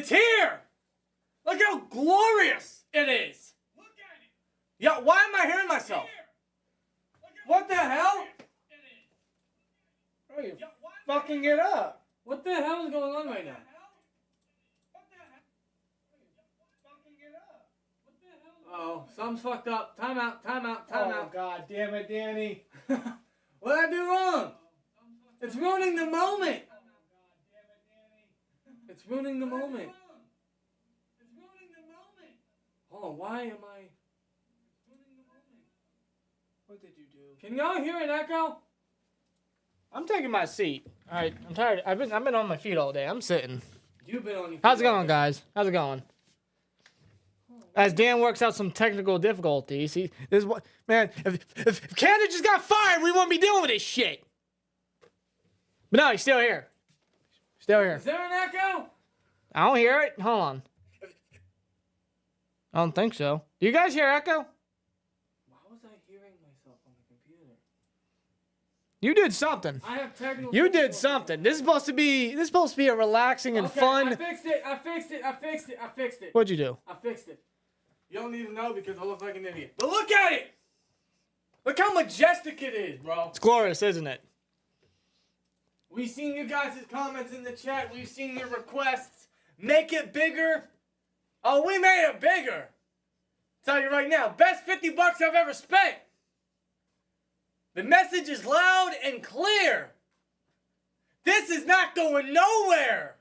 It's here! Look how glorious it is! Look at it! Yeah, why am I hearing myself? What the hell? Bro, you're fucking it up. What the hell is going on right now? Oh, something's fucked up. Time out. Oh, God damn it, Danny. What did I do wrong? It's ruining the moment. It's ruining the moment. Hold on, why am I... What did you do? Can y'all hear an echo? I'm taking my seat. All right, I'm tired. I've been on my feet all day. I'm sitting. You've been on your feet. How's it going, guys? How's it going? As Dan works out some technical difficulties, this is what, man. If Canada just got fired, we wouldn't be dealing with this shit. But no, he's still here. Still here. Is there an echo? I don't hear it. Hold on. I don't think so. Do you guys hear echo? Why was I hearing myself on the computer? You did something. I have technical. You did something. This is supposed to be a relaxing and fun. I fixed it. What'd you do? I fixed it. You don't need to know because I look like an idiot. But look at it! Look how majestic it is, bro. It's glorious, isn't it? We've seen you guys' comments in the chat. We've seen your requests. Make it bigger. Oh, we made it bigger. Tell you right now, best $50 I've ever spent. The message is loud and clear. This is not going nowhere.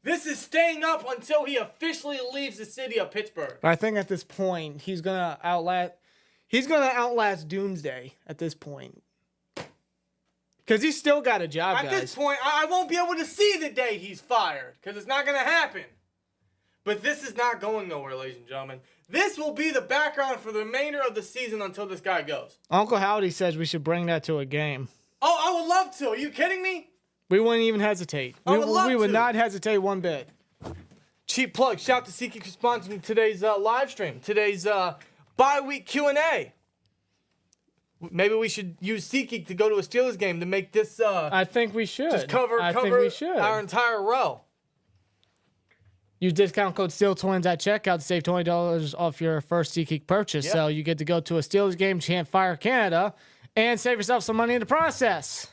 This is staying up until he officially leaves the city of Pittsburgh. I think at this point he's gonna outlast Doomsday at this point. Because he's still got a job, guys. At this point, I won't be able to see the day he's fired. Because it's not going to happen. But this is not going nowhere, ladies and gentlemen. This will be the background for the remainder of the season until this guy goes. Uncle Howdy says we should bring that to a game. Oh, I would love to. Are you kidding me? We wouldn't even hesitate. We would not hesitate one bit. Cheap plug. Shout out to SeatGeek for sponsoring today's live stream. Today's bye-week Q&A. Maybe we should use SeatGeek to go to a Steelers game to make this... I think we should. Just cover our entire row. Use discount code SteelTwins at checkout to save $20 off your first SeatGeek purchase. Yep. So you get to go to a Steelers game, chant Fire Canada, and save yourself some money in the process.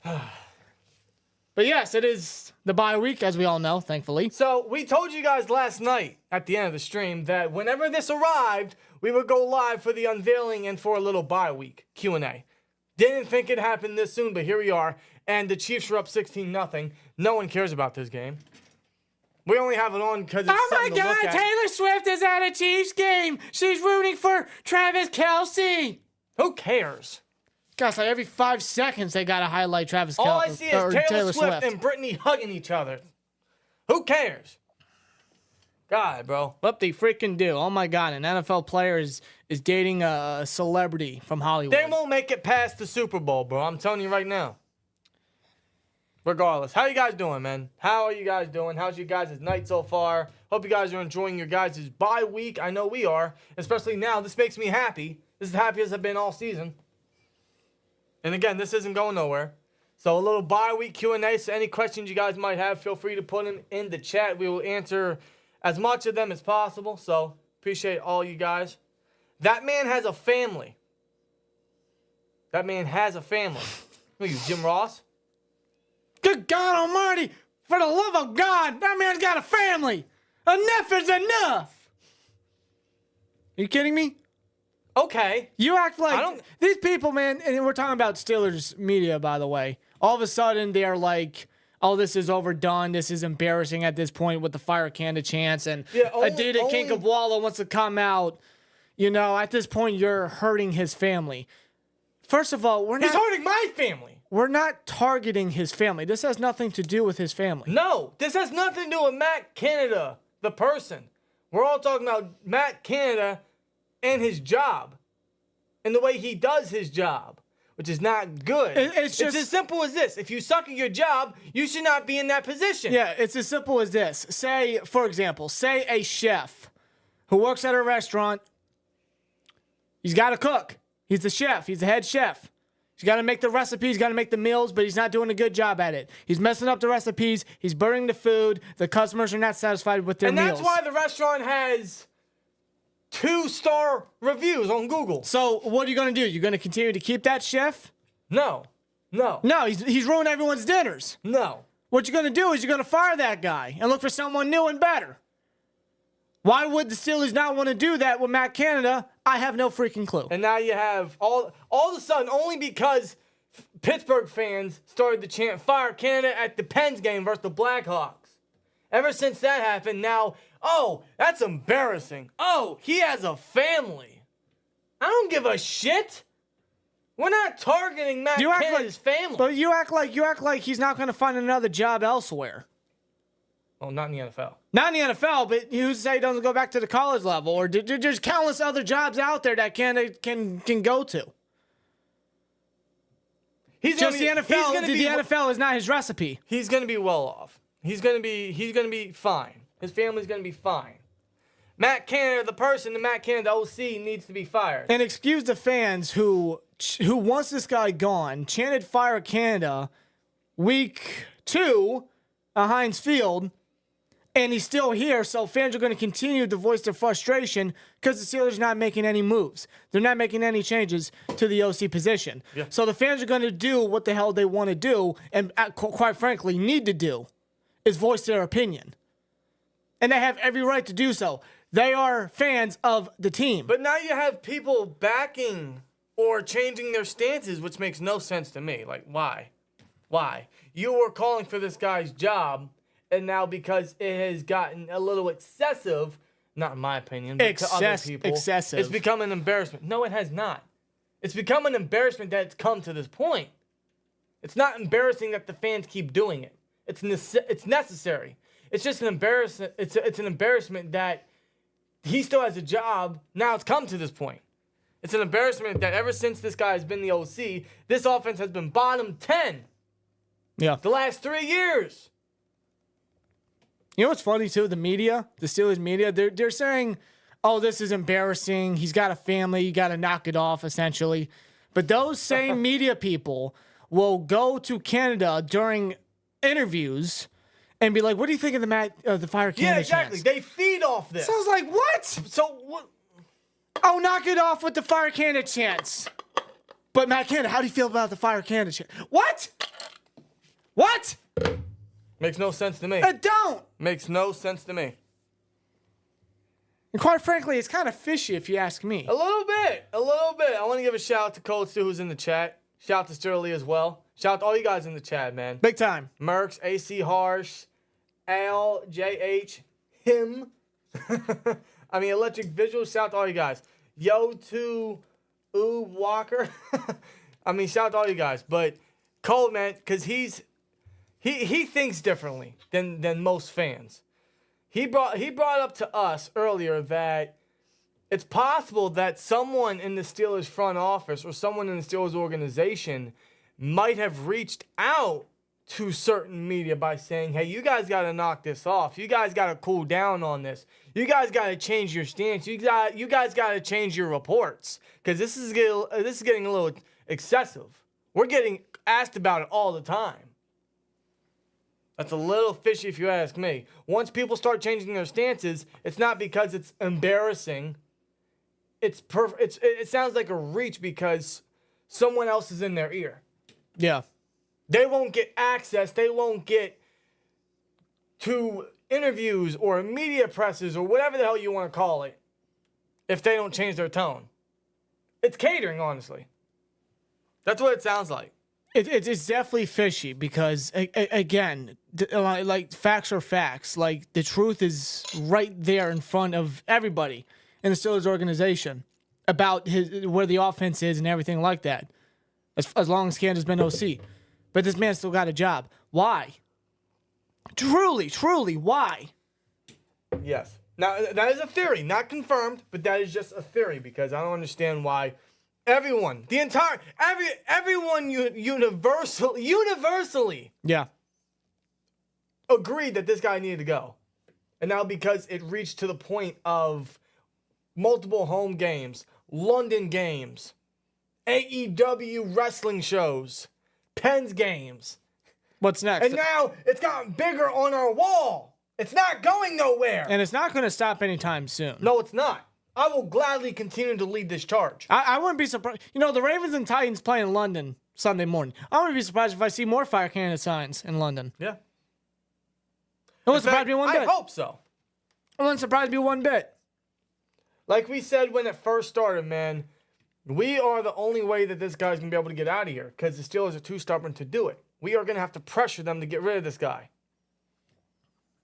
But yes, it is the bye week, as we all know, thankfully. So we told you guys last night at the end of the stream that whenever this arrived, we would go live for the unveiling and for a little bye week Q&A. Didn't think it happened this soon, but here we are. And the Chiefs are up 16-0. No one cares about this game. We only have it on because it's something to look at. Oh my God, Taylor Swift is at a Chiefs game. She's rooting for Travis Kelce. Who cares? Gosh, like every 5 seconds they gotta highlight Travis Kelce. All I see is Taylor Swift and Britney hugging each other. Who cares? God, bro. What they freaking do. Oh my God, an NFL player is dating a celebrity from Hollywood. They won't make it past the Super Bowl, bro. I'm telling you right now. Regardless. How you guys doing, man? How are you guys doing? How's your guys' night so far? Hope you guys are enjoying your guys' bye week. I know we are. Especially now. This makes me happy. This is the happiest I've been all season. And again, this isn't going nowhere. So a little bye week Q&A. So any questions you guys might have, feel free to put them in the chat. We will answer as much of them as possible. So appreciate all you guys. That man has a family. That man has a family. Who are you, Jim Ross? Good God Almighty! For the love of God, that man's got a family. Enough is enough. Are you kidding me? Okay. You act like these people, man, and we're talking about Steelers media, by the way. All of a sudden, they're like, oh, this is overdone. This is embarrassing at this point with the Fire Canada chance. And Adida Kinkabwala wants to come out. You know, at this point, you're hurting his family. First of all, He's hurting my family. We're not targeting his family. This has nothing to do with his family. No, this has nothing to do with Matt Canada, the person. We're all talking about Matt Canada and his job and the way he does his job, which is not good. It's as simple as this. If you suck at your job, you should not be in that position. Yeah, it's as simple as this. Say, for example, say a chef who works at a restaurant, he's got to cook. He's the chef. He's the head chef. He's got to make the recipes, got to make the meals, but he's not doing a good job at it. He's messing up the recipes. He's burning the food. The customers are not satisfied with their meals. And that's why the restaurant has 2-star reviews on Google. So what are you going to do? You're going to continue to keep that chef? No. No, he's ruined everyone's dinners. No. What you're going to do is you're going to fire that guy and look for someone new and better. Why would the Steelers not want to do that with Matt Canada? I have no freaking clue. And now you have all of a sudden, only because Pittsburgh fans started to chant "Fire Canada" at the Pens game versus the Blackhawks. Ever since that happened, now, oh, that's embarrassing. Oh, he has a family. I don't give a shit. We're not targeting Matt Canada's family. But you act like he's not going to find another job elsewhere. Oh, not in the NFL. Not in the NFL, but who's to say he doesn't go back to the college level? Or there's countless other jobs out there that can go to. The NFL is not his recipe. He's going to be well off. He's going to be fine. His family's going to be fine. Matt Canada, the Matt Canada OC, needs to be fired. And excuse the fans who wants this guy gone, chanted "Fire Canada" week 2 at Heinz Field. And he's still here, so fans are going to continue to voice their frustration because the Steelers are not making any moves. They're not making any changes to the OC position. Yeah. So the fans are going to do what the hell they want to do, and quite frankly, need to do, is voice their opinion. And they have every right to do so. They are fans of the team. But now you have people backing or changing their stances, which makes no sense to me. Like, why? Why? You were calling for this guy's job. And now because it has gotten a little excessive, not in my opinion, but to other people, it's become an embarrassment. No, it has not. It's become an embarrassment that it's come to this point. It's not embarrassing that the fans keep doing it. It's necessary. It's just an embarrassment. It's an embarrassment that he still has a job. Now it's come to this point. It's an embarrassment that ever since this guy has been the OC, this offense has been bottom 10. Yeah. The last 3 years. You know what's funny, too? The media, the Steelers media, they're saying, oh, this is embarrassing. He's got a family. You got to knock it off, essentially. But those same media people will go to Canada during interviews and be like, what do you think of the Fire Canada Yeah, exactly. chants? They feed off this. So I was like, what? So what? Oh, knock it off with the Fire Canada chants. But Matt Canada, how do you feel about the Fire Canada chant? What? What? Makes no sense to me. It don't. Makes no sense to me. And quite frankly, it's kind of fishy if you ask me. A little bit. I want to give a shout out to Cold Stu who's in the chat. Shout out to Sterling as well. Shout out to all you guys in the chat, man. Big time. Mercs, AC Harsh, Al, JH, him. I mean, Electric Visual. Shout out to all you guys. Yo to Ooh Walker. I mean, shout out to all you guys. But Cold, man, because he thinks differently than most fans. He brought up to us earlier that it's possible that someone in the Steelers front office or someone in the Steelers organization might have reached out to certain media by saying, hey, you guys got to knock this off. You guys got to cool down on this. You guys got to change your stance. You guys got to change your reports because this is getting a little excessive. We're getting asked about it all the time. That's a little fishy if you ask me. Once people start changing their stances, it's not because it's embarrassing. It sounds like a reach because someone else is in their ear. Yeah. They won't get access. They won't get to interviews or media presses or whatever the hell you want to call it if they don't change their tone. It's catering, honestly. That's what it sounds like. It's definitely fishy because, again, like facts are facts. Like the truth is right there in front of everybody in the Steelers organization about where the offense is and everything like that. As long as Canada's been OC. But this man still got a job. Why? Truly, why? Yes. Now, that is a theory, not confirmed, but that is just a theory because I don't understand why everyone universally Yeah. agreed that this guy needed to go. And now because it reached to the point of multiple home games, London games, AEW wrestling shows, Penn's games. What's next? And now it's gotten bigger on our wall. It's not going nowhere. And it's not going to stop anytime soon. No, it's not. I will gladly continue to lead this charge. I wouldn't be surprised. You know, the Ravens and Titans play in London Sunday morning. I wouldn't be surprised if I see more fire cannon signs in London. Yeah. It wouldn't surprise me one bit. I hope so. It wouldn't surprise me one bit. Like we said when it first started, man, we are the only way that this guy's going to be able to get out of here because the Steelers are too stubborn to do it. We are going to have to pressure them to get rid of this guy.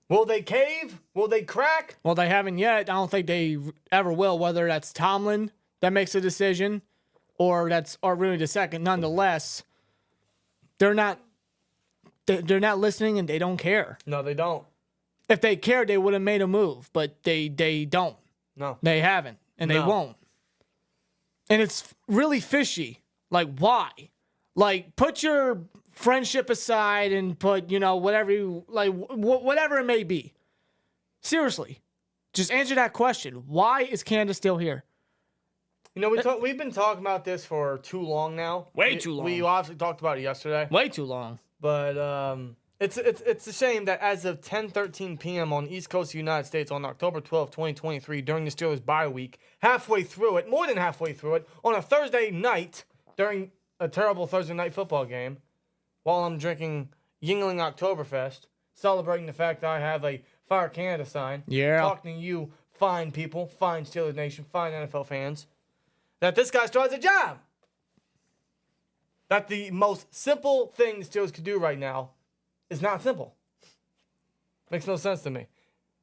Will they cave? Will they crack? Well, they haven't yet. I don't think they ever will, whether that's Tomlin that makes a decision or that's really the second. Nonetheless, they're not listening and they don't care. No, they don't. If they cared, they would have made a move, but they don't. No. They haven't, and they won't. And it's really fishy. Like, why? Like, put your friendship aside and put, whatever whatever it may be. Seriously, just answer that question. Why is Canada still here? We've been talking about this for too long now. Way too long. We obviously talked about it yesterday. Way too long. But it's a shame that as of 10:13 p.m. on the East Coast of the United States on October 12, 2023, during the Steelers bye week, more than halfway through it, on a Thursday night during a terrible Thursday night football game, while I'm drinking Yingling Oktoberfest, celebrating the fact that I have a Fire Canada sign, talking to you fine people, fine Steelers Nation, fine NFL fans, that this guy still has a job. That the most simple thing the Steelers could do right now is not simple. Makes no sense to me.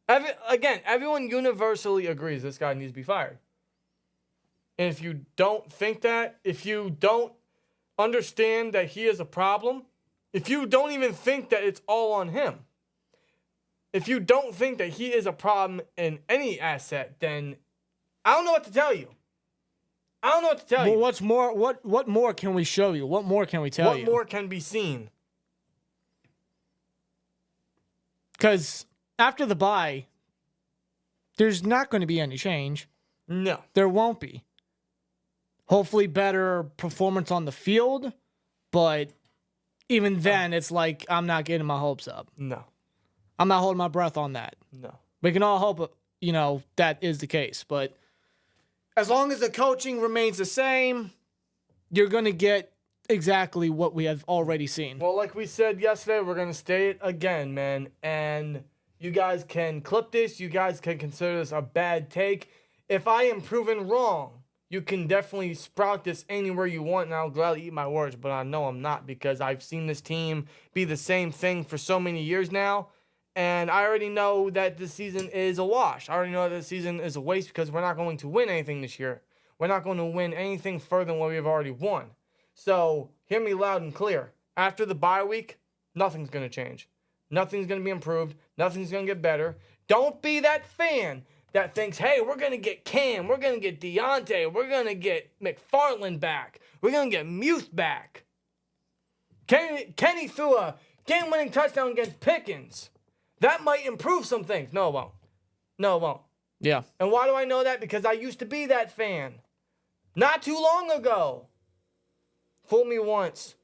Everyone universally agrees this guy needs to be fired. And if you don't think that, if you don't understand that he is a problem, if you don't even think that it's all on him, if you don't think that he is a problem in any asset, then I don't know what to tell you. Well, what's more? What more can we show you? What more can we tell you? What more can be seen? Because after the bye, there's not going to be any change. No. There won't be. Hopefully better performance on the field, but even then, it's like I'm not getting my hopes up. No. I'm not holding my breath on that. No. We can all hope, that is the case. But as long as the coaching remains the same, you're going to get exactly what we have already seen. Well, like we said yesterday, we're going to state it again, man. And you guys can clip this. You guys can consider this a bad take. If I am proven wrong, you can definitely sprout this anywhere you want, and I'll gladly eat my words. But I know I'm not, because I've seen this team be the same thing for so many years now. And I already know that this season is a wash. I already know that this season is a waste because we're not going to win anything this year. We're not going to win anything further than what we've already won. So hear me loud and clear. After the bye week, nothing's going to change. Nothing's going to be improved. Nothing's going to get better. Don't be that fan that thinks, hey, we're going to get Cam. We're going to get Deontay. We're going to get McFarland back. We're going to get Muth back. Kenny threw a game-winning touchdown against Pickens. That might improve some things. No, it won't. Yeah. And why do I know that? Because I used to be that fan. Not too long ago. Fool me once.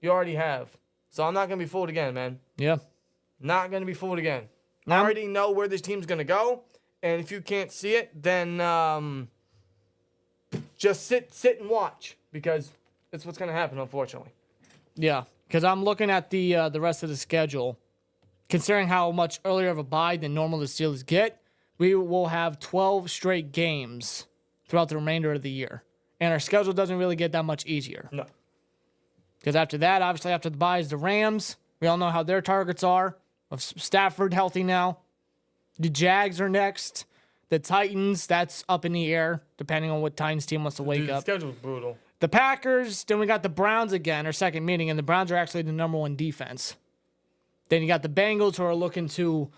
You already have. So I'm not going to be fooled again, man. Yeah. Not going to be fooled again. I already know where this team's going to go. And if you can't see it, then just sit and watch. Because it's what's going to happen, unfortunately. Yeah. Because I'm looking at the rest of the schedule. Considering how much earlier of a bye than normal the Steelers get, we will have 12 straight games throughout the remainder of the year. And our schedule doesn't really get that much easier. No. Because after that, obviously after the bye is the Rams. We all know how their targets are. Of Stafford healthy now. The Jags are next. The Titans, that's up in the air, depending on what Titans team wants to wake up. The schedule's brutal. The Packers, then we got the Browns again, our second meeting, and the Browns are actually the number one defense. Then you got the Bengals, who are looking to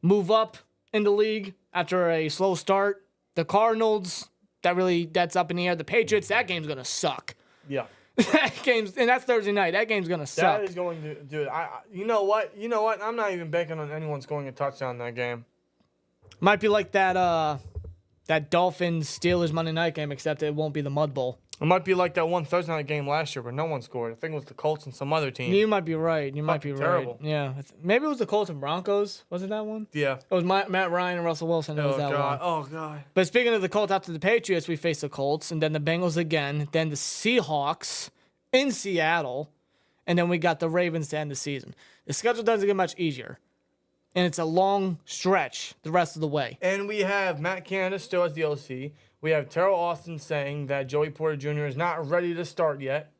move up in the league after a slow start. The Cardinals, that's up in the air. The Patriots, that game's going to suck. Yeah. And that's Thursday night. That game's going to suck. That is going to do it. You know what? I'm not even banking on anyone scoring a touchdown in that game. Might be like that Dolphins-Steelers Monday night game, except it won't be the Mud Bowl. It might be like that one Thursday night game last year where no one scored. I think it was the Colts and some other team. You might be right. You might be right. Terrible. Yeah. Maybe it was the Colts and Broncos. Was it that one? Yeah. It was Matt Ryan and Russell Wilson. It was that one. Oh, God. But speaking of the Colts, after the Patriots, we faced the Colts, and then the Bengals again, then the Seahawks in Seattle, and then we got the Ravens to end the season. The schedule doesn't get much easier, and it's a long stretch the rest of the way. And we have Matt Canada still as the OC. We have Terrell Austin saying that Joey Porter Jr. is not ready to start yet.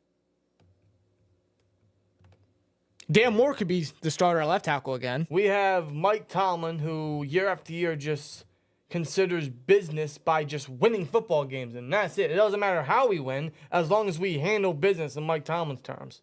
Dan Moore could be the starter at left tackle again. We have Mike Tomlin, who year after year just considers business by just winning football games, and that's it. It doesn't matter how we win, as long as we handle business in Mike Tomlin's terms.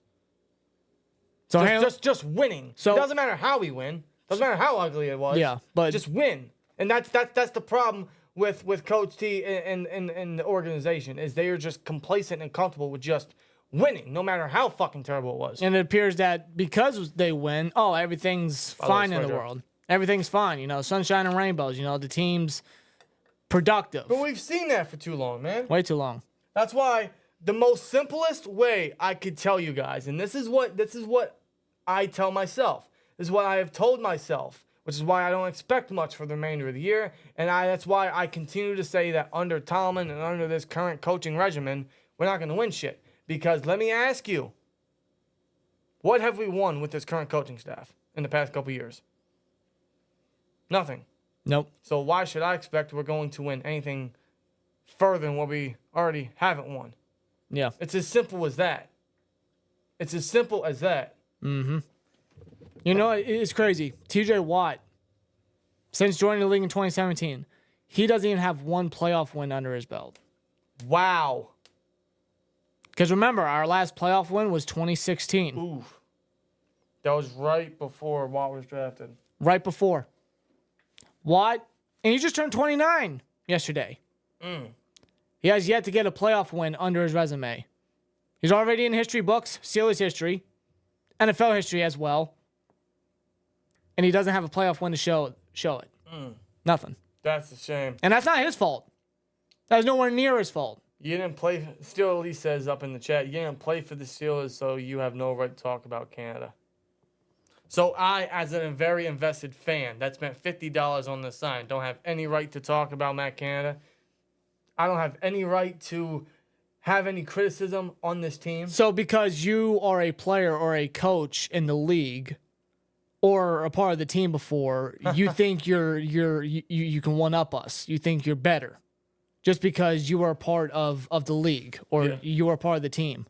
So just winning. So it doesn't matter how we win. Doesn't matter how ugly it was. Yeah, but just win. And that's the problem with Coach T and the organization, is they are just complacent and comfortable with just winning, no matter how fucking terrible it was. And it appears that because they win, everything's fine in the world. Everything's fine, sunshine and rainbows. The team's productive. But we've seen that for too long, man. Way too long. That's why the most simplest way I could tell you guys, and this is what I tell myself. This is what I have told myself, which is why I don't expect much for the remainder of the year. And that's why I continue to say that under Tomlin and under this current coaching regimen, we're not going to win shit. Because let me ask you, what have we won with this current coaching staff in the past couple years? Nothing. Nope. So why should I expect we're going to win anything further than what we already haven't won? Yeah. It's as simple as that. It's as simple as that. Mm-hmm. It's crazy. TJ Watt, since joining the league in 2017, he doesn't even have one playoff win under his belt. Wow. Because remember, our last playoff win was 2016. Oof. That was right before Watt was drafted. Right before. Watt, and he just turned 29 yesterday. He has yet to get a playoff win under his resume. He's already in history books, Steelers history, NFL history as well. And he doesn't have a playoff win to show it. Nothing. That's a shame. And that's not his fault. That's nowhere near his fault. You didn't play. Still, at least says up in the chat, you didn't play for the Steelers, so you have no right to talk about Canada. So I, as a very invested fan that spent $50 on this sign, don't have any right to talk about Matt Canada. I don't have any right to have any criticism on this team. So because you are a player or a coach in the league, or a part of the team before, you think you can one up us. You think you're better, just because you are a part of the league or you are part of the team.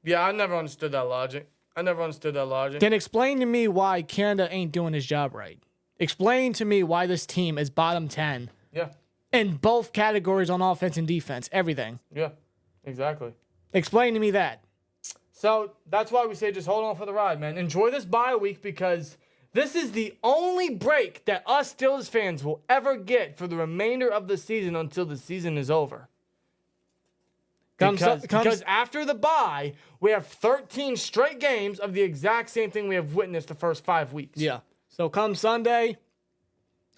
Yeah, I never understood that logic. Then explain to me why Canada ain't doing his job right. Explain to me why this team is bottom 10. Yeah. In both categories on offense and defense, everything. Yeah, exactly. Explain to me that. So that's why we say just hold on for the ride, man. Enjoy this bye week, because this is the only break that us Steelers fans will ever get for the remainder of the season until the season is over. Because after the bye, we have 13 straight games of the exact same thing we have witnessed the first 5 weeks. Yeah. So come Sunday,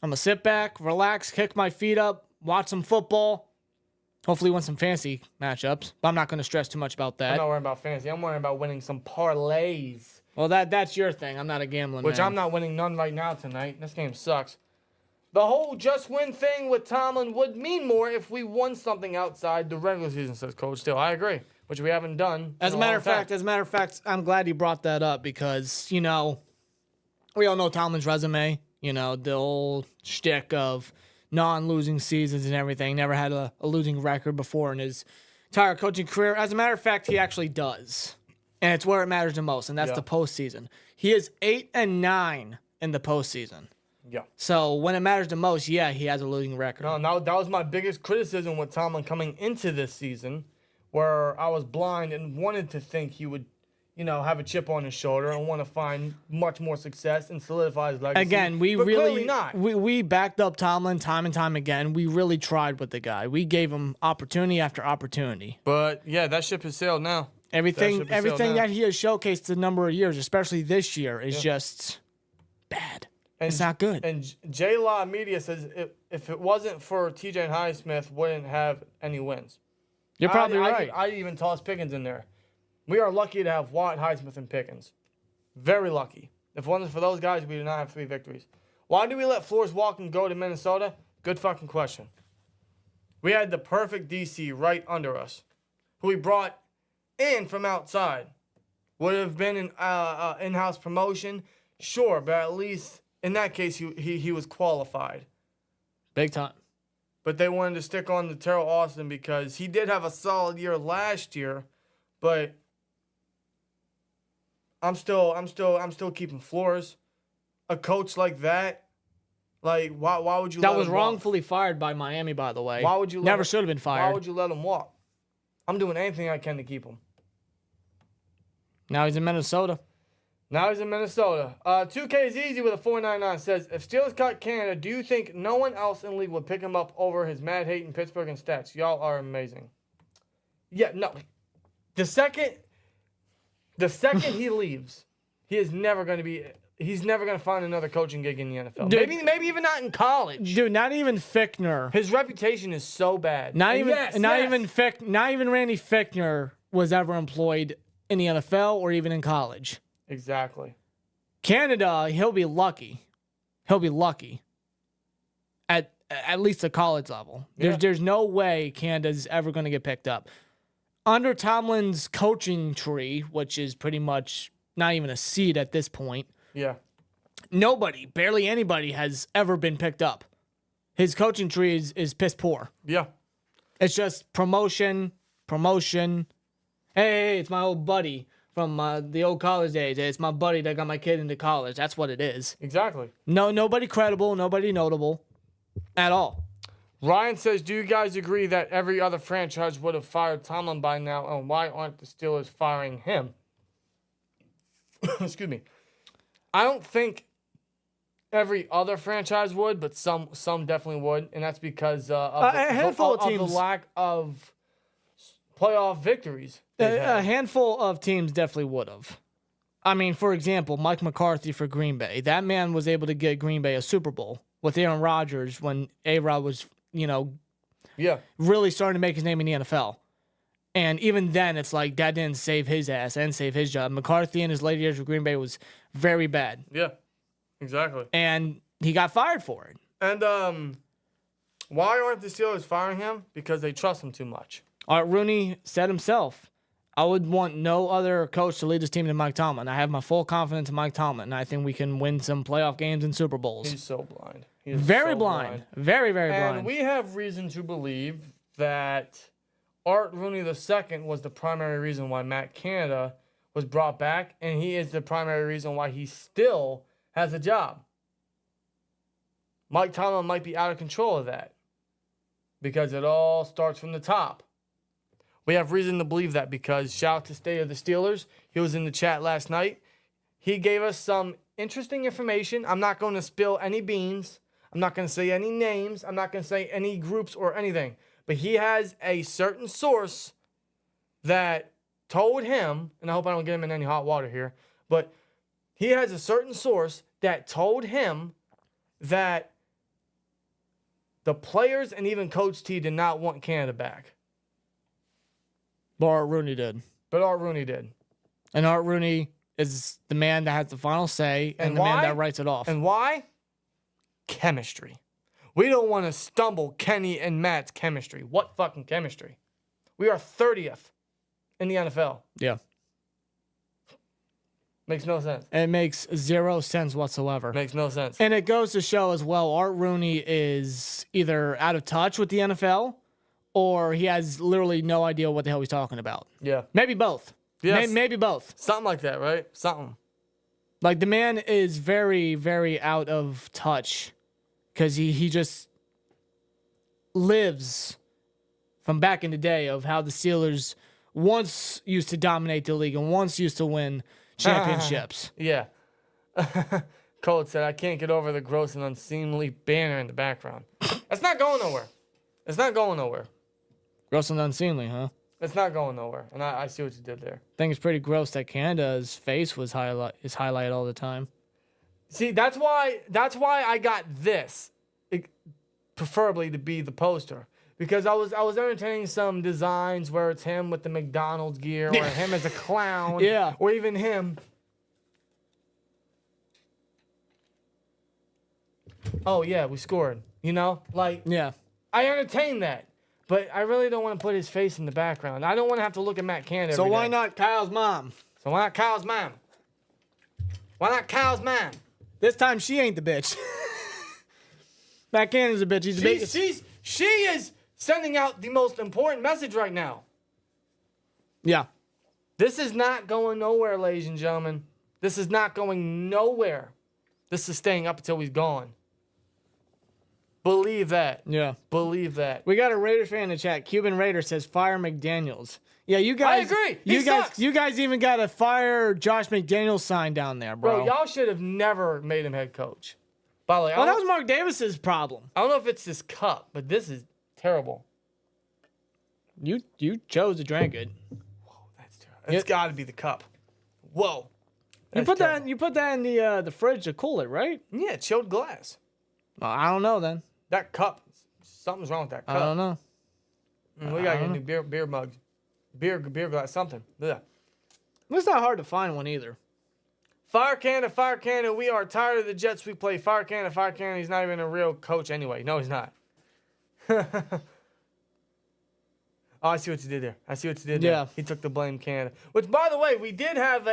I'm going to sit back, relax, kick my feet up, watch some football. Hopefully win some fantasy matchups. But I'm not going to stress too much about that. I'm not worrying about fantasy. I'm worrying about winning some parlays. Well, that's your thing. I'm not a gambling man. I'm not winning none right now tonight. This game sucks. The whole just win thing with Tomlin would mean more if we won something outside the regular season, says Coach Steele. I agree, which we haven't done. As a matter of fact, I'm glad you brought that up because, we all know Tomlin's resume, the old shtick of non-losing seasons and everything. Never had a losing record before in his entire coaching career. As a matter of fact, he actually does. And it's where it matters the most, and that's the postseason. He is 8-9 in the postseason. Yeah. So when it matters the most, he has a losing record. No, that was my biggest criticism with Tomlin coming into this season, where I was blind and wanted to think he would, have a chip on his shoulder and want to find much more success and solidify his legacy. Again, we backed up Tomlin time and time again. We really tried with the guy. We gave him opportunity after opportunity. But yeah, that ship has sailed now. Everything that he has showcased a number of years, especially this year, is just bad. It's not good. And J-Law Media says if it wasn't for TJ and Highsmith, wouldn't have any wins. You're probably right. I even toss Pickens in there. We are lucky to have Watt, Highsmith, and Pickens. Very lucky. If it wasn't for those guys, we do not have 3 victories. Why do we let Flores walk and go to Minnesota? Good fucking question. We had the perfect DC right under us, who we brought in from outside. Would have been an in-house promotion, sure, but at least in that case he was qualified. Big time. But they wanted to stick on to Terrell Austin because he did have a solid year last year, but I'm still keeping Flores. A coach like that, like why would you? That was wrongfully fired by Miami, by the way. Why would you? Never should have been fired. Why would you let him walk? I'm doing anything I can to keep him. Now he's in Minnesota. 2K is easy with a 499 says, if Steelers cut Canada, do you think no one else in the league would pick him up over his mad hate in Pittsburgh and stats? Y'all are amazing. Yeah, no. The second he leaves, he's never going to find another coaching gig in the NFL. Dude, maybe even not in college. Dude, not even Fichtner. His reputation is so bad. Not even Randy Fichtner was ever employed in the NFL or even in college. Exactly. Canada, he'll be lucky. At least the college level. Yeah. There's no way Canada's ever going to get picked up. Under Tomlin's coaching tree, which is pretty much not even a seed at this point. Yeah. Barely anybody has ever been picked up. His coaching tree is piss poor. Yeah. It's just promotion. Hey, it's my old buddy from the old college days. It's my buddy that got my kid into college. That's what it is. Exactly. Nobody credible, nobody notable at all. Ryan says, do you guys agree that every other franchise would have fired Tomlin by now, and why aren't the Steelers firing him? Excuse me. I don't think every other franchise would, but some definitely would, and that's because of the lack of playoff victories. A handful of teams definitely would have. I mean, for example, Mike McCarthy for Green Bay. That man was able to get Green Bay a Super Bowl with Aaron Rodgers when A-Rod was, really starting to make his name in the NFL. And even then, it's like that didn't save his ass and save his job. McCarthy in his later years with Green Bay was very bad. Yeah, exactly. And he got fired for it. And why aren't the Steelers firing him? Because they trust him too much. Art Rooney said himself, I would want no other coach to lead this team than Mike Tomlin. I have my full confidence in Mike Tomlin, and I think we can win some playoff games and Super Bowls. He's so blind. Very blind. Very, very blind. And we have reason to believe that Art Rooney II was the primary reason why Matt Canada was brought back, and he is the primary reason why he still has a job. Mike Tomlin might be out of control of that because it all starts from the top. We have reason to believe that because shout out to State of the Steelers. He was in the chat last night. He gave us some interesting information. I'm not going to spill any beans. I'm not going to say any names. I'm not going to say any groups or anything. But he has a certain source that told him, and I hope I don't get him in any hot water here, but he has a certain source that told him that the players and even Coach T did not want Canada back. But Art Rooney did. And Art Rooney is the man that has the final say and the man that writes it off. And why? Chemistry. We don't want to stumble Kenny and Matt's chemistry. What fucking chemistry? We are 30th in the NFL. Yeah. Makes no sense. It makes zero sense whatsoever. Makes no sense. And it goes to show as well, Art Rooney is either out of touch with the NFL or he has literally no idea what the hell he's talking about. Yeah. Maybe both. Yes. Maybe both. Something like that, right? Something. Like the man is very, very out of touch because he just lives from back in the day of how the Steelers once used to dominate the league and once used to win championships. Yeah. Colt said, I can't get over the gross and unseemly banner in the background. That's not going nowhere. It's not going nowhere. Gross and unseemly, huh? It's not going nowhere. And I see what you did there. I think it's pretty gross that Canada's face was highlighted all the time. See, that's why I got this, preferably to be the poster. Because I was entertaining some designs where it's him with the McDonald's gear, or him as a clown, or even him. Oh yeah, we scored. You know, like I entertain that, but I really don't want to put his face in the background. I don't want to have to look at Matt Canada. So why not Kyle's mom? So why not Kyle's mom? Why not Kyle's mom? This time she ain't the bitch. Matt Canada's a bitch. He's the biggest. She is sending out the most important message right now. Yeah. This is not going nowhere, ladies and gentlemen. This is not going nowhere. This is staying up until he's gone. Believe that. Yeah. Believe that. We got a Raiders fan in the chat. Cuban Raider says fire McDaniels. Yeah, you guys. I agree. You guys even got a fire Josh McDaniels sign down there, bro. Bro, y'all should have never made him head coach. By the way, that was Mark Davis's problem. I don't know if it's this cup, but this is terrible. You chose to drink it. Whoa, that's terrible. It's got to be the cup. Whoa. You put that in the fridge to cool it, right? Yeah, chilled glass. Well, I don't know then. That cup, something's wrong with that cup. I don't know. We gotta get a new beer mug, beer glass, something. Yeah. It's not hard to find one either. Fire Canada, we are tired of the jet sweep play. Fire Canada, he's not even a real coach anyway. No, he's not. Oh, I see what you did there. Yeah. He took the blame Canada. Which, by the way, we did have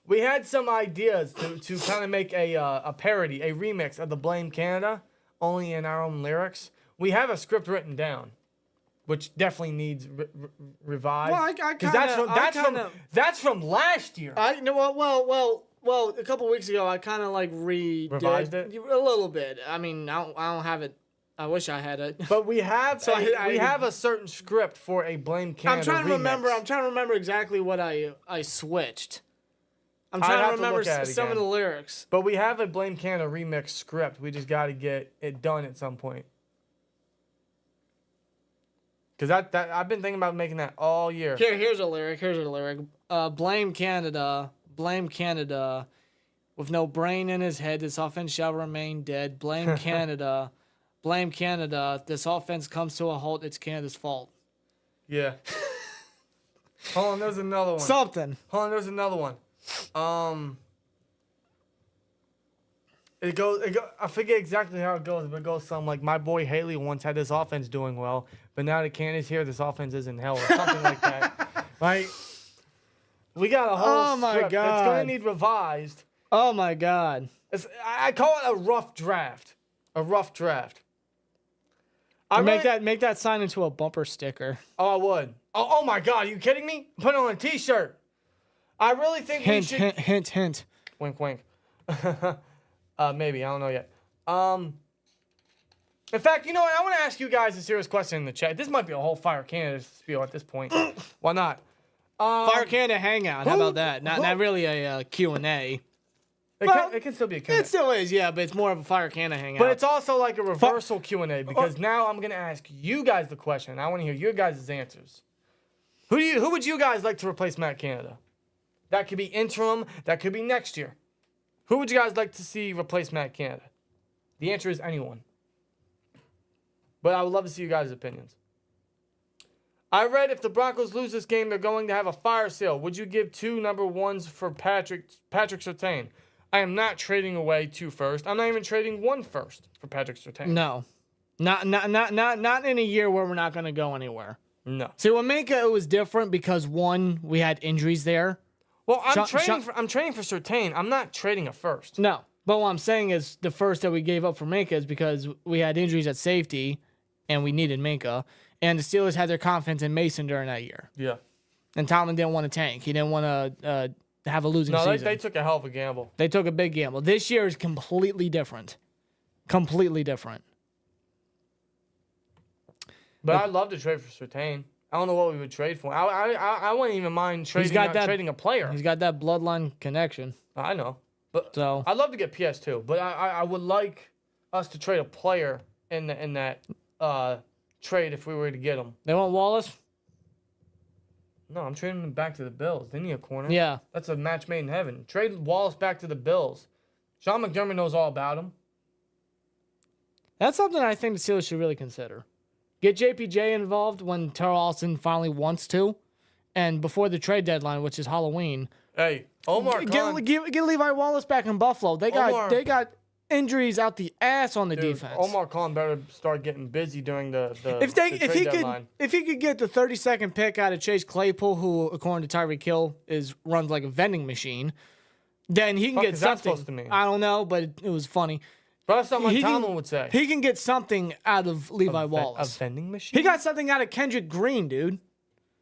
we had some ideas to kind of make a parody, a remix of the Blame Canada, only in our own lyrics. We have a script written down, which definitely needs revised. Well, that's from last year. Well, a couple weeks ago, I kind of like revised it a little bit. I mean, I don't have it. I wish I had it. But we have we have a certain script for a Blame Canada. I'm trying to remember exactly what I switched. I'm trying to remember some of the lyrics. But we have a Blame Canada remix script. We just got to get it done at some point. Because I've been thinking about making that all year. Here's a lyric. Blame Canada. With no brain in his head, this offense shall remain dead. Blame Canada. Blame Canada. This offense comes to a halt. It's Canada's fault. Yeah. Hold on, there's another one. Something. Hold on, there's another one. It goes. I forget exactly how it goes, but it goes something like, "My boy Haley once had this offense doing well, but now that Canada's here, this offense is in hell," or something like that. Right? We got a whole script that's going to need revised. Oh my God! I call it a rough draft. A rough draft. Make that sign into a bumper sticker. Oh, I would. Oh my God! Are you kidding me? Put it on a T-shirt. I really think we should. Hint. Wink, wink. Maybe. I don't know yet. In fact, you know what? I want to ask you guys a serious question in the chat. This might be a whole Fire Canada spiel at this point. Why not? Fire Canada hangout. How about that? Not really a Q&A. It can still be a Q&A. It still is, yeah, but it's more of a Fire Canada hangout. But it's also like a reversal Q&A because now I'm going to ask you guys the question. I want to hear your guys' answers. Who would you guys like to replace Matt Canada? That could be interim. That could be next year. Who would you guys like to see replace Matt Canada? The answer is anyone. But I would love to see you guys' opinions. I read if the Broncos lose this game, they're going to have a fire sale. Would you give 2 number 1s for Patrick Surtain? I am not trading away 2 first. I'm not even trading 1 first for Patrick Surtain. No. Not in a year where we're not going to go anywhere. No. See, with Minka, it was different because, one, we had injuries there. Well, I'm trading for Surtain. I'm not trading a first. No. But what I'm saying is the first that we gave up for Minka is because we had injuries at safety and we needed Minka. And the Steelers had their confidence in Mason during that year. Yeah. And Tomlin didn't want to tank. He didn't want to have a losing season. No, they took a hell of a gamble. They took a big gamble. This year is completely different. Completely different. But I'd love to trade for Surtain. I don't know what we would trade for. I wouldn't even mind trading a player. He's got that bloodline connection. I know. But so I'd love to get PS2. But I would like us to trade a player in that trade if we were to get him. They want Wallace? No, I'm trading him back to the Bills. They need a corner. Yeah. That's a match made in heaven. Trade Wallace back to the Bills. Sean McDermott knows all about him. That's something I think the Steelers should really consider. Get JPJ involved when Terrell Austin finally wants to, and before the trade deadline, which is Halloween. Hey, Omar Khan. Get Levi Wallace back in Buffalo. They got injuries out the ass on the defense. Omar Khan better start getting busy during the if deadline. If he could get the 32nd pick out of Chase Claypool, who according to Tyreek Hill runs like a vending machine, then he can get something. Supposed to mean? I don't know, but it was funny. But that's something Tomlin would say. He can get something out of Levi Wallace. A vending machine? He got something out of Kendrick Green, dude.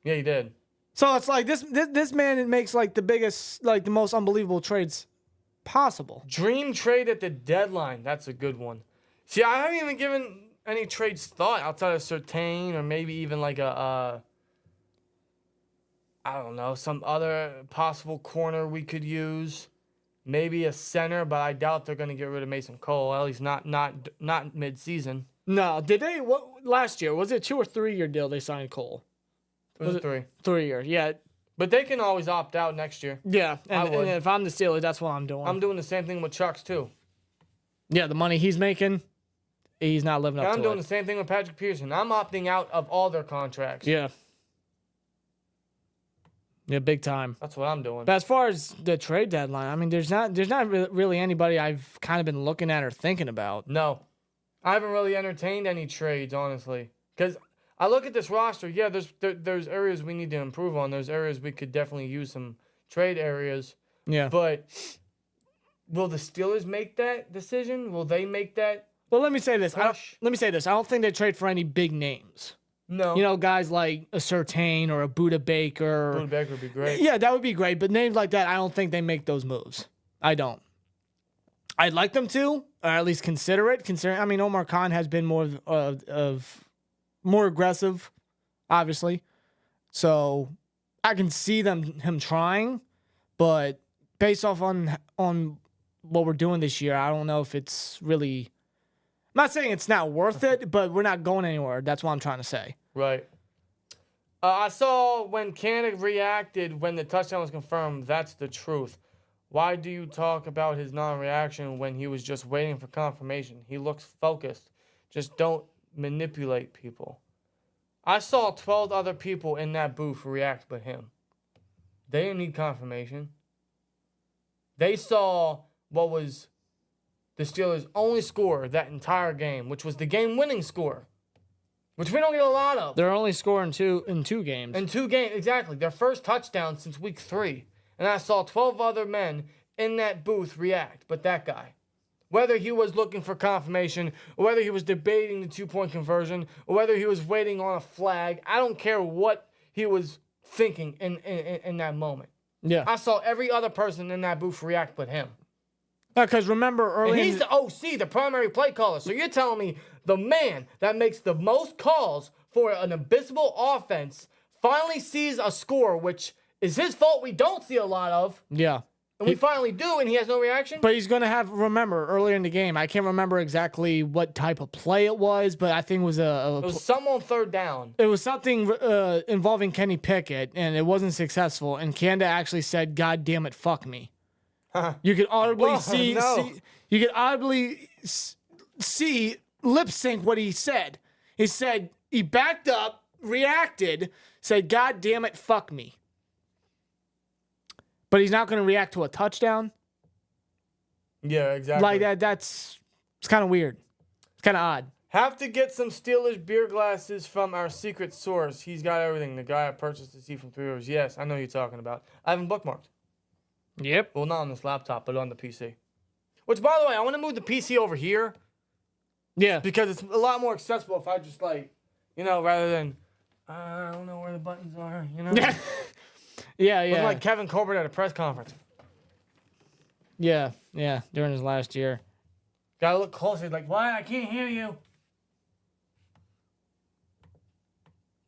Yeah, he did. So it's like this man makes like the biggest, like the most unbelievable trades possible. Dream trade at the deadline. That's a good one. See, I haven't even given any trades thought outside of Surtain or maybe even like I don't know, some other possible corner we could use. Maybe a center, but I doubt they're going to get rid of Mason Cole. At least not mid-season. No, did they? What last year was it 2 or 3 year deal they signed Cole? It was 3. 3 year, yeah. But they can always opt out next year. Yeah, and if I'm the Steelers, that's what I'm doing. I'm doing the same thing with Chucks too. Yeah, the money he's making, he's not living up to it. I'm doing the same thing with Patrick Pearson. I'm opting out of all their contracts. Yeah. Yeah, big time. That's what I'm doing. But as far as the trade deadline, I mean, there's not really anybody I've kind of been looking at or thinking about. No, I haven't really entertained any trades, honestly, because I look at this roster. Yeah, there's areas we need to improve on. There's areas we could definitely use some trade areas. Yeah. But will the Steelers make that decision? Will they make that? Well, let me say this. I push? don't think they trade for any big names. No. You know, guys like a Surtain or a Buda Baker. Buda Baker would be great. Yeah, that would be great. But names like that, I don't think they make those moves. I don't. I'd like them to, or at least consider it. I mean, Omar Khan has been more more aggressive, obviously. So I can see him trying, but based off on what we're doing this year, I don't know if it's really. I'm not saying it's not worth it, but we're not going anywhere. That's what I'm trying to say. Right. I saw when Canada reacted when the touchdown was confirmed. That's the truth. Why do you talk about his non-reaction when he was just waiting for confirmation? He looks focused. Just don't manipulate people. I saw 12 other people in that booth react but him. They didn't need confirmation. They saw what was the Steelers' only score that entire game, which was the game-winning score, which we don't get a lot of. They're only scoring in two games. In 2 games, exactly. Their first touchdown since week 3. And I saw 12 other men in that booth react, but that guy. Whether he was looking for confirmation, or whether he was debating the 2-point conversion, or whether he was waiting on a flag, I don't care what he was thinking in that moment. Yeah. I saw every other person in that booth react but him. Because remember early, and he's the OC, the primary play caller. So you're telling me the man that makes the most calls for an abysmal offense finally sees a score, which is his fault we don't see a lot of. Yeah. And we finally do, and he has no reaction? But he's going to have, remember, earlier in the game, I can't remember exactly what type of play it was, but I think it was it was some on 3rd down. It was something involving Kenny Pickett, and it wasn't successful. And Kanda actually said, "God damn it, fuck me." You could audibly you could audibly see lip sync what he said. He said, he backed up, reacted, said, "God damn it, fuck me." But he's not going to react to a touchdown. Yeah, exactly. Like that. It's kind of weird. It's kind of odd. Have to get some Steelers beer glasses from our secret source. He's got everything. The guy I purchased the seat from 3 Rivers. Yes, I know who you're talking about. I haven't bookmarked. Yep. Well, not on this laptop, but on the PC. Which, by the way, I want to move the PC over here. Yeah. Because it's a lot more accessible if I just, rather than, I don't know where the buttons are, Yeah. Yeah. Looking like Kevin Colbert at a press conference. Yeah. During his last year. Gotta look closer. Like, why? I can't hear you.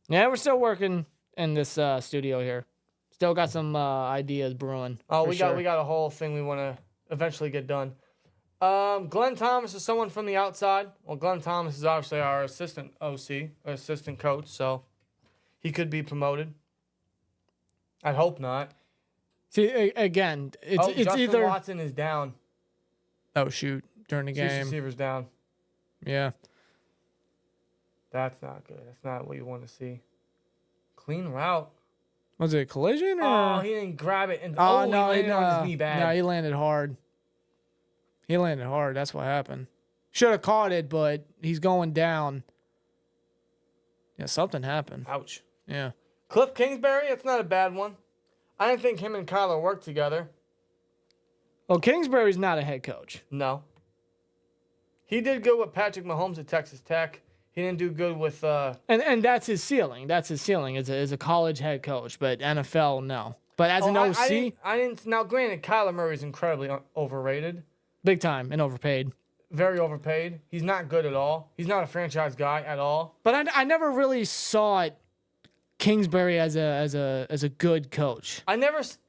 Yeah, we're still working in this studio here. Still got some ideas brewing. Oh, we got a whole thing we want to eventually get done. Glenn Thomas is someone from the outside. Well, Glenn Thomas is obviously our assistant OC, assistant coach, so he could be promoted. I'd hope not. See, again, it's Justin either Watson is down. Oh shoot! During the game, Receiver's down. Yeah. That's not good. That's not what you want to see. Clean route. Was it a collision? Or? Oh, he didn't grab it. And, no, he landed on his knee bad. No, he landed hard. That's what happened. Should have caught it, but he's going down. Yeah, something happened. Ouch. Yeah. Cliff Kingsbury, that's not a bad one. I didn't think him and Kyler worked together. Well, Kingsbury's not a head coach. No. He did good with Patrick Mahomes at Texas Tech. He didn't do good with... And that's his ceiling. That's his ceiling as a college head coach. But NFL, no. But as an OC... I didn't... Now, granted, Kyler Murray's incredibly overrated. Big time and overpaid. Very overpaid. He's not good at all. He's not a franchise guy at all. But I never really saw Kingsbury as a good coach.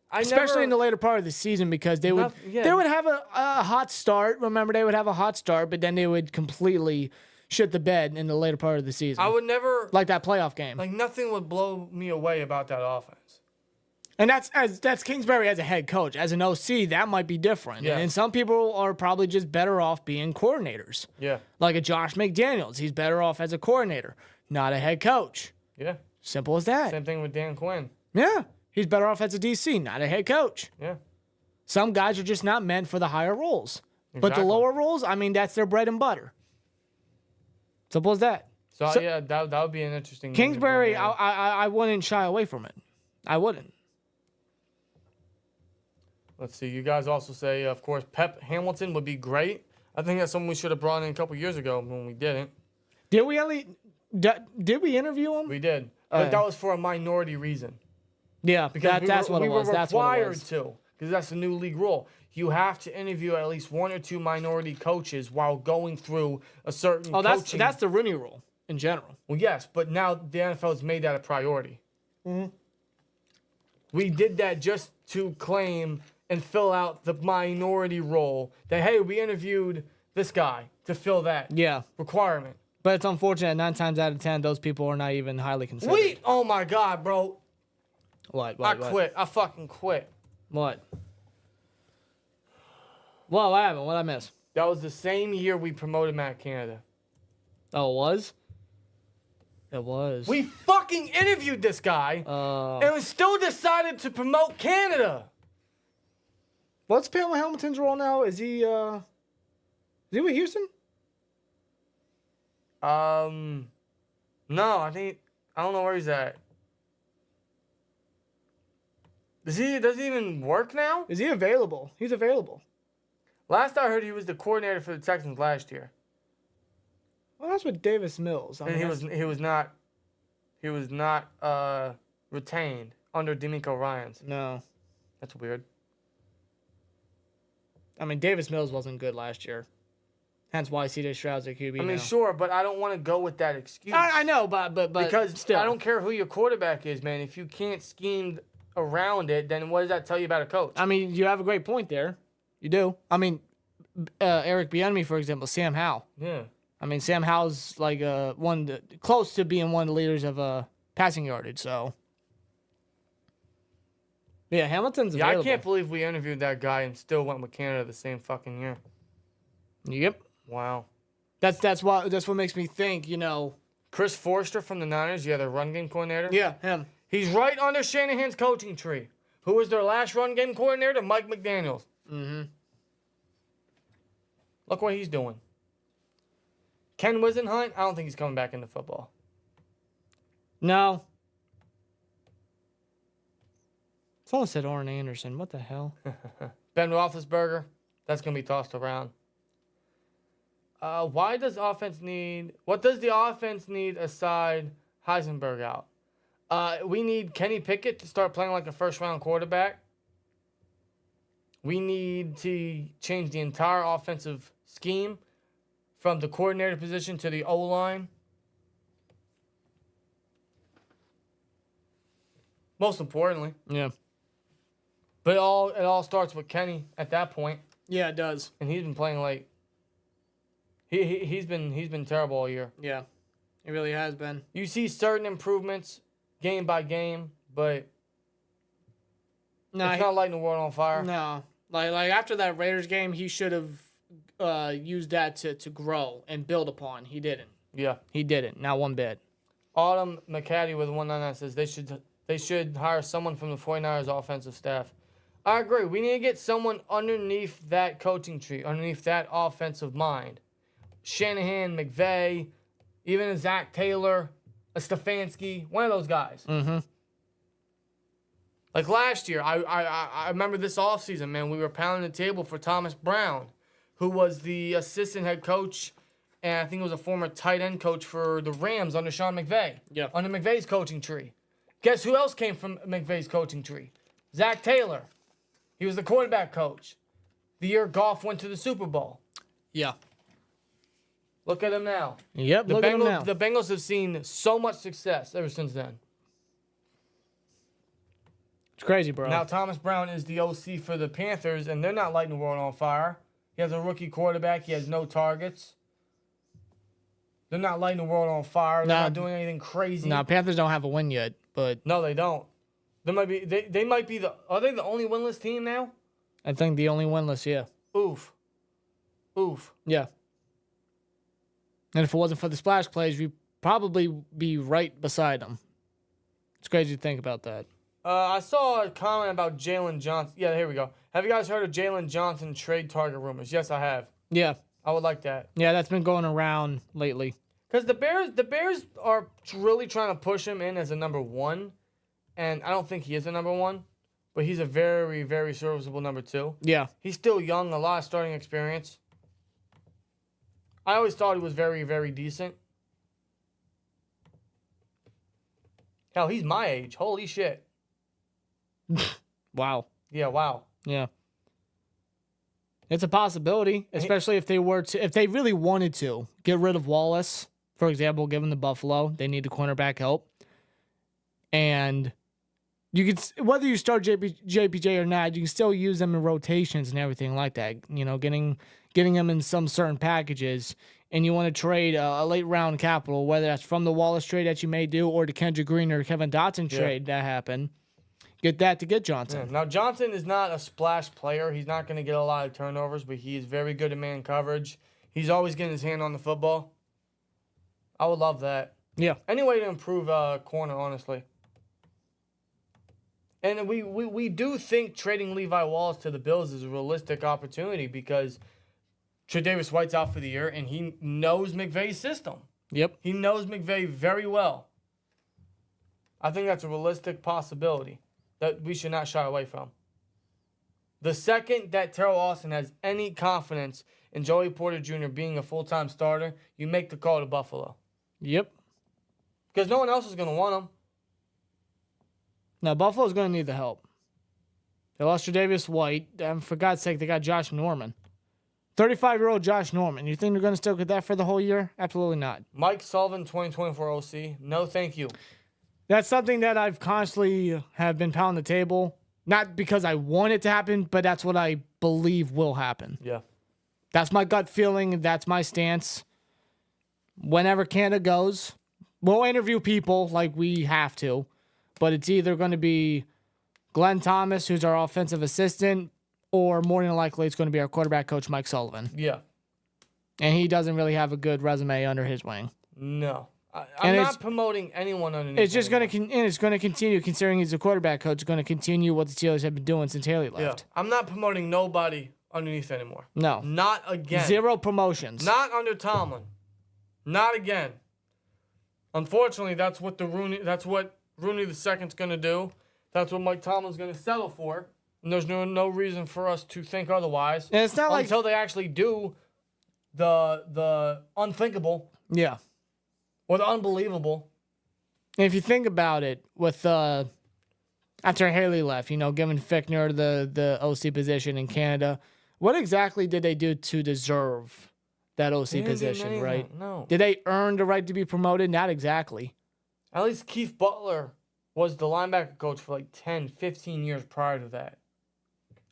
Especially in the later part of the season, because they would have a hot start. Remember, they would have a hot start, but then they would completely shit the bed in the later part of the season. I would never... Like that playoff game. Like, nothing would blow me away about that offense. And that's Kingsbury as a head coach. As an OC, that might be different. Yeah. And some people are probably just better off being coordinators. Yeah. Like a Josh McDaniels. He's better off as a coordinator, not a head coach. Yeah. Simple as that. Same thing with Dan Quinn. Yeah. He's better off as a DC, not a head coach. Yeah. Some guys are just not meant for the higher roles. Exactly. But the lower roles, I mean, that's their bread and butter. Simple as that. So yeah, that would be an interesting... Kingsbury, I wouldn't shy away from it. I wouldn't. Let's see. You guys also say, of course, Pep Hamilton would be great. I think that's someone we should have brought in a couple years ago when we didn't. Did we interview him? We did. But that was for a minority reason. Yeah, because that's what it was. That's what it was. We were required to, because that's the new league rule. You have to interview at least one or two minority coaches while going through a certain coaching. That's the Rooney rule in general. Well, yes, but now the NFL has made that a priority. Mm-hmm. We did that just to claim and fill out the minority role that, hey, we interviewed this guy to fill that requirement. But it's unfortunate 9 times out of 10, those people are not even highly considered. Oh my God, bro. What? I quit. I fucking quit. What? What happened? What I miss? That was the same year we promoted Matt Canada. Oh, it was? It was. We fucking interviewed this guy, and we still decided to promote Canada. What's Pam Hamilton's role now? Is he with Houston? No, I don't know where he's at. Does he even work now? Is he available? He's available. Last I heard, he was the coordinator for the Texans last year. Well, that's with Davis Mills. And he was not retained under D'Amico Ryans. No. That's weird. I mean, Davis Mills wasn't good last year. Hence why C.J. Stroud's at QB. I mean, sure, but I don't want to go with that excuse. I know, but because still. I don't care who your quarterback is, man. If you can't scheme around it, then what does that tell you about a coach? I mean, you have a great point there. You do. I mean, Eric Bieniemy, for example, Sam Howell. Yeah. I mean, Sam Howell's like close to being one of the leaders of passing yardage. So, yeah, Hamilton's available. I can't believe we interviewed that guy and still went with Canada the same fucking year. Yep. Wow. That's what makes me think. Chris Forster from the Niners. Yeah, their run game coordinator. Yeah, him. He's right under Shanahan's coaching tree. Who was their last run game coordinator? Mike McDaniels. Mm-hmm. Look what he's doing. Ken Wisenhunt, I don't think he's coming back into football. No. Someone said Orrin Anderson. What the hell? Ben Roethlisberger, that's going to be tossed around. What does the offense need aside Heisenberg out? We need Kenny Pickett to start playing like a first-round quarterback. We need to change the entire offensive scheme from the coordinator position to the O-line. Most importantly. Yeah. But it all starts with Kenny at that point. Yeah, it does. And he's been playing like he's been terrible all year. Yeah. He really has been. You see certain improvements game by game, but it's not lighting the world on fire. No. Like after that Raiders game, he should have used that to grow and build upon. He didn't. Yeah. He didn't. Not one bit. Autumn McCaddy with 199 says they should hire someone from the 49ers offensive staff. I agree. We need to get someone underneath that coaching tree, underneath that offensive mind. Shanahan, McVay, even a Zach Taylor, a Stefanski, one of those guys. Mm-hmm. Like last year, I remember this offseason, man, we were pounding the table for Thomas Brown, who was the assistant head coach, and I think it was a former tight end coach for the Rams under Sean McVay. Yeah. Under McVay's coaching tree. Guess who else came from McVay's coaching tree? Zach Taylor. He was the quarterback coach. The year Goff went to the Super Bowl. Yeah. Look at him now. Yep, look at him now. The Bengals have seen so much success ever since then. It's crazy, bro. Now Thomas Brown is the OC for the Panthers, and they're not lighting the world on fire. He has a rookie quarterback. He has no targets. They're not lighting the world on fire. They're not doing anything crazy. No, Panthers don't have a win yet, but no, they don't. They might be the. Are they the only winless team now? I think the only winless, yeah. Oof. Yeah. And if it wasn't for the splash plays, we'd probably be right beside them. It's crazy to think about that. I saw a comment about Jalen Johnson. Yeah, here we go. Have you guys heard of Jalen Johnson trade target rumors? Yes, I have. Yeah. I would like that. Yeah, that's been going around lately. Because the Bears are really trying to push him in as a number one, and I don't think he is a number one, but he's a very, very serviceable number two. Yeah. He's still young, a lot of starting experience. I always thought he was very, very decent. Hell, he's my age. Holy shit. Wow. Yeah, wow. Yeah. It's a possibility, especially if they really wanted to get rid of Wallace, for example, given the Buffalo, they need the cornerback help. And you could, whether you start JPJ or not, you can still use them in rotations and everything like that. You know, getting them in some certain packages. And you want to trade a late round capital, whether that's from the Wallace trade that you may do or the Kendrick Green or Kevin Dotson trade that happened. Get that to get Johnson. Yeah. Now, Johnson is not a splash player. He's not going to get a lot of turnovers, but he is very good at man coverage. He's always getting his hand on the football. I would love that. Yeah. Any way to improve corner, honestly. And we do think trading Levi Wallace to the Bills is a realistic opportunity because Tre'Davious White's out for the year, and he knows McVay's system. Yep. He knows McVay very well. I think that's a realistic possibility that we should not shy away from. The second that Terrell Austin has any confidence in Joey Porter Jr. being a full-time starter, you make the call to Buffalo. Yep. Because no one else is going to want him. Now, Buffalo's going to need the help. They lost Tre'Davious White. And for God's sake, they got Josh Norman. 35-year-old Josh Norman. You think they're going to still get that for the whole year? Absolutely not. Mike Sullivan, 2024 OC. No, thank you. That's something that I've constantly have been pounding the table. Not because I want it to happen, but that's what I believe will happen. Yeah. That's my gut feeling. That's my stance. Whenever Canada goes, we'll interview people like we have to, but it's either going to be Glenn Thomas, who's our offensive assistant, or more than likely it's going to be our quarterback coach, Mike Sullivan. Yeah. And he doesn't really have a good resume under his wing. No. I'm not promoting anyone underneath. It's just going to continue, considering he's a quarterback coach, going to continue what the Steelers have been doing since Haley left. Yeah. I'm not promoting nobody underneath anymore. No. Not again. 0 promotions. Not under Tomlin. Not again. Unfortunately, that's what Rooney II's going to do. That's what Mike Tomlin's going to settle for. And there's no reason for us to think otherwise. And it's not until they actually do the unthinkable. Yeah. Or the unbelievable. And if you think about it, with after Haley left, giving Fickner the OC position in Canada, what exactly did they do to deserve that OC position, right? No. Did they earn the right to be promoted? Not exactly. At least Keith Butler was the linebacker coach for like 10, 15 years prior to that.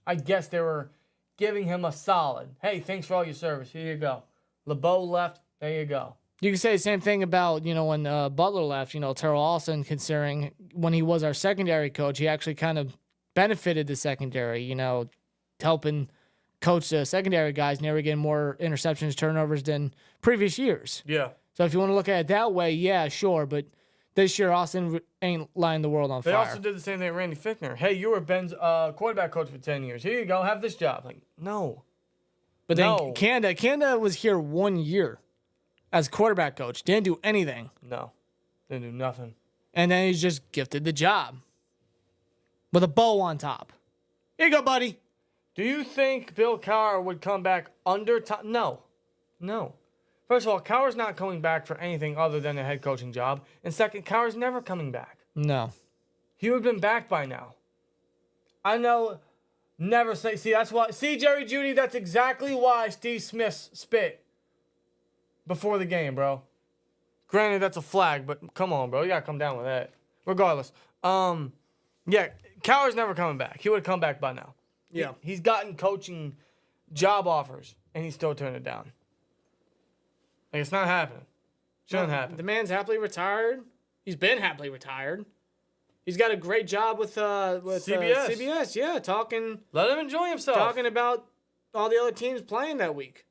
I guess they were giving him a solid, hey, thanks for all your service. Here you go. LeBeau left. There you go. You can say the same thing about, when Butler left, Terrell Austin, considering when he was our secondary coach, he actually kind of benefited the secondary, helping coach the secondary guys, never getting more interceptions, turnovers than previous years. Yeah. So if you want to look at it that way, yeah, sure. But this year, Austin ain't lighting the world on fire. They also did the same thing with Randy Fichtner. Hey, you were Ben's quarterback coach for 10 years. Here you go. Have this job. Like, no. But then Canada was here 1 year as quarterback coach. Didn't do anything. No. Didn't do nothing. And then he's just gifted the job with a bow on top. Here you go, buddy. Do you think Bill Cowher would come back under time? No. No. First of all, Cowher's not coming back for anything other than a head coaching job. And second, Cowher's never coming back. No. He would have been back by now. I know, never say, see, that's why, see, Jerry Jeudy, that's exactly why Steve Smith spit before the game, bro. Granted, that's a flag, but come on, bro. You got to come down with that. Regardless. Yeah, Cowher's never coming back. He would have come back by now. Yeah. He's gotten coaching job offers, and he still turned it down. Like, it's not happening. Shouldn't happen. The man's happily retired. He's been happily retired. He's got a great job with CBS. CBS, yeah, talking. Let him enjoy himself. Talking about all the other teams playing that week.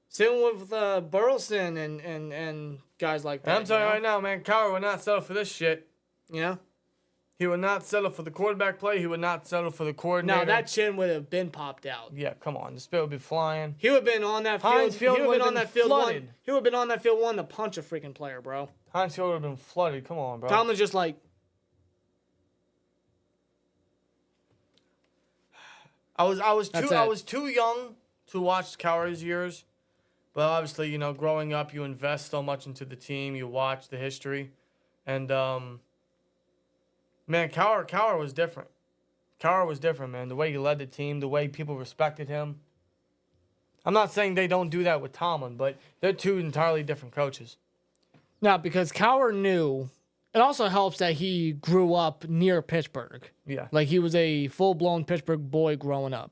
Sitting with Burleson and guys like that. I'm telling you right now, man, Cowher would not settle for this shit. Yeah. He would not settle for the quarterback play. He would not settle for the coordinator. No, that chin would have been popped out. Yeah, come on. The spit would be flying. He would have been on that field. Heinz Field would have been flooded. He would have been on that field wanting to punch a freaking player, bro. Heinz Field would have been flooded. Come on, bro. Tomlin's just like... I was too young to watch Cowher's years. But obviously, you know, growing up, you invest so much into the team. You watch the history. And, man, Cowher was different. Cowher was different, man. The way he led the team, the way people respected him. I'm not saying they don't do that with Tomlin, but they're two entirely different coaches. No, because Cowher knew. It also helps that he grew up near Pittsburgh. Yeah. Like, he was a full-blown Pittsburgh boy growing up.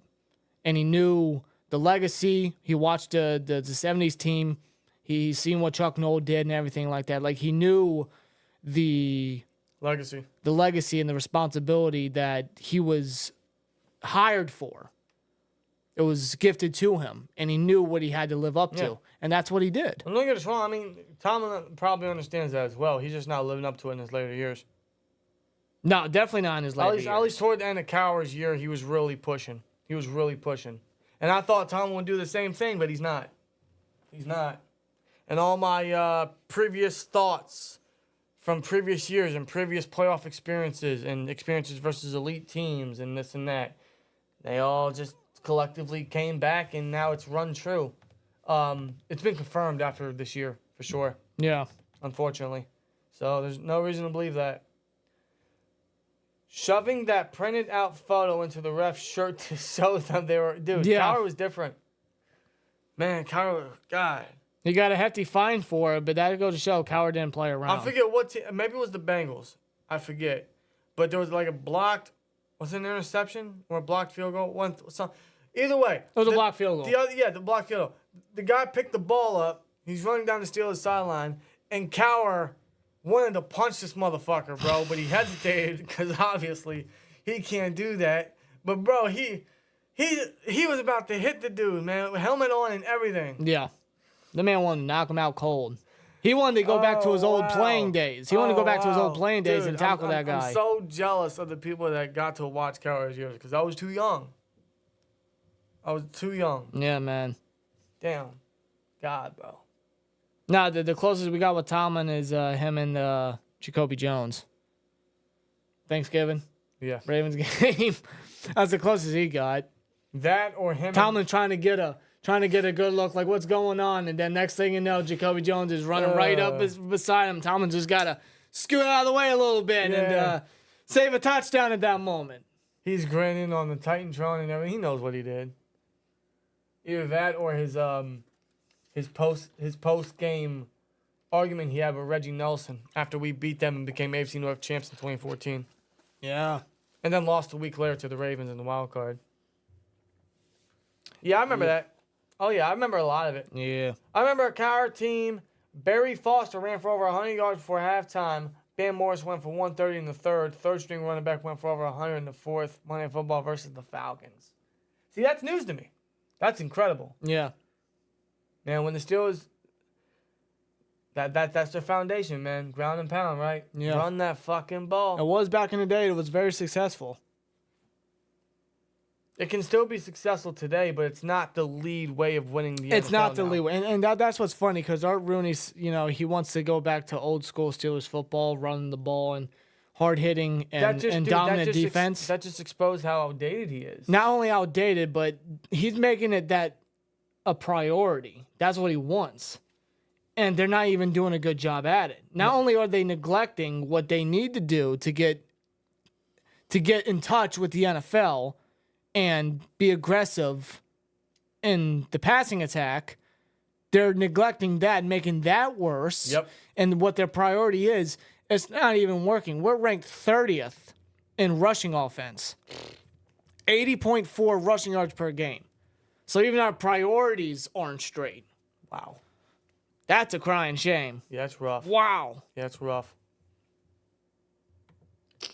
And he knew the legacy. He watched the 70s team. He's seen what Chuck Noll did and everything like that. Like, he knew the legacy and the responsibility that he was hired for. It was gifted to him, and he knew what he had to live up to, and that's what he did. And don't get us wrong. I mean, Tomlin probably understands that as well. He's just not living up to it in his later years. No, definitely not in his later years. At least toward the end of Cowher's year, he was really pushing. And I thought Tomlin would do the same thing, but he's not. He's not. And all my previous thoughts from previous years and previous playoff experiences and experiences versus elite teams and this and that, they all just collectively came back, and now it's run true. It's been confirmed after this year, for sure. Yeah. Unfortunately. So there's no reason to believe that. Shoving that printed out photo into the ref's shirt to show them they were... Dude, yeah. Cowher was different. Man, Cowher... God. He got a hefty fine for it, but that goes to show Cowher didn't play around. I forget what team... Maybe it was the Bengals. I forget. But there was like a blocked... Was it an interception or a blocked field goal? Either way. It was a blocked field goal. The blocked field goal. The guy picked the ball up. He's running down the Steelers sideline, and Cowher wanted to punch this motherfucker, bro, but he hesitated because obviously he can't do that. But bro, he was about to hit the dude, man, with helmet on and everything. Yeah, the man wanted to knock him out cold. He wanted to go back to his old playing days. He wanted to go back to his old playing days and tackle that guy. I'm so jealous of the people that got to watch Cowher's years because I was too young. Yeah, man. Damn. God, bro. No, the closest we got with Tomlin is him and Jacoby Jones. Thanksgiving. Yeah. Ravens game. That's the closest he got. That or him. Tomlin trying to get a good look, like what's going on, and then next thing you know, Jacoby Jones is running right up beside him. Tomlin just gotta scoot out of the way a little bit and save a touchdown at that moment. He's grinning on the Titantron and everything. He knows what he did. Either that or his post game argument he had with Reggie Nelson after we beat them and became AFC North champs in 2014. Yeah. And then lost a week later to the Ravens in the wild card. Yeah, I remember that. Oh, yeah, I remember a lot of it. Yeah. I remember a Cowher team. Barry Foster ran for over 100 yards before halftime. Ben Morris went for 130 in the third. Third-string running back went for over 100 in the fourth. Monday Night Football versus the Falcons. See, that's news to me. That's incredible. Yeah. Man, when the Steelers... That's their foundation, man. Ground and pound, right? Yeah. Run that fucking ball. It was back in the day. It was very successful. It can still be successful today, but it's not the lead way of winning the NFL. It's not the now. lead way. And that's what's funny because Art Rooney's, he wants to go back to old school Steelers football, running the ball and hard hitting and dominant defense. That just exposed how outdated he is. Not only outdated, but he's making it that a priority. That's what he wants. And they're not even doing a good job at it. Not only are they neglecting what they need to do to get in touch with the NFL and be aggressive in the passing attack, they're neglecting that and making that worse. Yep. And what their priority is, it's not even working. We're ranked 30th in rushing offense. 80.4 rushing yards per game. So even our priorities aren't straight. Wow. That's a crying shame. Yeah, that's rough. Wow. Yeah, it's rough.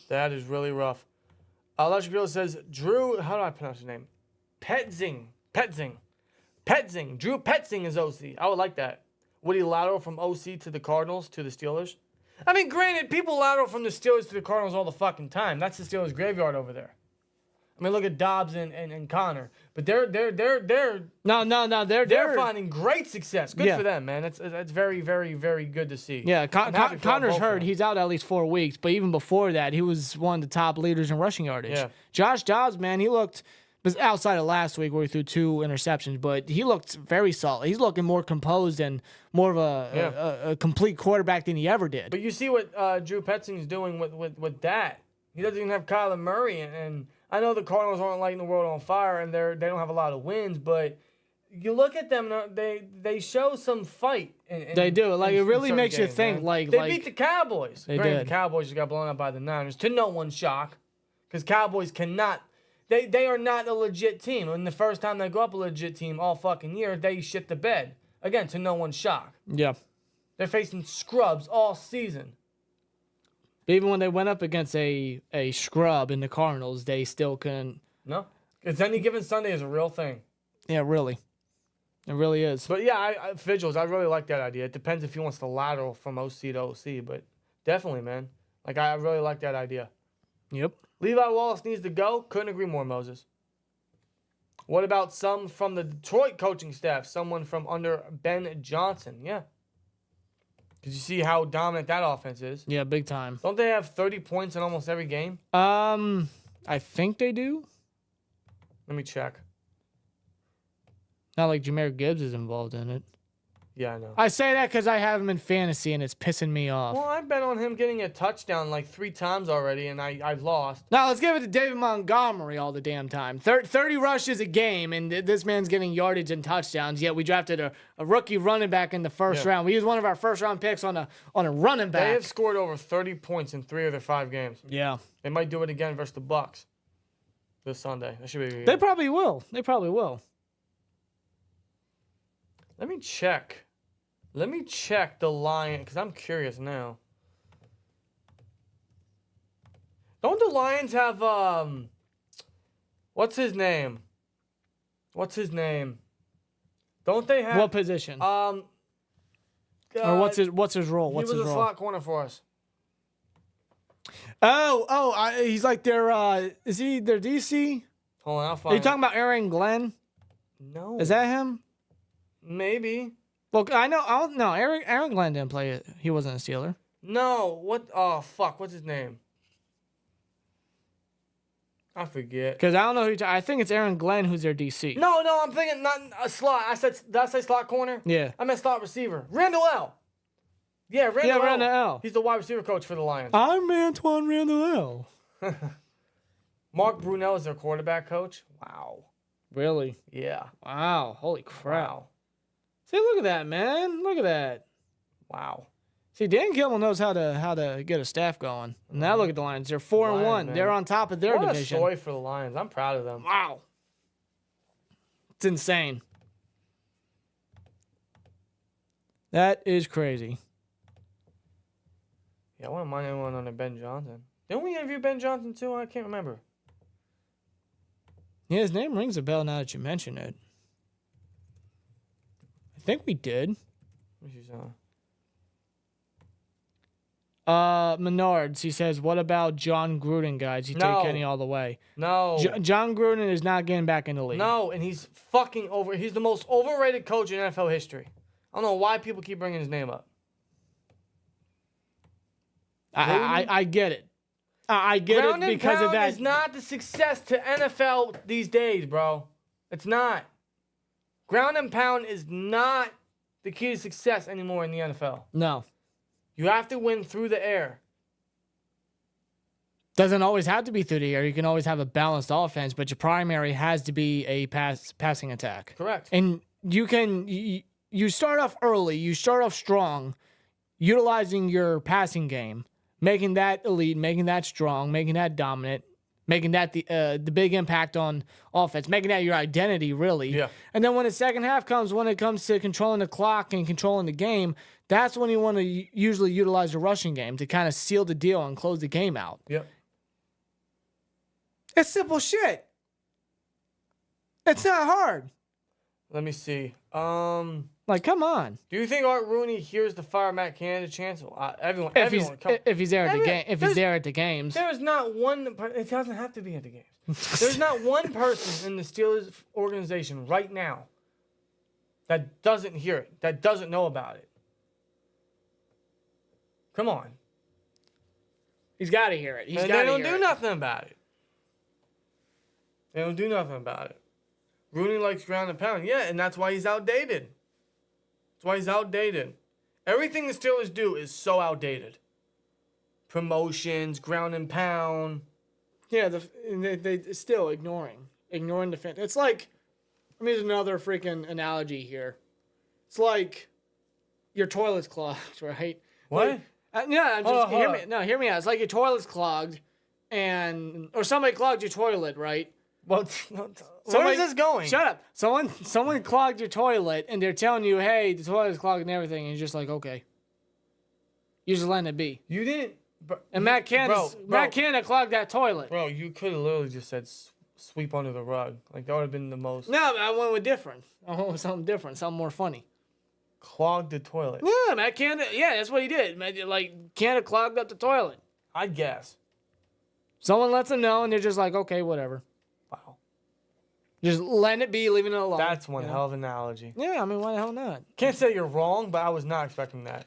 That is really rough. Electric says, Drew, how do I pronounce his name? Petzing. Drew Petzing is OC. I would like that. Would he lateral from OC to the Cardinals to the Steelers? I mean, granted, people lateral from the Steelers to the Cardinals all the fucking time. That's the Steelers graveyard over there. I mean, look at Dobbs and Connor. But they're finding great success. Good for them, man. That's very, very, very good to see. Yeah, Connor's hurt. He's out at least 4 weeks. But even before that, he was one of the top leaders in rushing yardage. Yeah. Josh Dobbs, man, he looked outside of last week where he threw 2 interceptions, but he looked very solid. He's looking more composed and more of a complete quarterback than he ever did. But you see what Drew Petzing's doing with that. He doesn't even have Kyler Murray, and I know the Cardinals aren't lighting the world on fire, and they don't have a lot of wins, but you look at them, they show some fight. They do. Like, it really makes you think. Man. They beat the Cowboys. They did. The Cowboys just got blown out by the Niners, to no one's shock, because Cowboys cannot. They are not a legit team. And the first time they go up a legit team all fucking year, they shit the bed. Again, to no one's shock. Yeah. They're facing scrubs all season. Even when they went up against a scrub in the Cardinals, they still couldn't. No. Because any given Sunday is a real thing. Yeah, really. It really is. But yeah, Vigils, I really like that idea. It depends if he wants to lateral from OC to OC, but definitely, man. Like, I really like that idea. Yep. Levi Wallace needs to go. Couldn't agree more, Moses. What about some from the Detroit coaching staff? Someone from under Ben Johnson. Yeah. Did you see how dominant that offense is? Yeah, big time. Don't they have 30 points in almost every game? I think they do. Let me check. Not like Jahmyr Gibbs is involved in it. Yeah, I know. I say that because I have him in fantasy and it's pissing me off. Well, I bet on him getting a touchdown like 3 times already, and I've lost. Now, let's give it to David Montgomery all the damn time. 30 rushes a game, and this man's getting yardage and touchdowns, yet we drafted a rookie running back in the first round. We used one of our first-round picks on a running back. They have scored over 30 points in 3 of their 5 games. Yeah. They might do it again versus the Bucks this Sunday. That should be. They probably will. Let me check. The Lions, because I'm curious now. Don't the Lions have, what's his name? Don't they have... What position? Or what's his role? What's his role? He was a slot corner for us. He's like their, is he their DC? Hold on, I'll find Are you talking about Aaron Glenn? No. Is that him? Maybe. Look, no, Aaron Glenn didn't play it. He wasn't a Steeler. No, what? Oh, fuck. What's his name? I forget. Because I don't know who I think it's Aaron Glenn who's their DC. No, I'm thinking not a slot. Did I say slot corner? Yeah. I meant slot receiver. Randall L. Yeah, Randall L. He's the wide receiver coach for the Lions. I'm Antoine Randall L. Mark Brunell is their quarterback coach. Wow. Really? Yeah. Wow. Holy crap. Wow. See, look at that, man. Look at that. Wow. See, Dan Gilmore knows how to get a staff going. Now look at the Lions. They're 4-1. Man. They're on top of their division. What a story for the Lions. I'm proud of them. Wow. It's insane. That is crazy. Yeah, I wouldn't mind anyone under Ben Johnson. Didn't we interview Ben Johnson too? I can't remember. Yeah, his name rings a bell now that you mention it. I think we did. Let me see something. Menards, he says, what about John Gruden, guys? You take Kenny all the way. No. John Gruden is not getting back in the league. No, and he's fucking over. He's the most overrated coach in NFL history. I don't know why people keep bringing his name up. I get it. I get it because of that. Is not the success to NFL these days, bro. It's not. Ground and pound is not the key to success anymore in the NFL. No. You have to win through the air. Doesn't always have to be through the air. You can always have a balanced offense, but your primary has to be a passing attack. Correct. And you start off early. You start off strong, utilizing your passing game, making that elite, making that strong, making that dominant, making that the big impact on offense, making that your identity, really. Yeah. And then when the second half comes, when it comes to controlling the clock and controlling the game, that's when you want to usually utilize the rushing game to kind of seal the deal and close the game out. Yep. It's simple shit. It's not hard. Let me see. Like, come on. Do you think Art Rooney hears the fire Matt Canada chance? Everyone. If he's there at the game, if he's there at the games, there is not one. It doesn't have to be at the games. There's not one person in the Steelers organization right now that doesn't hear it, that doesn't know about it. Come on. He's got to hear it. They don't do nothing about it. They don't do nothing about it. Rooney likes ground and pound. Yeah, and that's why he's outdated. That's why he's outdated. Everything the Steelers do is so outdated. Promotions, ground and pound. Yeah, they still ignoring the fan. It's like, I mean, there's another freaking analogy here. It's like your toilet's clogged, right? What? Like, hear me out. It's like your toilet's clogged, or somebody clogged your toilet, right? Well, where is this going? Shut up. Someone clogged your toilet, and they're telling you, hey, the toilet's clogged and everything, and you're just like, okay. You're just letting it be. You didn't. And Matt Canada clogged that toilet. Bro, you could have literally just said sweep under the rug. Like, that would have been the most. No, I went with different. I went with something different, something more funny. Clogged the toilet. Yeah, Matt Canada. Yeah, that's what he did. Like, Canada clogged up the toilet. I guess. Someone lets them know, and they're just like, okay, whatever. Wow. Just letting it be, leaving it alone. That's one hell of an analogy. Yeah, I mean, why the hell not? Can't say you're wrong, but I was not expecting that.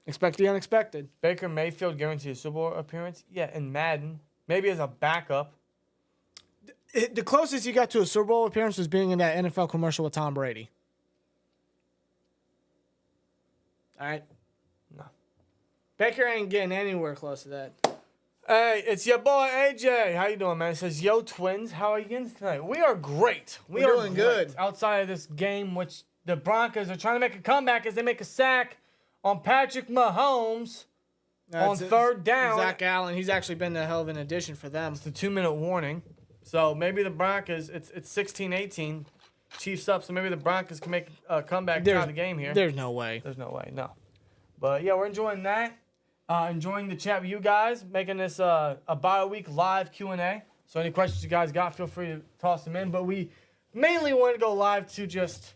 Expect the unexpected. Baker Mayfield guaranteed a Super Bowl appearance? Yeah, in Madden. Maybe as a backup. The closest you got to a Super Bowl appearance was being in that NFL commercial with Tom Brady. All right? No. Baker ain't getting anywhere close to that. Hey, it's your boy AJ. How you doing, man? It says, yo, twins, how are you doing tonight? We are great. We're doing good. Outside of this game, which the Broncos are trying to make a comeback as they make a sack on Patrick Mahomes on third down. Zach Allen, he's actually been a hell of an addition for them. It's a 2-minute warning. So maybe the Broncos, it's 16-18. Chiefs up, so maybe the Broncos can make a comeback out of the game here. There's no way. There's no way, no. But, yeah, we're enjoying that. Enjoying the chat with you guys, making this a bi-week live Q&A. So any questions you guys got, feel free to toss them in. But we mainly want to go live to just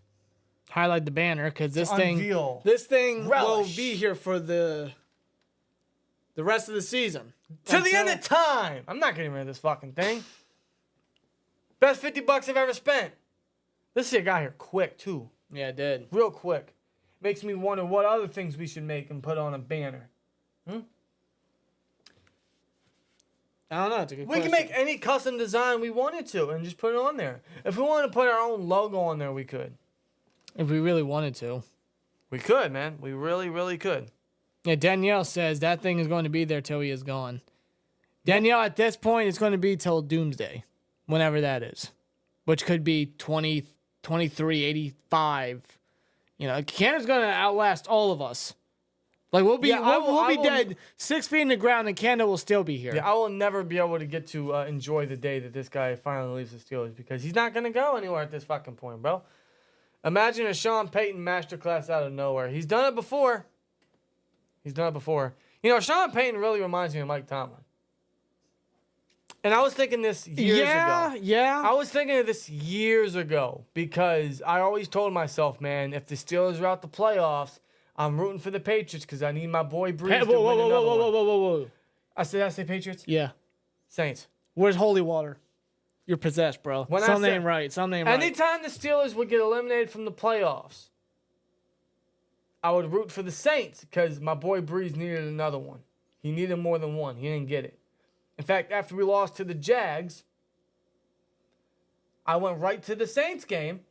highlight the banner because this thing will be here for the rest of the season. To the end of time. I'm not getting rid of this fucking thing. Best $50 I've ever spent. This shit got here quick, too. Yeah, it did. Real quick. Makes me wonder what other things we should make and put on a banner. I don't know. It's a good question. We can make any custom design we wanted to and just put it on there. If we wanted to put our own logo on there, we could. If we really wanted to. We could, man. We really, really could. Yeah, Danielle says that thing is going to be there till he is gone. Danielle, at this point, it's going to be till doomsday, whenever that is, which could be 23, 85. You know, Canada's going to outlast all of us. Like, we'll be dead 6 feet in the ground, and Canada will still be here. Yeah, I will never be able to get to enjoy the day that this guy finally leaves the Steelers because he's not going to go anywhere at this fucking point, bro. Imagine a Sean Payton masterclass out of nowhere. He's done it before. You know, Sean Payton really reminds me of Mike Tomlin. And I was thinking this years ago. Yeah. I was thinking of this years ago because I always told myself, man, if the Steelers are out the playoffs, I'm rooting for the Patriots because I need my boy Breeze Hey, to win another one. whoa. I say Patriots? Yeah. Saints. Where's holy water? You're possessed, bro. Something ain't right. Something ain't right. Anytime the Steelers would get eliminated from the playoffs, I would root for the Saints because my boy Breeze needed another one. He needed more than one. He didn't get it. In fact, after we lost to the Jags, I went right to the Saints game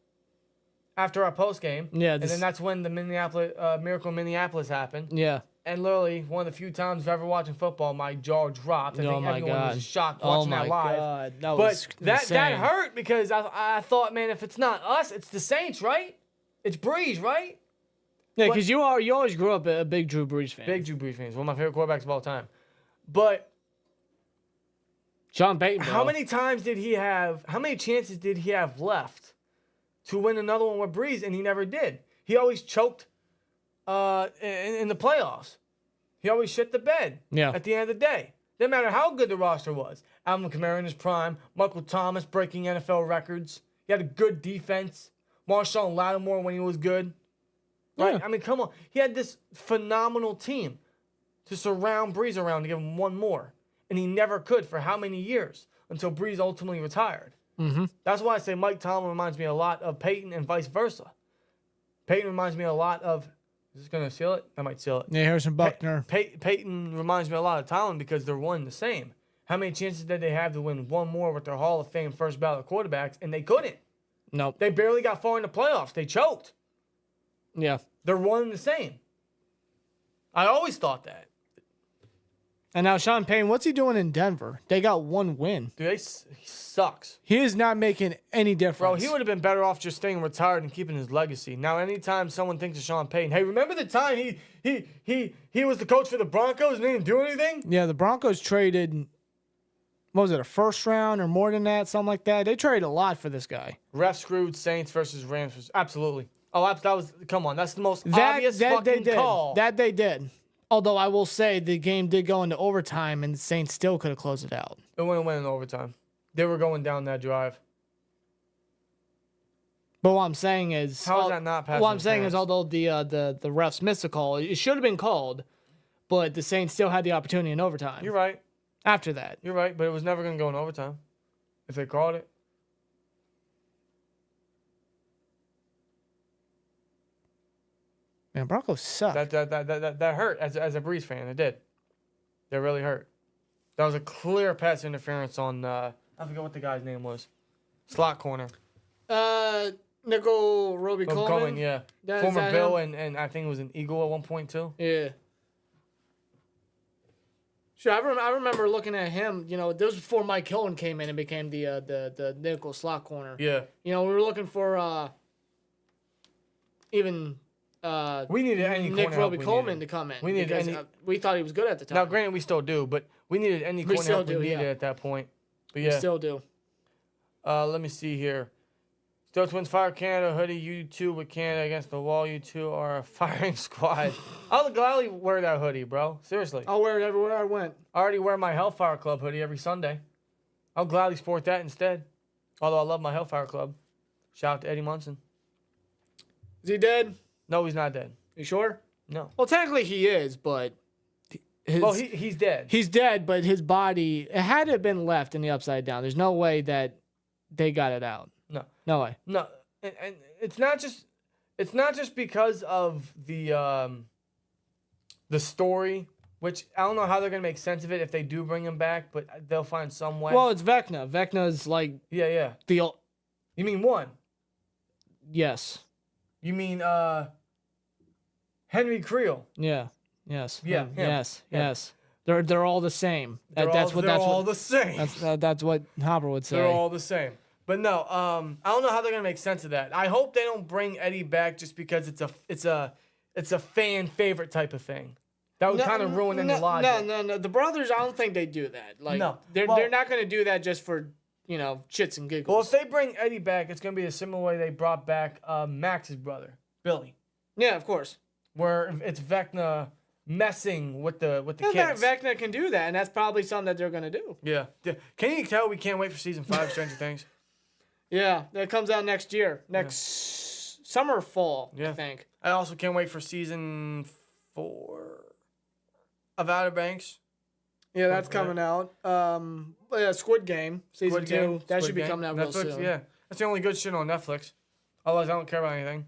after our post game. Yeah. And then that's when the Miracle in Minneapolis happened. Yeah. And literally, one of the few times I've ever watching football, my jaw dropped. I think everyone was shocked watching that live. God. But that hurt because I thought, man, if it's not us, it's the Saints, right? It's Breeze, right? Yeah, because you always grew up a big Drew Brees fan. Big Drew Brees fans. One of my favorite quarterbacks of all time. But Sean Payton, bro. how many chances did he have left to win another one with Breeze? And he never did. He always choked in the playoffs. He always shit the bed at the end of the day. No matter how good the roster was. Alvin Kamara in his prime. Michael Thomas breaking NFL records. He had a good defense. Marshawn Lattimore when he was good. Right? Yeah. I mean, come on. He had this phenomenal team to surround Breeze around to give him one more. And he never could for how many years until Breeze ultimately retired. Mm-hmm. That's why I say Mike Tomlin reminds me a lot of Peyton and vice versa. Peyton reminds me a lot of... Is this going to seal it? I might seal it. Yeah, Harrison Buckner. Peyton reminds me a lot of Tomlin because they're one and the same. How many chances did they have to win one more with their Hall of Fame first ballot quarterbacks? And they couldn't. Nope. They barely got far in the playoffs. They choked. Yeah. They're one and the same. I always thought that. And now Sean Payton, what's he doing in Denver? They got one win. Dude, he sucks. He is not making any difference. Bro, he would have been better off just staying retired and keeping his legacy. Now, anytime someone thinks of Sean Payton, hey, remember the time he was the coach for the Broncos and he didn't do anything? Yeah, the Broncos traded, what was it, a first round or more than that, something like that? They traded a lot for this guy. Ref screwed Saints versus Rams. Absolutely. Oh, that was, come on, that's the most obvious fucking call. That they did. Although I will say the game did go into overtime and the Saints still could have closed it out. It went in overtime. They were going down that drive. But what I'm saying is... How is that not passing? What I'm saying is although the refs missed the call, it should have been called, but the Saints still had the opportunity in overtime. You're right. After that. You're right, but it was never going to go in overtime if they called it. Man, Broncos suck. That hurt as a Breeze fan. It did. That really hurt. That was a clear pass interference on, I forget what the guy's name was. Slot corner. Nickel Roby Coleman. Yeah. Former Bill and I think it was an Eagle at one point too. Yeah. Sure, I remember looking at him. You know, this was before Mike Hilton came in and became the nickel slot corner. Yeah. You know, we were looking for even we needed any Nick Roby Coleman to come in. We needed because, we thought he was good at the time. Now, granted, we still do, but we needed any corner help we needed at that point. But yeah, we still do. Let me see here. SteelTwins Fire Canada hoodie. You two with Canada against the wall. You two are a firing squad. I'll gladly wear that hoodie, bro. Seriously. I'll wear it everywhere I went. I already wear my Hellfire Club hoodie every Sunday. I'll gladly sport that instead. Although I love my Hellfire Club. Shout out to Eddie Munson. Is he dead? No, he's not dead. You sure? No. Well, technically he is, but... he's dead. He's dead, but his body... It had it been left in the upside down. There's no way that they got it out. No. No way. No. And it's not just because of the story, which I don't know how they're going to make sense of it if they do bring him back, but they'll find some way. Well, it's Vecna. Vecna's like... Yeah. The... You mean one? Yes. You mean Henry Creel? Yeah. Yes. Yeah. Yes. Yes. They're all the same. They're all the same. That's what Hopper would say. They're all the same. But no, I don't know how they're gonna make sense of that. I hope they don't bring Eddie back just because it's a fan favorite type of thing. That would kind of ruin any logic. No. The brothers, I don't think they do that. Like, no, they're not gonna do that just for shits and giggles. Well, if they bring Eddie back, it's gonna be a similar way they brought back Max's brother, Billy. Yeah, of course. Where it's Vecna messing with the kids. Vecna can do that, and that's probably something that they're gonna do. Yeah. Can you tell we can't wait for season 5 of Stranger Things? Yeah, that comes out next year, summer or fall, I think. I also can't wait for season 4 of Outer Banks. Yeah, that's coming out. Squid Game season 2. That should be coming out real soon. Yeah, that's the only good shit on Netflix. Otherwise, I don't care about anything.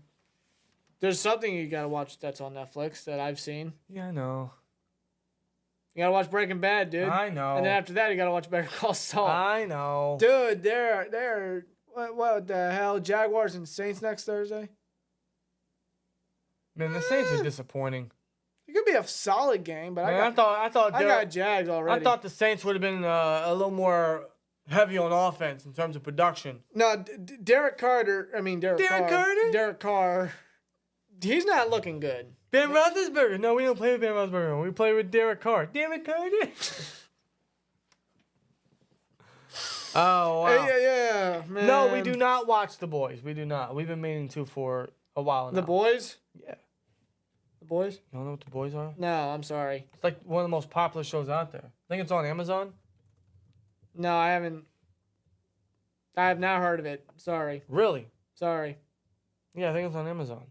There's something you gotta watch that's on Netflix that I've seen. Yeah, I know. You gotta watch Breaking Bad, dude. I know. And then after that, you gotta watch Better Call Saul. I know. Dude, they're what the hell? Jaguars and Saints next Thursday? Man, the Saints are disappointing. It could be a solid game, but Man, I thought I got Jags already. I thought the Saints would have been a little more heavy on offense in terms of production. No, Derek Carter. Derek Carr. He's not looking good. Ben Roethlisberger. No, we don't play with Ben Roethlisberger. We play with Derek Carr. Derek Carter. Oh, wow. Yeah, man. No, we do not watch The Boys. We do not. We've been meaning to for a while now. The Boys? Yeah. The Boys? You don't know what The Boys are? No, I'm sorry. It's like one of the most popular shows out there. I think it's on Amazon. No, I haven't. I have not heard of it. Sorry. Really? Sorry. Yeah, I think it's on Amazon.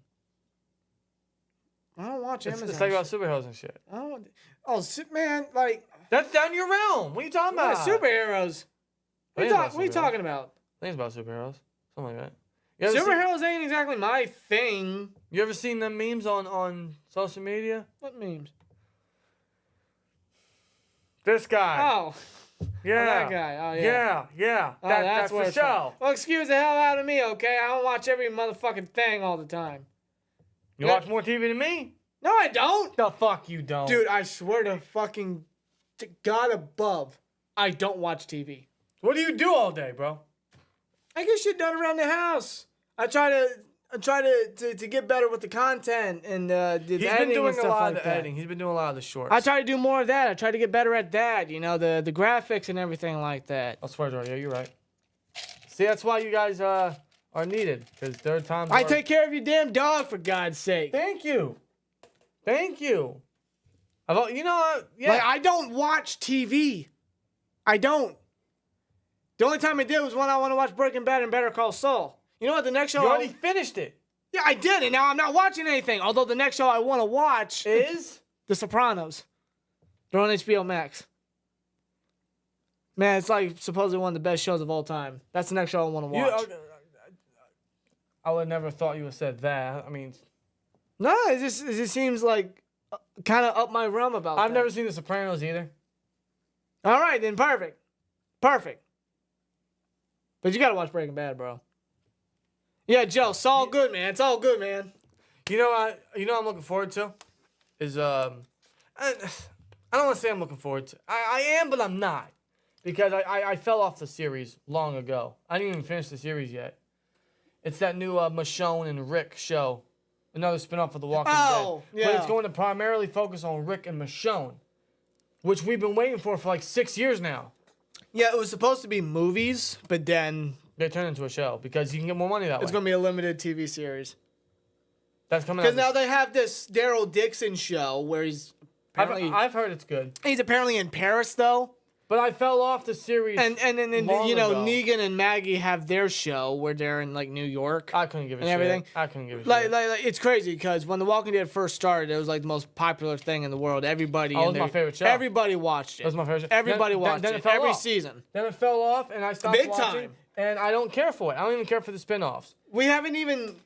I don't watch Amazon. It's like about superheroes and shit. Man, like... That's down your realm. What are you talking about? Superheroes. What are you talking about? I think it's about superheroes. Something like that. Superheroes ain't exactly my thing. You ever seen them memes on social media? What memes? This guy. Oh. Yeah. Oh, that guy. Oh, yeah. Yeah. Oh, That's the show. Well, excuse the hell out of me, okay? I don't watch every motherfucking thing all the time. You watch more TV than me? No, I don't. The fuck you don't. Dude, I swear to fucking God above, I don't watch TV. What do you do all day, bro? I get shit done around the house. I try to get better with the content and the editing and stuff like that. He's been doing a lot of the editing. He's been doing a lot of the shorts. I try to do more of that. I try to get better at that. You know, the graphics and everything like that. I swear, Jordan. Yeah, you're right. See, that's why you guys are needed, because there are times I take care of your damn dog, for God's sake. Thank you. You know, yeah. Like, I don't watch TV. I don't. The only time I did was when I want to watch Breaking Bad and Better Call Saul. You know what? The next show... You already finished it. Yeah, I did, and now I'm not watching anything. Although the next show I want to watch is The Sopranos. They're on HBO Max. Man, it's like supposedly one of the best shows of all time. That's the next show I want to watch. I would never thought you would have said that. I mean... No, it just seems like kind of up my realm about I've that. never seen The Sopranos either. All right, then perfect. Perfect. But you got to watch Breaking Bad, bro. Yeah, Joe, it's all good, man. It's all good, man. You know what I'm looking forward to? Is I don't want to say I'm looking forward to. I am, but I'm not. Because I fell off the series long ago. I didn't even finish the series yet. It's that new Michonne and Rick show. Another spinoff of The Walking Dead. Yeah. But it's going to primarily focus on Rick and Michonne, which we've been waiting for like 6 years now. Yeah, it was supposed to be movies, but then... They turned into a show because you can get more money that way. It's going to be a limited TV series. That's coming out. Because now they have this Daryl Dixon show where he's apparently... I've heard it's good. He's apparently in Paris, though. But I fell off the series. And then long ago. Negan and Maggie have their show where they're in like New York. I couldn't give a shit. Everything. I couldn't give a like, shit. Like it's crazy because when The Walking Dead first started, it was like the most popular thing in the world. Everybody. Oh, it was my favorite show. Everybody watched it. It was my favorite show. Everybody watched it. Every season. Then it fell off, and I stopped Big watching. time. And I don't care for it. I don't even care for the spinoffs. We haven't even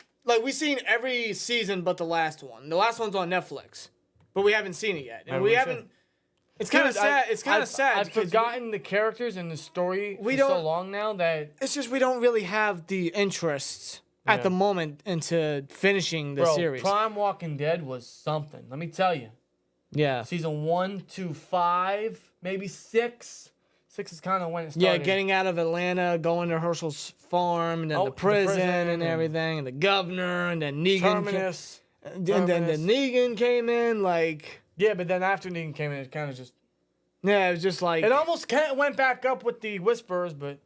we've seen every season but the last one. The last one's on Netflix, but we haven't seen it yet, and we haven't. It's kind of sad. It's kind of sad. I've forgotten the characters and the story for so long now that it's just we don't really have the interests at the moment into finishing the series. Prime Walking Dead was something. Let me tell you. Yeah. Season 1 to 5, maybe 6. 6 is kind of when it started. Yeah, getting out of Atlanta, going to Herschel's farm, and then the prison and everything, and the governor, and then Negan. Terminus. And then the Negan came in, like. Yeah, but then after Negan came in, it kind of just... Yeah, it was just like... It almost went back up with the Whisperers, but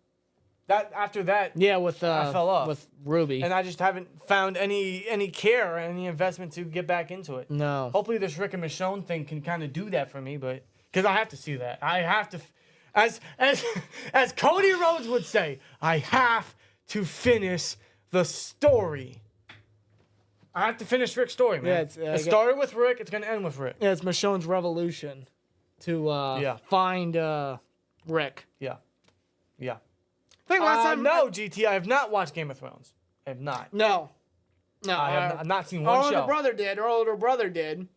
after that... Yeah, I fell off. With Ruby. And I just haven't found any care or any investment to get back into it. No. Hopefully this Rick and Michonne thing can kind of do that for me, but... Because I have to see that. I have to... As Cody Rhodes would say, I have to finish the story. I have to finish Rick's story, man. Yeah, it started with Rick. It's gonna end with Rick. Yeah, it's Michonne's revolution to find Rick. Yeah. Yeah. I think last time. No, GT. I have not watched Game of Thrones. I have not. No. I've not seen one show. Our older brother did,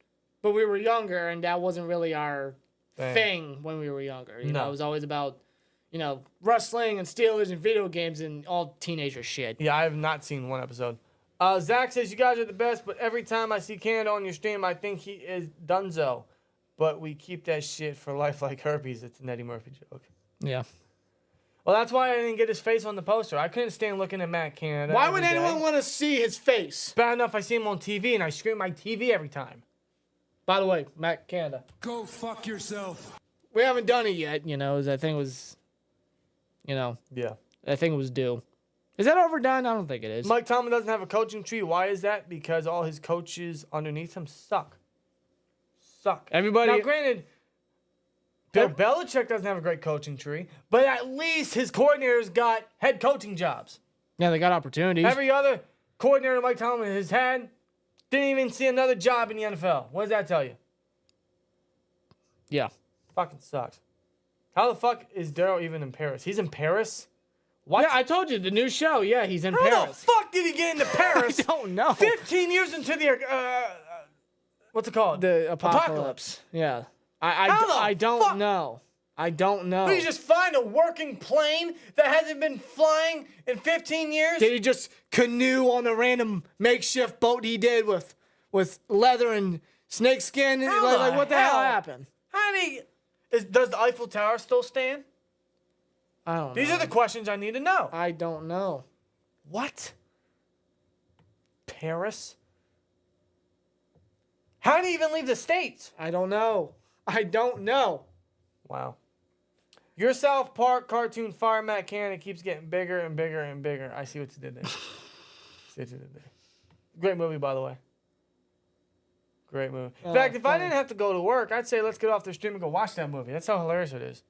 but we were younger, and that wasn't really our thing when we were younger. You know, it was always about, wrestling and Steelers and video games and all teenager shit. Yeah, I have not seen one episode. Zach says, you guys are the best, but every time I see Canada on your stream, I think he is dunzo. But we keep that shit for life like herpes. It's an Eddie Murphy joke. Yeah. Well, that's why I didn't get his face on the poster. I couldn't stand looking at Matt Canada. Why would anyone want to see his face? Bad enough I see him on TV, and I scream my TV every time. By the way, Matt Canada. Go fuck yourself. We haven't done it yet, that thing was, Yeah. that thing was due. Is that overdone? I don't think it is. Mike Tomlin doesn't have a coaching tree. Why is that? Because all his coaches underneath him suck. Everybody. Now, granted, Bill Belichick doesn't have a great coaching tree, but at least his coordinators got head coaching jobs. Yeah, they got opportunities. Every other coordinator Mike Tomlin has had didn't even see another job in the NFL. What does that tell you? Yeah. Fucking sucks. How the fuck is Daryl even in Paris? He's in Paris? What? Yeah, I told you, the new show. Yeah, he's in Paris. How the fuck did he get into Paris? I don't know. 15 years into the, what's it called? The apocalypse. Yeah. I don't know. I don't know. Did he just find a working plane that hasn't been flying in 15 years? Did he just canoe on a random makeshift boat he did with leather and snakeskin? Like what the hell happened? How did he... Does the Eiffel Tower still stand? I don't know. These are the questions I need to know. I don't know. What? Paris? How did he even leave the States? I don't know. Wow. Your South Park cartoon Fire Matt Canada keeps getting bigger and bigger and bigger. I see what you did there. Great movie, by the way. Great movie. In fact, if I didn't have to go to work, I'd say let's get off the stream and go watch that movie. That's how hilarious it is.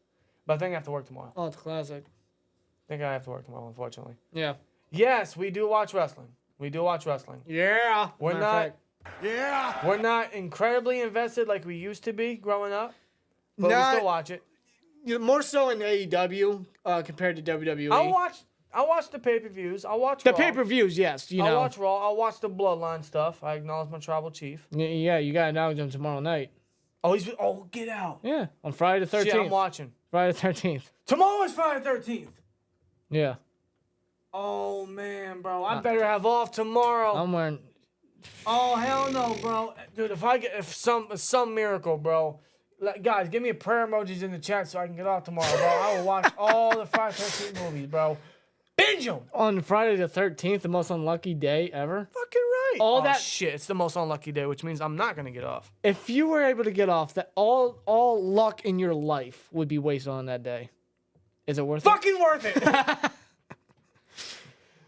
But I think I have to work tomorrow. Oh, it's classic. I think I have to work tomorrow, unfortunately. Yeah. Yes, we do watch wrestling. Yeah. We're not incredibly invested like we used to be growing up, but we still watch it. More so in AEW compared to WWE. I'll watch the pay-per-views. I'll watch the Raw. pay-per-views, yes. I'll watch Raw. I'll watch the Bloodline stuff. I acknowledge my tribal chief. Yeah, you got to acknowledge him tomorrow night. Oh, get out. Yeah, on Friday the 13th. Shit, I'm watching. Friday the 13th. Tomorrow is Friday the 13th. Yeah. Oh, man, bro. I better have off tomorrow. I'm wearing... Oh, hell no, bro. Dude, if some miracle, bro. Guys, give me a prayer emojis in the chat so I can get off tomorrow, bro. I will watch all the Friday the 13th movies, bro. Binge them. On Friday the 13th, the most unlucky day ever. Fucking right. All that shit. It's the most unlucky day, which means I'm not going to get off. If you were able to get off, that all luck in your life would be wasted on that day. Is it worth it? Fucking worth it.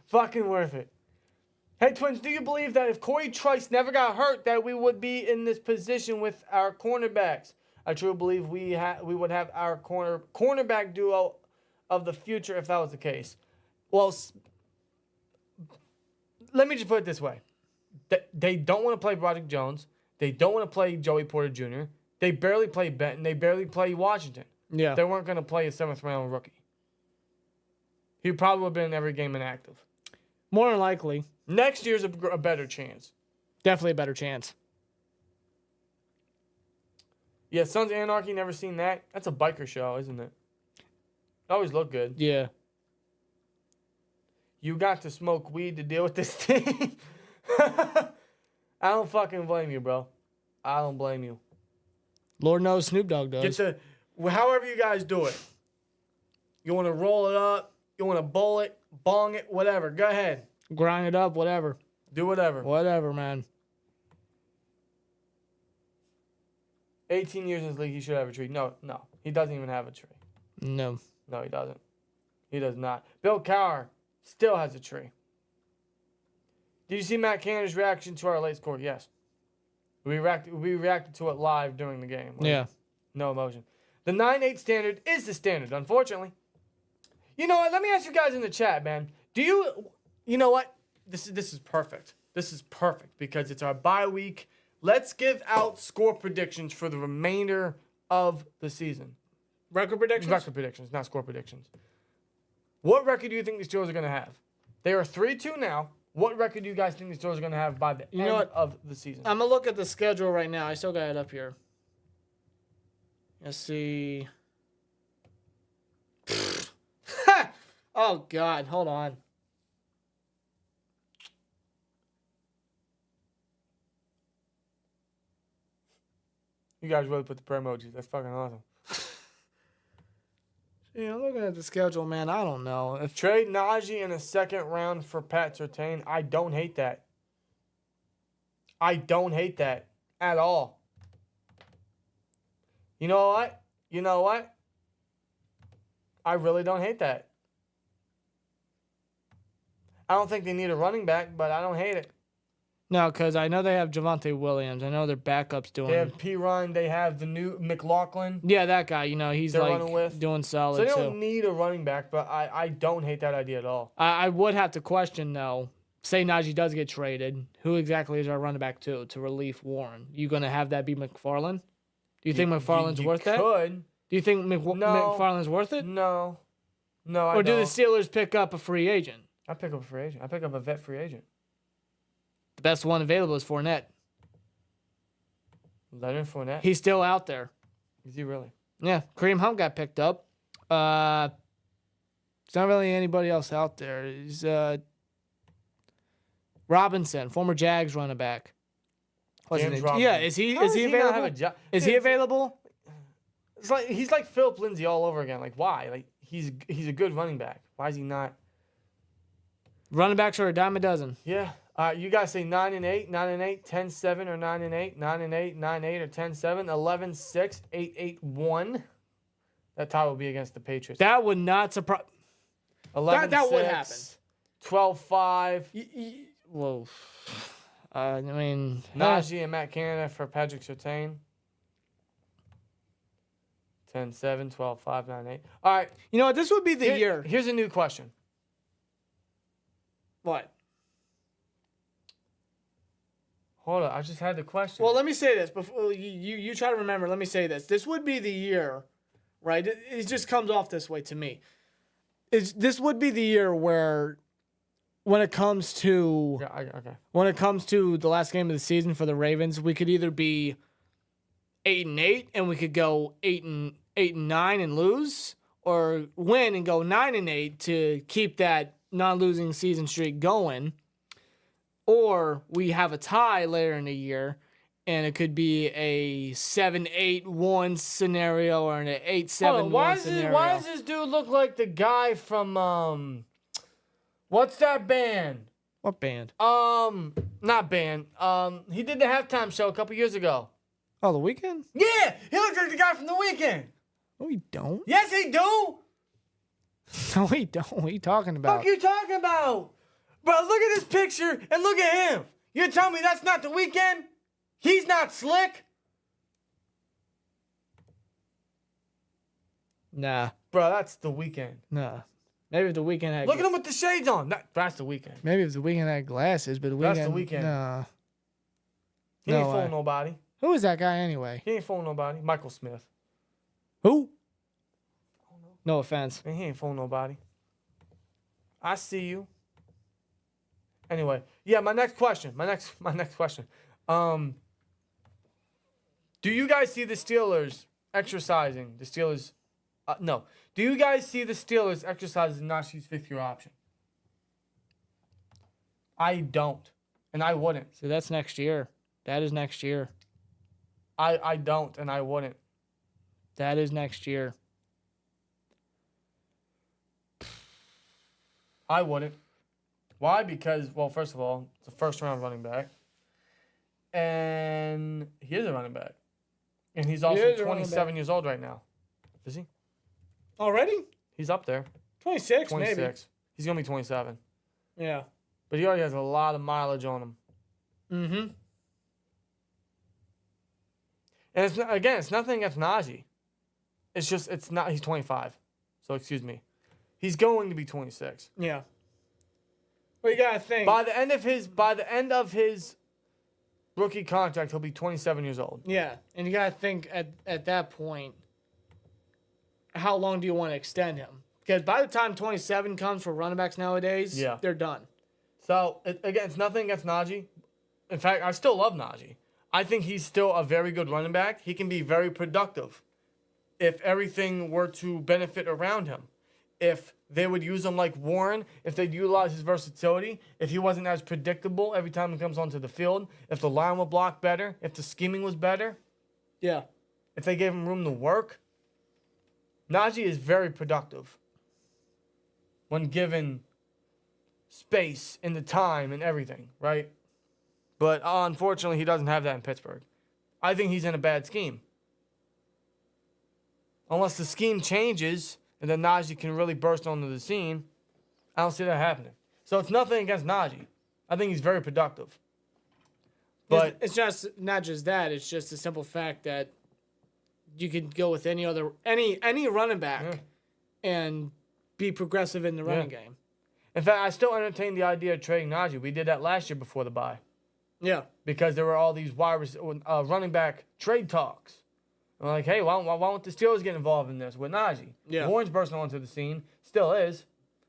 Fucking worth it. Hey, Twins, do you believe that if Corey Trice never got hurt, that we would be in this position with our cornerbacks? I truly believe we would have our cornerback duo of the future if that was the case. Well, let me just put it this way. They don't want to play Broderick Jones. They don't want to play Joey Porter Jr. They barely play Benton. They barely play Washington. Yeah. They weren't going to play a 7th-round rookie. He probably would have been in every game inactive. More than likely. Next year's a better chance. Definitely a better chance. Yeah, Sons of Anarchy, never seen that. That's a biker show, isn't it? It always looked good. Yeah. You got to smoke weed to deal with this team. I don't fucking blame you, bro. I don't blame you. Lord knows Snoop Dogg does. However you guys do it. You want to roll it up. You want to bowl it, bong it, whatever. Go ahead. Grind it up, whatever. Do whatever. Whatever, man. 18 years in this league, he should have a tree. No. He doesn't even have a tree. No. No, he doesn't. He does not. Bill Cowher still has a tree. Did you see Matt Canada's reaction to our late score? Yes. We reacted to it live during the game. Yeah. No emotion. The 9-8 standard is the standard, unfortunately. You know what? Let me ask you guys in the chat, man. You know what? this is perfect. This is perfect because it's our bye week. Let's give out score predictions for the remainder of the season. Record predictions? Record predictions, not score predictions. What record do you think the Steelers are going to have? They are 3-2 now. What record do you guys think the Steelers are going to have by the end of the season? I'm going to look at the schedule right now. I still got it up here. Let's see. Oh, God. Hold on. You guys really put the prayer emojis. That's fucking awesome. Yeah, I'm looking at the schedule, man. I don't know. If trade Najee in a second round for Pat Surtain, I don't hate that. I don't hate that at all. You know what? You know what? I really don't hate that. I don't think they need a running back, but I don't hate it. No, because I know they have Javonte Williams. I know their backup's doing. They have P-Run. They have the new McLaughlin. Yeah, that guy. You know, he's like doing solid. So they don't need a running back, but I don't hate that idea at all. I would have to question though. Say Najee does get traded, who exactly is our running back to relieve Warren? You gonna have that be McFarland? Do you think McFarland's worth that? Could. Do you think McFarland's worth it? No. No, I don't. Or do the Steelers Steelers pick up a free agent? I pick up a free agent. I pick up a vet free agent. The best one available is Fournette. Leonard Fournette? He's still out there. Is he really? Yeah. Kareem Hunt got picked up. There's not really anybody else out there. He's Robinson, former Jags running back. Yeah, is he available? Is he available? It's like he's like Philip Lindsay all over again. Like why? Like he's a good running back. Why is he not? Running backs are a dime a dozen. Yeah. You guys say 9-8, 9-8, 10-7 or 9-8, 9-8, 9-8 or 10-7, 11-6, 8-8-1. That tie will be against the Patriots. That would not surprise. 11-6. That would happen. 12-5. Whoa. I mean, Najee and Matt Canada for Patrick Surtain. 10-7, 12-5, 9-8. All right. You know what? This would be the year. Here's a new question. What? Hold on, I just had the question. Well, let me say this before you try to remember. Let me say this. This would be the year, right? It just comes off this way to me. This would be the year where, when it comes to when it comes to the last game of the season for the Ravens, we could either be 8-8 and we could go 8-9 and lose, or win and go 9-8 to keep that non-losing season streak going. Or we have a tie later in the year, and it could be a 7-8-1 scenario or an 8-7-1 scenario. Why does this dude look like the guy from what's that band? What band? Not band. He did the halftime show a couple years ago. Oh, The Weeknd? Yeah, he looks like the guy from The Weeknd. No, he don't. Yes, he do. No, he don't. What are you talking about? What are you talking about? Bro, look at this picture and look at him. You tell me that's not The Weeknd? He's not slick? Nah. Bro, that's The Weeknd. Nah. Maybe if The Weeknd had... Look at him with the shades on. That's The Weeknd. Maybe if The Weeknd had glasses, but That's The Weeknd. Nah. He ain't fooling nobody. Who is that guy anyway? He ain't fooling nobody. Michael Smith. Who? No offense. Man, he ain't fooling nobody. I see you. Anyway, yeah, my next question. Do you guys see the Steelers exercising the Steelers? No. Do you guys see the Steelers exercising Najee's fifth-year option? I don't, and I wouldn't. So that's next year. That is next year. I don't, and I wouldn't. That is next year. I wouldn't. Why? Because, well, first of all, it's a first-round running back. And he is a running back. And he's also 27 years old right now. Is he? Already? He's up there. 26, maybe. He's going to be 27. Yeah. But he already has a lot of mileage on him. Mm-hmm. And it's nothing against Najee. It's not, he's 25. So, excuse me. He's going to be 26. Yeah. Well, you gotta think. By the end of his rookie contract, he'll be 27 years old. Yeah, and you gotta think at that point, how long do you want to extend him? Because by the time 27 comes for running backs nowadays, they're done. So, again, it's nothing against Najee. In fact, I still love Najee. I think he's still a very good running back. He can be very productive if everything were to benefit around him. If they would use him like Warren, if they'd utilize his versatility, if he wasn't as predictable every time he comes onto the field, if the line would block better, if the scheming was better. Yeah. If they gave him room to work. Najee is very productive when given space and the time and everything, right? But unfortunately, he doesn't have that in Pittsburgh. I think he's in a bad scheme. Unless the scheme changes and then Najee can really burst onto the scene, I don't see that happening. So it's nothing against Najee. I think he's very productive. But it's just not just that. It's just the simple fact that you could go with any running back and be progressive in the running game. In fact, I still entertain the idea of trading Najee. We did that last year before the bye. Yeah. Because there were all these running back trade talks. I'm like, hey, why won't the Steelers get involved in this with Najee? Yeah. Warren's bursting onto the scene. Still is.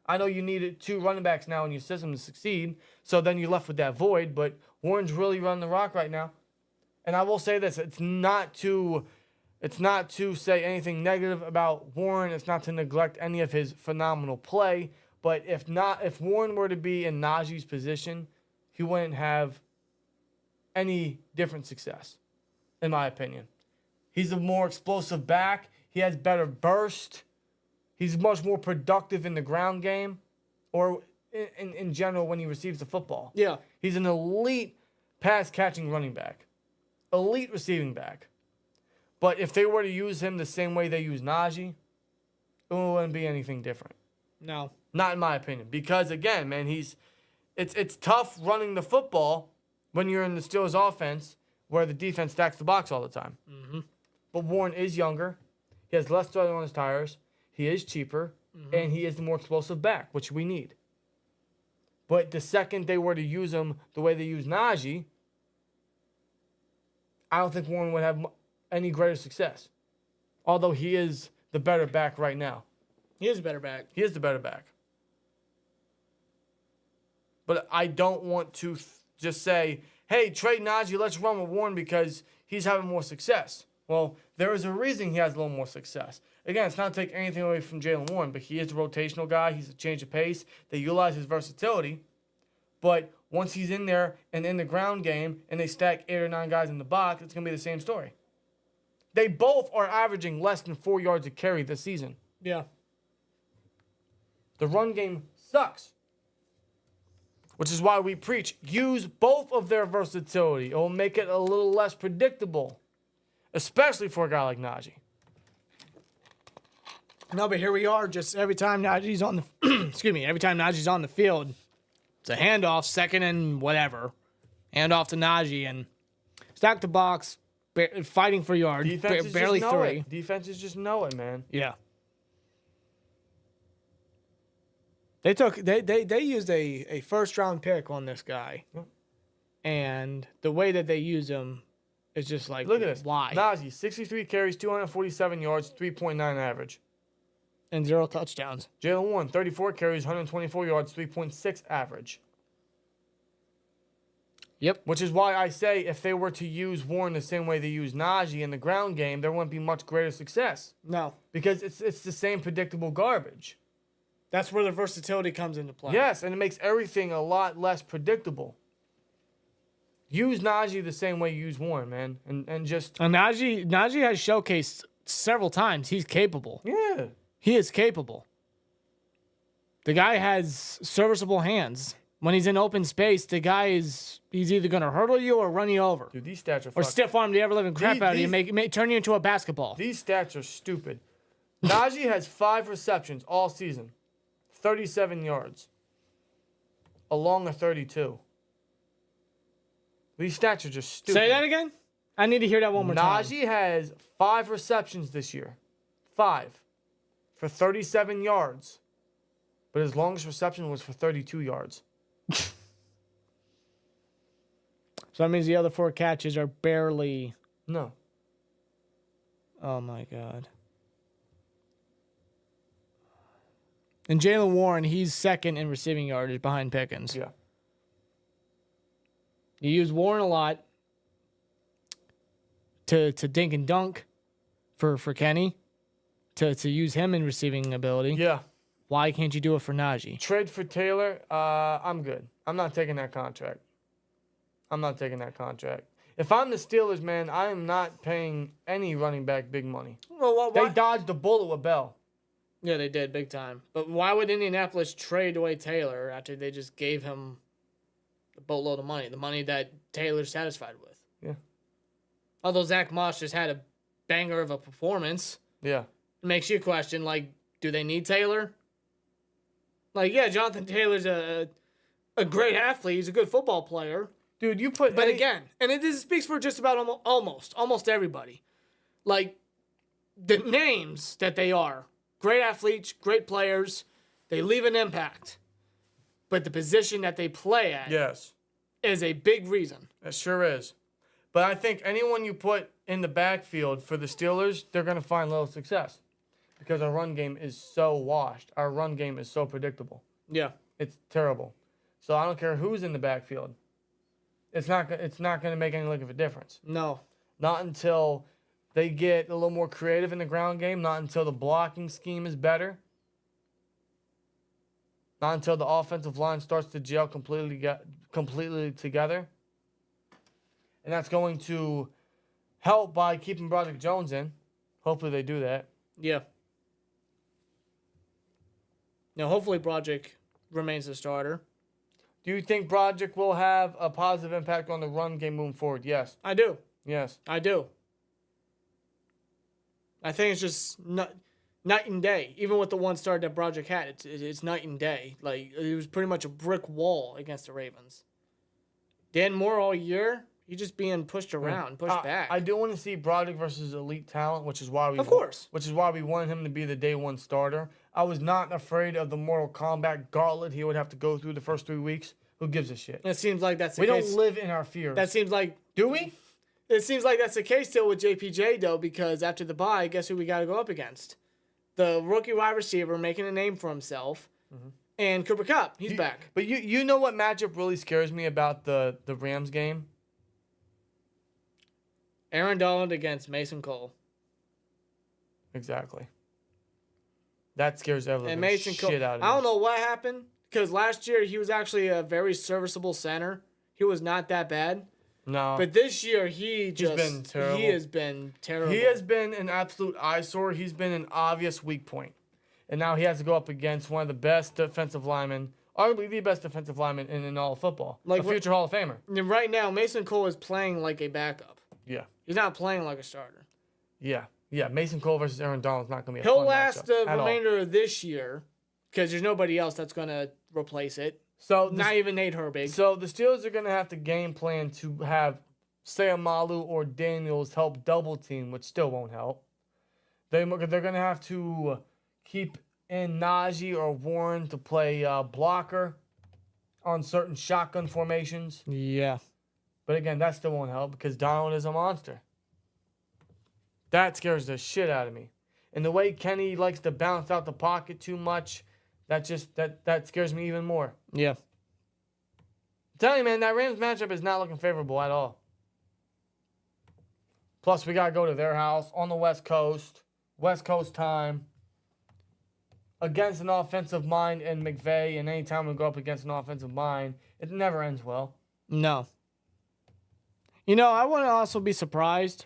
I know you needed 2 running backs now in your system to succeed, so then you're left with that void, but Warren's really running the rock right now. And I will say this, it's not to say anything negative about Warren. It's not to neglect any of his phenomenal play. But if Warren were to be in Najee's position, he wouldn't have any different success, in my opinion. He's a more explosive back. He has better burst. He's much more productive in the ground game or in general when he receives the football. Yeah. He's an elite pass-catching running back, elite receiving back. But if they were to use him the same way they use Najee, it wouldn't be anything different. No. Not in my opinion. Because, again, man, it's tough running the football when you're in the Steelers offense where the defense stacks the box all the time. Mm-hmm. But Warren is younger. He has less tread on his tires. He is cheaper. Mm-hmm. And he is the more explosive back, which we need. But the second they were to use him the way they use Najee, I don't think Warren would have any greater success. Although he is the better back right now. He is a better back. He is the better back. But I don't want to just say, hey, trade Najee, let's run with Warren because he's having more success. Well, there is a reason he has a little more success. Again, it's not to take anything away from Jaylen Warren, but he is a rotational guy. He's a change of pace. They utilize his versatility. But once he's in there and in the ground game and they stack 8 or 9 guys in the box, it's going to be the same story. They both are averaging less than 4 yards a carry this season. Yeah. The run game sucks. Which is why we preach, use both of their versatility. It will make it a little less predictable. Especially for a guy like Najee. No, but here we are. Just every time Najee's on the every time Najee's on the field, it's a handoff, second and whatever. Handoff to Najee and stack the box, fighting for yards, barely 3. Defenses just know it, man. Yeah. They used a first round pick on this guy. Yep. And the way that they use him is just like, look at this. Why? Najee, 63 carries, 247 yards, 3.9 average. And 0 touchdowns. Jaylen Warren, 34 carries, 124 yards, 3.6 average. Yep. Which is why I say if they were to use Warren the same way they use Najee in the ground game, there wouldn't be much greater success. No. Because it's the same predictable garbage. That's where the versatility comes into play. Yes, and it makes everything a lot less predictable. Use Najee the same way you use Warren, man. And just... And Najee has showcased several times he's capable. Yeah. He is capable. The guy has serviceable hands. When he's in open space, the guy he's either going to hurdle you or run you over. Dude, these stats are or stiff arm the ever-living crap out of you and turn you into a basketball. These stats are stupid. Najee has 5 receptions all season. 37 yards. Along a 32. These stats are just stupid. Say that again? I need to hear that one more time. Najee has 5 receptions this year. 5. For 37 yards. But his longest reception was for 32 yards. So that means the other 4 catches are barely. No. Oh my God. And Jalen Warren, he's second in receiving yardage behind Pickens. Yeah. You use Warren a lot to dink and dunk for Kenny, to use him in receiving ability. Yeah. Why can't you do it for Najee? Trade for Taylor. I'm good. I'm not taking that contract. If I'm the Steelers, man, I am not paying any running back big money. Well, They dodged the bullet with Bell. Yeah, they did, big time. But why would Indianapolis trade away Taylor after they just gave him a boatload of money, the money that Taylor's satisfied with? Yeah. Although Zach Moss just had a banger of a performance. Yeah. It makes you question, like, do they need Taylor? Like, yeah, Jonathan Taylor's a great athlete. He's a good football player. Dude, you put... But again, and it speaks for just about almost everybody. Like, the names that they are. Great athletes, great players. They leave an impact. But the position that they play at Yes. is a big reason. It sure is. But I think anyone you put in the backfield for the Steelers, they're going to find little success. Because our run game is so washed. Our run game is so predictable. Yeah. It's terrible. So I don't care who's in the backfield. It's not going to make any look of a difference. No. Not until they get a little more creative in the ground game. Not until the blocking scheme is better. Not until the offensive line starts to gel completely together. And that's going to help by keeping Broderick Jones in. Hopefully they do that. Yeah. Now, hopefully Broderick remains the starter. Do you think Broderick will have a positive impact on the run game moving forward? Yes. I do. Yes. I do. I think it's just night and day. Even with the one start that Broderick had, it's night and day. Like, it was pretty much a brick wall against the Ravens. Dan Moore all year, he's just being pushed around, pushed back. I do want to see Broderick versus elite talent, which is why we wanted him to be the day one starter. I was not afraid of the Mortal Kombat gauntlet he would have to go through the first 3 weeks. Who gives a shit? It seems like that's the we case. don't live in our fears. That seems like... Do we? It seems like that's the case still with JPJ, though, because after the bye, guess who we got to go up against? The rookie wide receiver making a name for himself, and Cooper Kupp. He's back. But you know what matchup really scares me about the Rams game? Aaron Donald against Mason Cole. Exactly. That scares everyone. And Mason Cole. Shit out of me. I don't know what happened, because last year he was actually a very serviceable center. He was not that bad. No. But this year he's been terrible. He has been terrible. He has been an absolute eyesore. He's been an obvious weak point. And now he has to go up against one of the best defensive linemen, arguably the best defensive lineman in all of football. Like a future Hall of Famer. And right now, Mason Cole is playing like a backup. Yeah. He's not playing like a starter. Yeah. Yeah. Mason Cole versus Aaron Donald is not going to be a He'll fun last matchup the at remainder of this year because there's nobody else that's going to replace it. So not even Nate Herbig. So the Steelers are going to have to game plan to have Sayamalu or Daniels help double team, which still won't help. They're going to have to keep in Najee or Warren to play blocker on certain shotgun formations. Yeah. But again, that still won't help because Donald is a monster. That scares the shit out of me. And the way Kenny likes to bounce out the pocket too much, that scares me even more. Yeah. I'm telling you, man, that Rams matchup is not looking favorable at all. Plus, we got to go to their house on the West Coast time, against an offensive mind in McVay, and anytime we go up against an offensive mind, it never ends well. No. You know, I wouldn't also be surprised,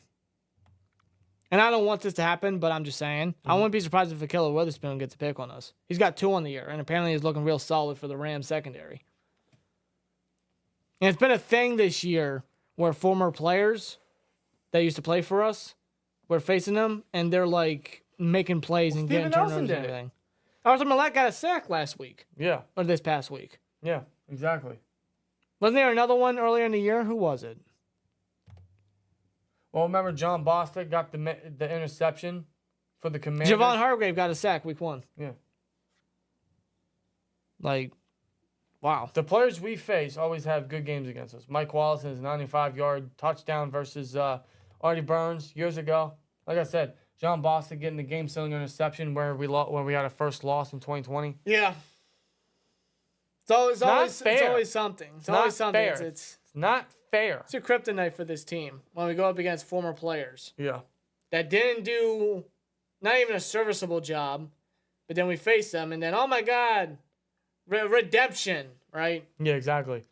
and I don't want this to happen, but I'm just saying, I wouldn't be surprised if Akilla Witherspoon gets a pick on us. He's got 2 on the year, and apparently he's looking real solid for the Rams secondary. And it's been a thing this year where former players that used to play for us, we're facing them, and they're like making plays and getting turnovers and everything. Arthur Millette got a sack last week. Yeah. Or this past week. Yeah, exactly. Wasn't there another one earlier in the year? Who was it? Well, remember John Bostic got the interception for the Commanders? Javon Hargrave got a sack week 1. Yeah. Like, Wow. The players we face always have good games against us. Mike Wallace and his 95-yard touchdown versus Artie Burns years ago. Like I said, John Boston getting the game-sealing interception where we had our first loss in 2020. Yeah. It's always something. It's always something. Fair. It's not fair. It's a kryptonite for this team when we go up against former players. Yeah. That didn't do not even a serviceable job, but then we face them, and then, oh my God, redemption, right? Yeah, exactly.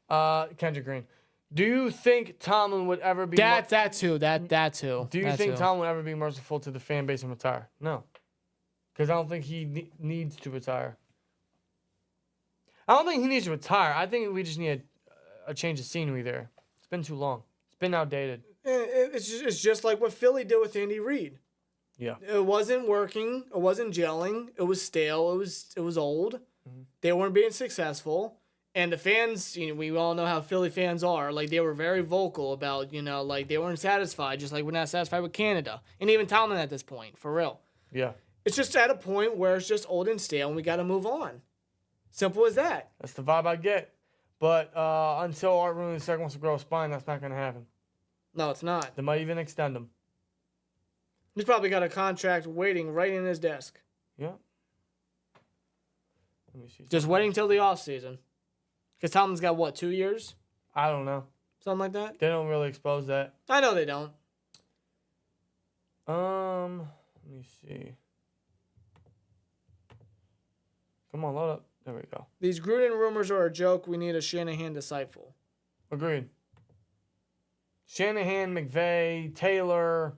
Kendrick Green. Do you think Tomlin would ever be... That's who. Do you think Tomlin would ever be merciful to the fan base and retire? No. Because I don't think he needs to retire. I don't think he needs to retire. I think we just need a change of scenery there. It's been too long. It's been outdated. It's just like what Philly did with Andy Reid. Yeah. It wasn't working. It wasn't gelling. It was stale. It was old. Mm-hmm. They weren't being successful. And the fans, we all know how Philly fans are. Like, they were very vocal about, like, they weren't satisfied, just like we're not satisfied with Canada. And even Tomlin at this point, for real. Yeah. It's just at a point where it's just old and stale, and we got to move on. Simple as that. That's the vibe I get. But until Art Rooney II wants to grow a spine, that's not going to happen. No, it's not. They might even extend him. He's probably got a contract waiting right in his desk. Yeah. Let me see. Just waiting till the offseason. Because Tomlin's got, what, 2 years? I don't know. Something like that? They don't really expose that. I know they don't. Let me see. Come on, load up. There we go. These Gruden rumors are a joke. We need a Shanahan disciple. Agreed. Shanahan, McVay, Taylor,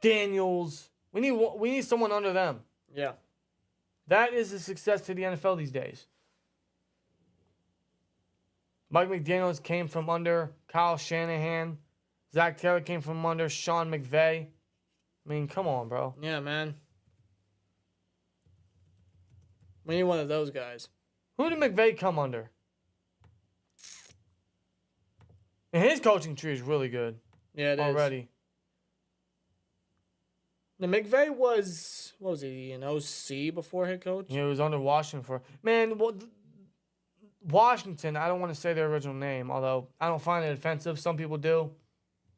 Daniels. We need someone under them. Yeah. That is a success to the NFL these days. Mike McDaniels came from under Kyle Shanahan. Zach Taylor came from under Sean McVay. I mean, come on, bro. Yeah, man. We need one of those guys. Who did McVay come under? And his coaching tree is really good. Yeah, it already. is. The McVay was, what was he, an OC before head coach? Yeah, he was under Washington for... Man, Washington, I don't want to say their original name, although I don't find it offensive. Some people do.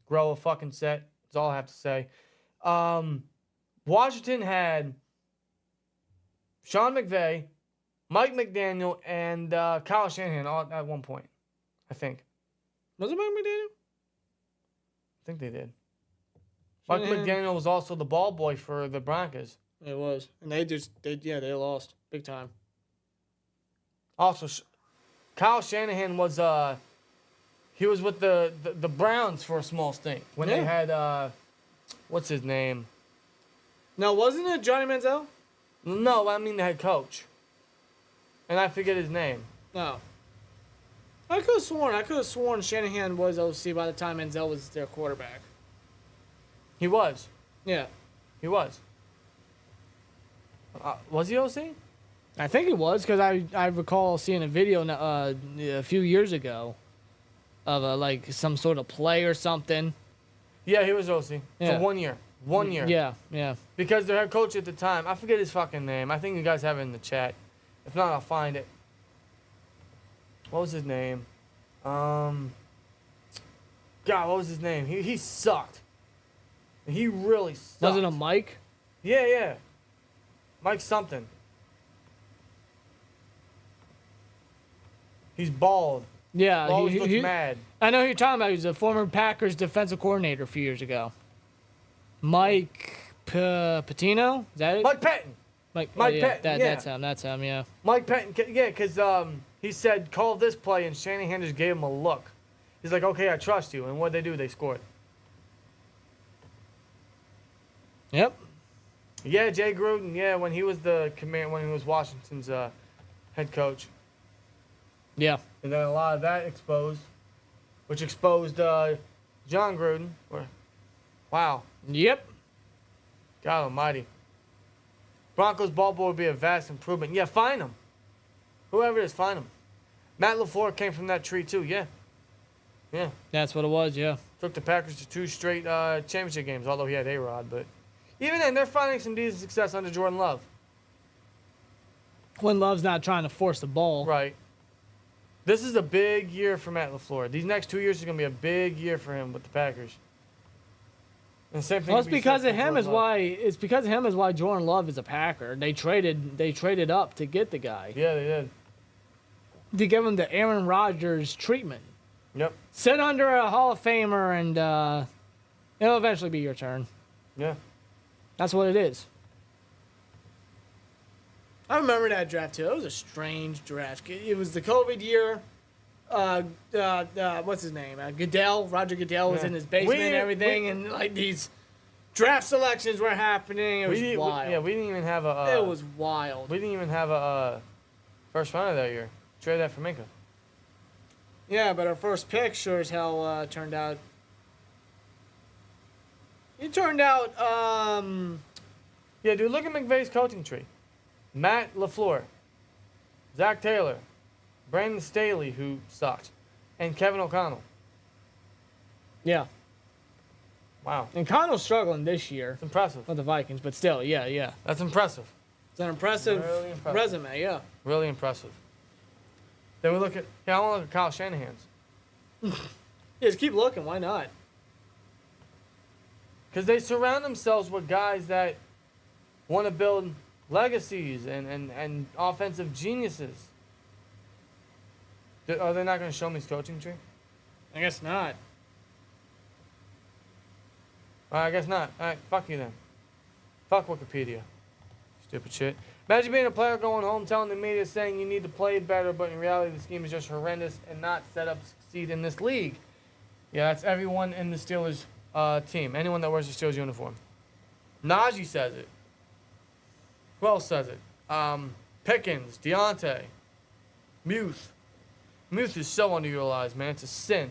Grow a fucking set. That's all I have to say. Washington had Sean McVay, Mike McDaniel, and Kyle Shanahan all at one point, I think. Was it Mike McDaniel? I think they did. Mike McDaniel was also the ball boy for the Broncos. It was. And they lost big time. Also, Kyle Shanahan was he was with the Browns for a small stint when they had what's his name? No, wasn't it Johnny Manziel? No, I mean the head coach. And I forget his name. No. I could have sworn Shanahan was OC by the time Manziel was their quarterback. He was. Yeah. He was. Was he OC? I think he was, because I recall seeing a video a few years ago of like some sort of play or something. Yeah, he was OC for 1 year. 1 year. Yeah, yeah. Because their head coach at the time, I forget his fucking name. I think you guys have it in the chat. If not, I'll find it. What was his name? God, what was his name? He sucked. He really sucked. Was it a Mike? Yeah. Mike something. He's bald. Yeah. Always looks mad. I know who you're talking about. He was a former Packers defensive coordinator a few years ago. Mike Patino? Is that it? Mike Patton. Mike Patton, That's him, yeah. Mike Patton, yeah, because he said, call this play, and Shanahan just gave him a look. He's like, okay, I trust you. And what'd they do? They scored. Yep. Yeah, Jay Gruden, yeah, when he was when he was Washington's head coach. Yeah. And then a lot of that exposed, which exposed John Gruden. Wow. Yep. God almighty. Broncos ball boy would be a vast improvement. Yeah, fine him. Whoever it is, fine him. Matt LaFleur came from that tree too, yeah. Yeah. That's what it was, yeah. Took the Packers to 2 straight championship games, although he had A-Rod. But even then, they're finding some decent success under Jordan Love. When Love's not trying to force the ball. Right. This is a big year for Matt LaFleur. These next 2 years are going to be a big year for him with the Packers. And same thing. Well, it's because of him is why. It's because of him is why Jordan Love is a Packer. They traded up to get the guy. Yeah, they did. To give him the Aaron Rodgers treatment. Yep. Sit under a Hall of Famer, and it'll eventually be your turn. Yeah. That's what it is. I remember that draft too. It was a strange draft. It was the COVID year. What's his name? Roger Goodell was in his basement and everything, and like these draft selections were happening. It was wild. We didn't even have a. It was wild. We didn't even have a first rounder that year. Traded that for Minka. Yeah, but our first pick sure as hell turned out. It turned out. Yeah, dude, look at McVay's coaching tree. Matt LaFleur, Zach Taylor, Brandon Staley, who sucked, and Kevin O'Connell. Yeah. Wow. And Connell's struggling this year. It's impressive. With the Vikings, but still, yeah. That's impressive. It's an impressive, really impressive resume, yeah. Really impressive. Then we look at, I want to look at Kyle Shanahan's. Yeah, just keep looking. Why not? Because they surround themselves with guys that want to build legacies and offensive geniuses. Are they not going to show me his coaching tree? I guess not. I guess not. All right, fuck you then. Fuck Wikipedia. Stupid shit. Imagine being a player going home telling the media saying you need to play better, but in reality the scheme is just horrendous and not set up to succeed in this league. Yeah, that's everyone in the Steelers team. Anyone that wears the Steelers uniform. Najee says it. Who else says it? Pickens, Deontay, Muth. Muth is so underutilized, man. It's a sin.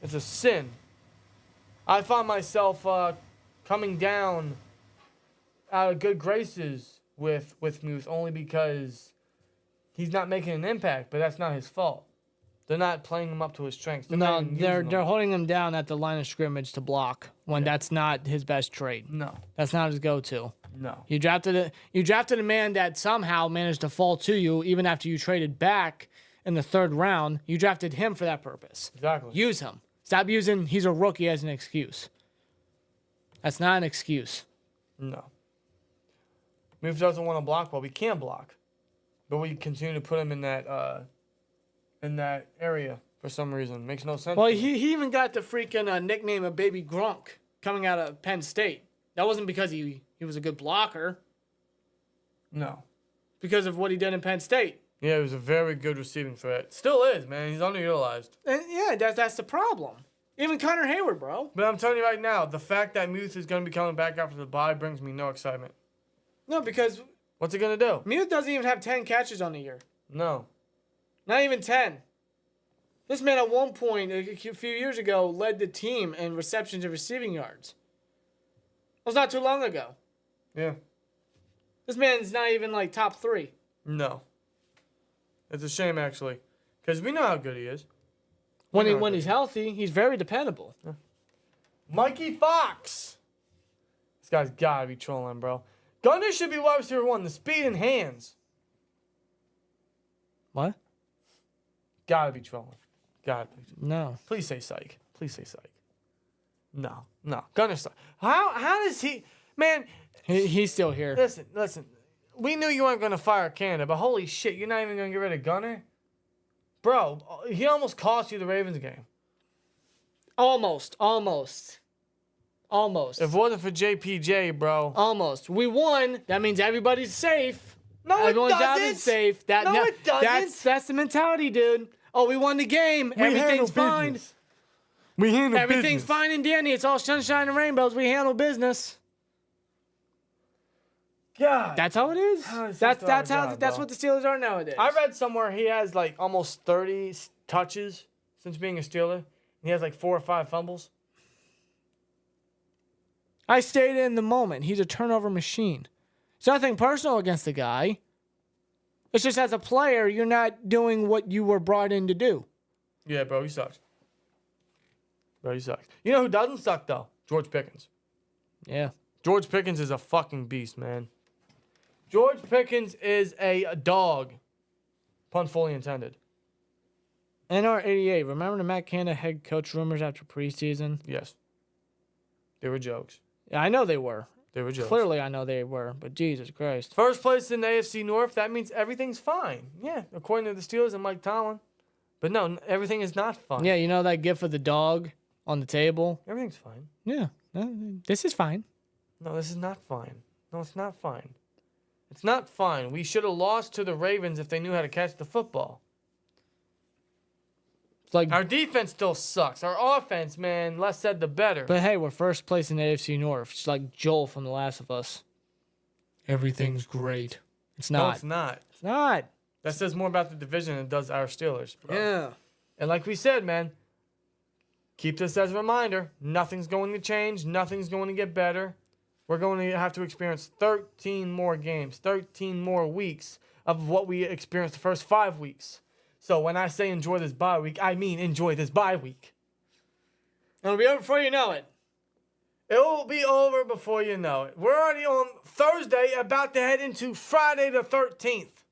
It's a sin. I find myself coming down out of good graces with Muth only because he's not making an impact, but that's not his fault. They're not playing him up to his strengths. They're holding him down at the line of scrimmage to block when that's not his best trait. No. That's not his go-to. No. You drafted a man that somehow managed to fall to you even after you traded back in the third round. You drafted him for that purpose. Exactly. Use him. Stop using he's a rookie as an excuse. That's not an excuse. No. Muth doesn't want to block well. We can block. But we continue to put him in that area for some reason. Makes no sense. Well, he even got the freaking nickname of Baby Grunk coming out of Penn State. That wasn't because he was a good blocker. No. Because of what he did in Penn State. Yeah, he was a very good receiving threat. Still is, man. He's underutilized. And yeah, that's the problem. Even Connor Hayward, bro. But I'm telling you right now, the fact that Muth is going to be coming back after the bye brings me no excitement. No, because what's he going to do? Muth doesn't even have 10 catches on the year. No. Not even 10. This man at one point, a few years ago, led the team in receptions and receiving yards. That was not too long ago. Yeah. This man's not even like top 3. No. It's a shame, actually. Because we know how good he is. When he's healthy, he's very dependable. Yeah. Mikey Fox. This guy's got to be trolling, bro. Gunner should be wide receiver 1. The speed and hands. What? Gotta be trolling. Gotta be. No. Please say psych. Please say psych. No. Gunner psych. How does he... Man... He's still here. Listen. We knew you weren't going to fire Canada, but holy shit, you're not even going to get rid of Gunner? Bro, he almost cost you the Ravens game. Almost. If it wasn't for JPJ, bro. Almost. We won. That means everybody's safe. No, Everyone's it doesn't. Safe. It doesn't. That's the mentality, dude. Oh, we won the game. Everything's fine. We handle Everything's fine and dandy. It's all sunshine and rainbows. We handle business. God. That's how it is. That's what the Steelers are nowadays. I read somewhere he has like almost 30 touches since being a Steeler. He has like 4 or 5 fumbles. I stayed in the moment. He's a turnover machine. It's nothing personal against the guy. It's just as a player, you're not doing what you were brought in to do. Yeah, bro, he sucks. You know who doesn't suck, though? George Pickens. Yeah. George Pickens is a fucking beast, man. George Pickens is a dog. Pun fully intended. NR88. Remember the Matt Canada head coach rumors after preseason? Yes. They were jokes. Yeah, I know they were. They were jokes. Clearly, I know they were, but Jesus Christ. First place in the AFC North, that means everything's fine. Yeah, according to the Steelers and Mike Tomlin. But no, everything is not fine. Yeah, you know that gif of the dog on the table? Everything's fine. Yeah. This is fine. No, this is not fine. No, it's not fine. It's not fine. We should have lost to the Ravens if they knew how to catch the football. It's like, Our defense still sucks. Our offense, man, less said the better. but hey, we're first place in the AFC North. It's like Joel from The Last of Us. Everything's great. It's no, not. it's not. It's not. That says more about the division than it does our Steelers, bro. Yeah. And like we said, man, keep this as a reminder. Nothing's going to change. Nothing's going to get better. We're going to have to experience 13 more games, 13 more weeks of what we experienced the first 5 weeks. So when I say enjoy this bye week, I mean enjoy this bye week. It'll be over before you know it. It will be over before you know it. We're already on Thursday, about to head into Friday the 13th.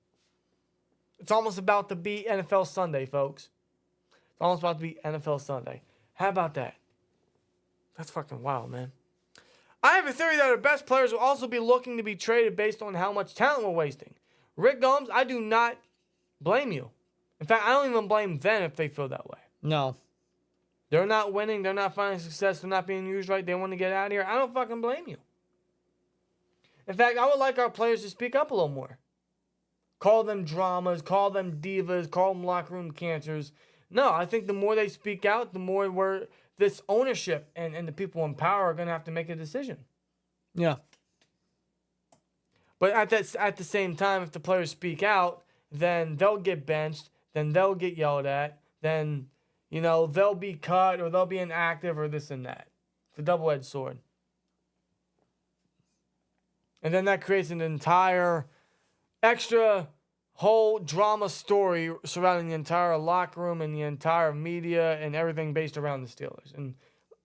It's almost about to be NFL Sunday, folks. It's almost about to be NFL Sunday. How about that? That's fucking wild, man. I have a theory that our best players will also be looking to be traded based on how much talent we're wasting. Rick Gomes, I do not blame you. In fact, I don't even blame them if they feel that way. No. They're not winning. They're not finding success. They're not being used right. They want to get out of here. I don't fucking blame you. In fact, I would like our players to speak up a little more. Call them dramas. Call them divas. Call them locker room cancers. No, I think the more they speak out, the more this ownership and the people in power are going to have to make a decision. Yeah. But at the same time, if the players speak out, then they'll get benched. Then they'll get yelled at. Then, they'll be cut or they'll be inactive or this and that. It's a double-edged sword. And then that creates an entire extra whole drama story surrounding the entire locker room and the entire media and everything based around the Steelers. And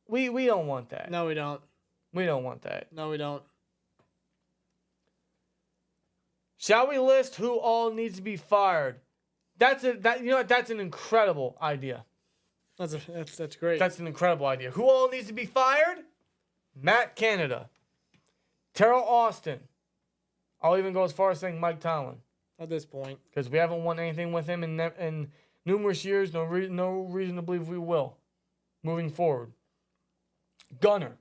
we don't want that. No, we don't. We don't want that. No, we don't. Shall we list who all needs to be fired? That's an incredible idea. That's great. That's an incredible idea. Who all needs to be fired? Matt Canada, Terrell Austin. I'll even go as far as saying Mike Tomlin. At this point. Because we haven't won anything with him in numerous years. No reason to believe we will. Moving forward. Gunner.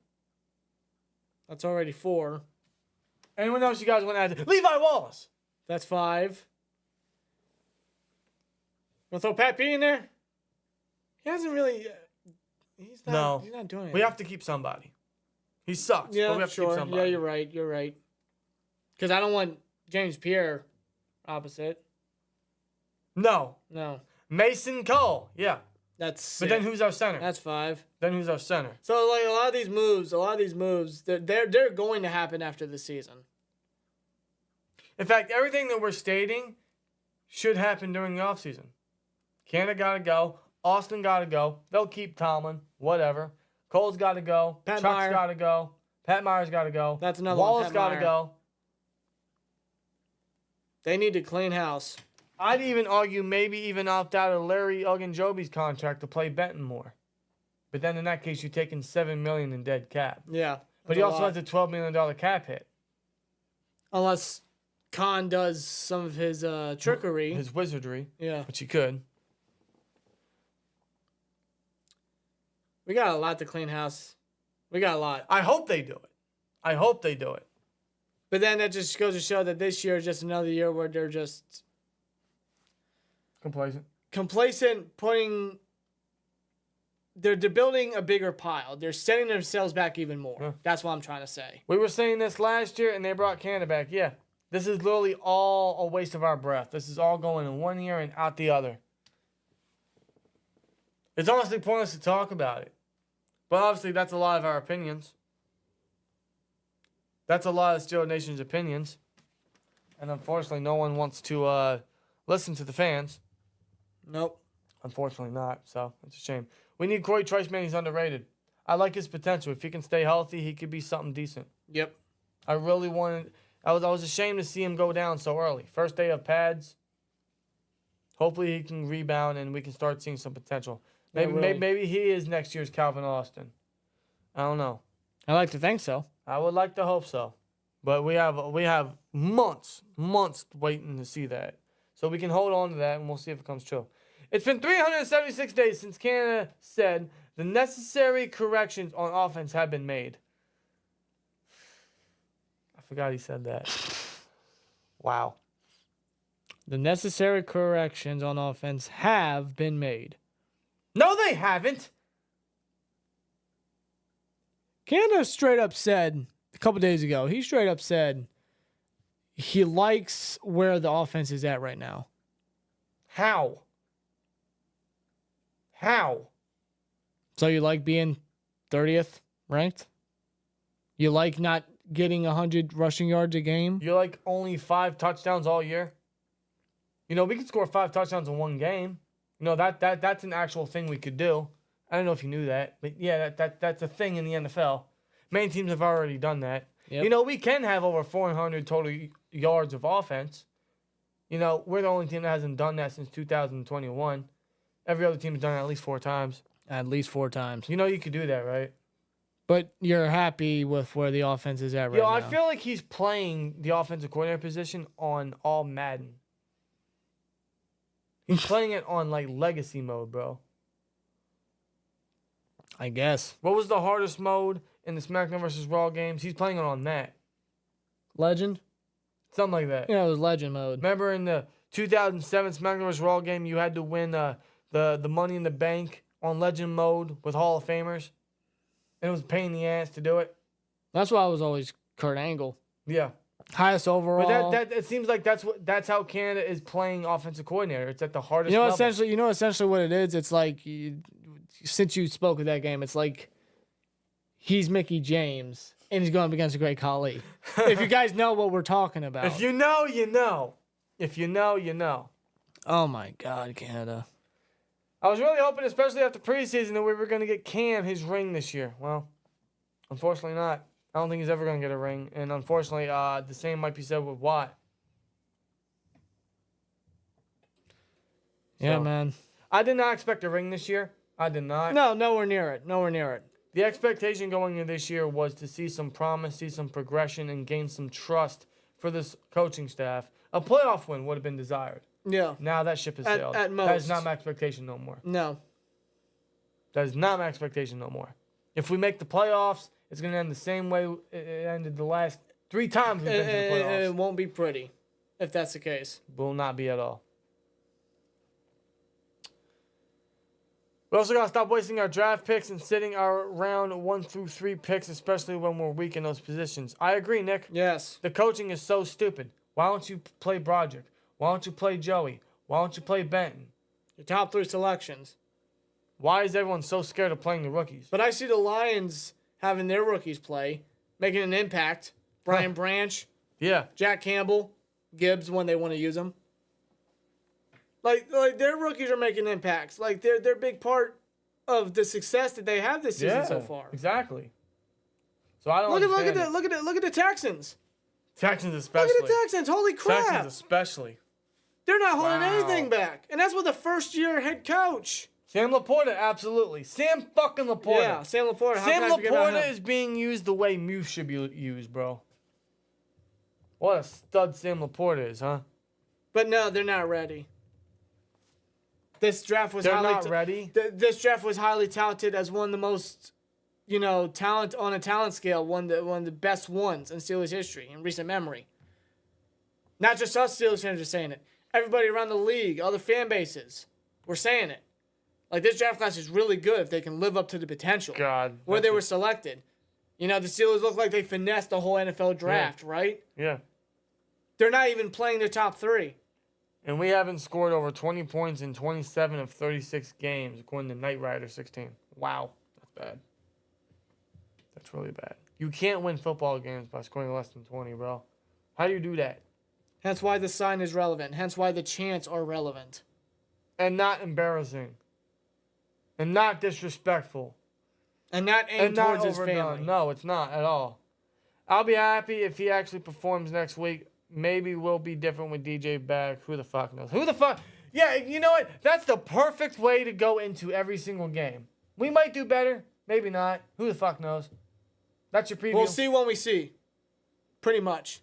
That's already 4. Anyone else you guys want to add? Levi Wallace. That's 5. Want to throw Pat P in there? He hasn't really... He's not doing anything. We have to keep somebody. He sucks, yeah, but we have to keep somebody. Yeah, you're right. Because I don't want James Pierre opposite. No. Mason Cole, yeah. That's 6. But then who's our center? That's 5. Then who's our center? So like a lot of these moves, they're going to happen after the season. In fact, everything that we're stating should happen during the offseason. Canada got to go. Austin got to go. They'll keep Tomlin. Whatever. Cole's got to go. Chuck's got to go. Pat Meyer's got to go. That's another Wallace one. got to go. They need to clean house. I'd even argue maybe even opt out of Larry Ogunjobi's contract to play Benton more. But then in that case, you're taking $7 million in dead cap. Yeah. But he also has a $12 million cap hit. Unless Khan does some of his trickery. His wizardry. Yeah. Which he could. We got a lot to clean house. We got a lot. I hope they do it. But then that just goes to show that this year is just another year where they're just... Complacent, They're building a bigger pile. They're setting themselves back even more. Yeah. That's what I'm trying to say. We were saying this last year, and they brought Canada back. Yeah. This is literally all a waste of our breath. This is all going in one ear and out the other. It's honestly pointless to talk about it. But obviously, that's a lot of our opinions. That's a lot of Steel Nation's opinions. And unfortunately, no one wants to listen to the fans. Nope. Unfortunately not, so it's a shame. We need Corey Trice, man. He's underrated. I like his potential. If he can stay healthy, he could be something decent. Yep. I really wanted... I was ashamed to see him go down so early. First day of pads. Hopefully he can rebound and we can start seeing some potential. Maybe he is next year's Calvin Austin. I don't know. I like to think so. I would like to hope so. But we have months waiting to see that. So we can hold on to that and we'll see if it comes true. It's been 376 days since Canada said the necessary corrections on offense have been made. I forgot he said that. Wow. The necessary corrections on offense have been made. No, they haven't. Canada straight up said a couple days ago, he straight up said he likes where the offense is at right now. How? So you like being 30th ranked? You like not getting 100 rushing yards a game? You're like only 5 touchdowns all year? You know, we could score 5 touchdowns in one game. You know, that's an actual thing we could do. I don't know if you knew that, but yeah, that's a thing in the NFL. Many teams have already done that. Yep. You know, we can have over 400 total yards of offense. You know, we're the only team that hasn't done that since 2021. Every other team has done it at least 4 times. At least 4 times. You know you could do that, right? But you're happy with where the offense is at right now. I feel like he's playing the offensive coordinator position on all Madden. He's playing it on, like, legacy mode, bro. I guess. What was the hardest mode in the SmackDown vs. Raw games? He's playing it on that. Legend? Something like that. Yeah, it was legend mode. Remember in the 2007 SmackDown vs. Raw game, you had to win the Money in the Bank on legend mode with Hall of Famers? And it was a pain in the ass to do it. That's why I was always Kurt Angle. Yeah. Highest overall. But it seems like that's how Canada is playing offensive coordinator. It's at the hardest level. Essentially what it is. It's like since you spoke of that game, it's like he's Mickey James and he's going up against a great Khali. If you guys know what we're talking about. If you know, you know. If you know, you know. Oh my God, Canada. I was really hoping, especially after preseason, that we were going to get Cam his ring this year. Well, unfortunately not. I don't think he's ever going to get a ring. And unfortunately, the same might be said with Watt. Yeah, man. I did not expect a ring this year. I did not. No, nowhere near it. Nowhere near it. The expectation going into this year was to see some promise, see some progression, and gain some trust for this coaching staff. A playoff win would have been desired. Yeah. Now that ship has sailed. At most. That is not my expectation no more. No. That is not my expectation no more. If we make the playoffs, it's going to end the same way it ended the last 3 times we've been to the playoffs. It won't be pretty if that's the case. Will not be at all. We also got to stop wasting our draft picks and sitting our round 1 through 3 picks, especially when we're weak in those positions. I agree, Nick. Yes. The coaching is so stupid. Why don't you play Broderick? Why don't you play Joey? Why don't you play Benton? Your top 3 selections. Why is everyone so scared of playing the rookies? But I see the Lions having their rookies play, making an impact. Brian Branch. Yeah. Jack Campbell. Gibbs when they want to use them. Like their rookies are making impacts. Like they're a big part of the success that they have this season so far. Exactly. So I don't look at the Texans. Texans especially. Look at the Texans. Holy crap. Texans especially. They're not holding anything back. And that's with a first-year head coach. Sam Laporta, absolutely. Sam fucking Laporta. Yeah, Sam Laporta. Sam Laporta is being used the way Muse should be used, bro. What a stud Sam Laporta is, huh? But no, they're not ready. This draft was ready. This draft was highly touted as one of the most, talent on a talent scale, one of the best ones in Steelers history in recent memory. Not just us Steelers fans are saying it. Everybody around the league, other fan bases, were saying it. Like, this draft class is really good if they can live up to the potential. Where they were selected. The Steelers look like they finessed the whole NFL draft, right? Yeah. They're not even playing their top 3. And we haven't scored over 20 points in 27 of 36 games, according to Knight Rider 16. Wow. That's bad. That's really bad. You can't win football games by scoring less than 20, bro. How do you do that? Hence why the sign is relevant. Hence why the chants are relevant. And not embarrassing. And not disrespectful. And not aimed towards his family. No, it's not at all. I'll be happy if he actually performs next week. Maybe we'll be different with DJ back. Who the fuck knows? Who the fuck? Yeah, you know what? That's the perfect way to go into every single game. We might do better. Maybe not. Who the fuck knows? That's your preview. We'll see when we see. Pretty much.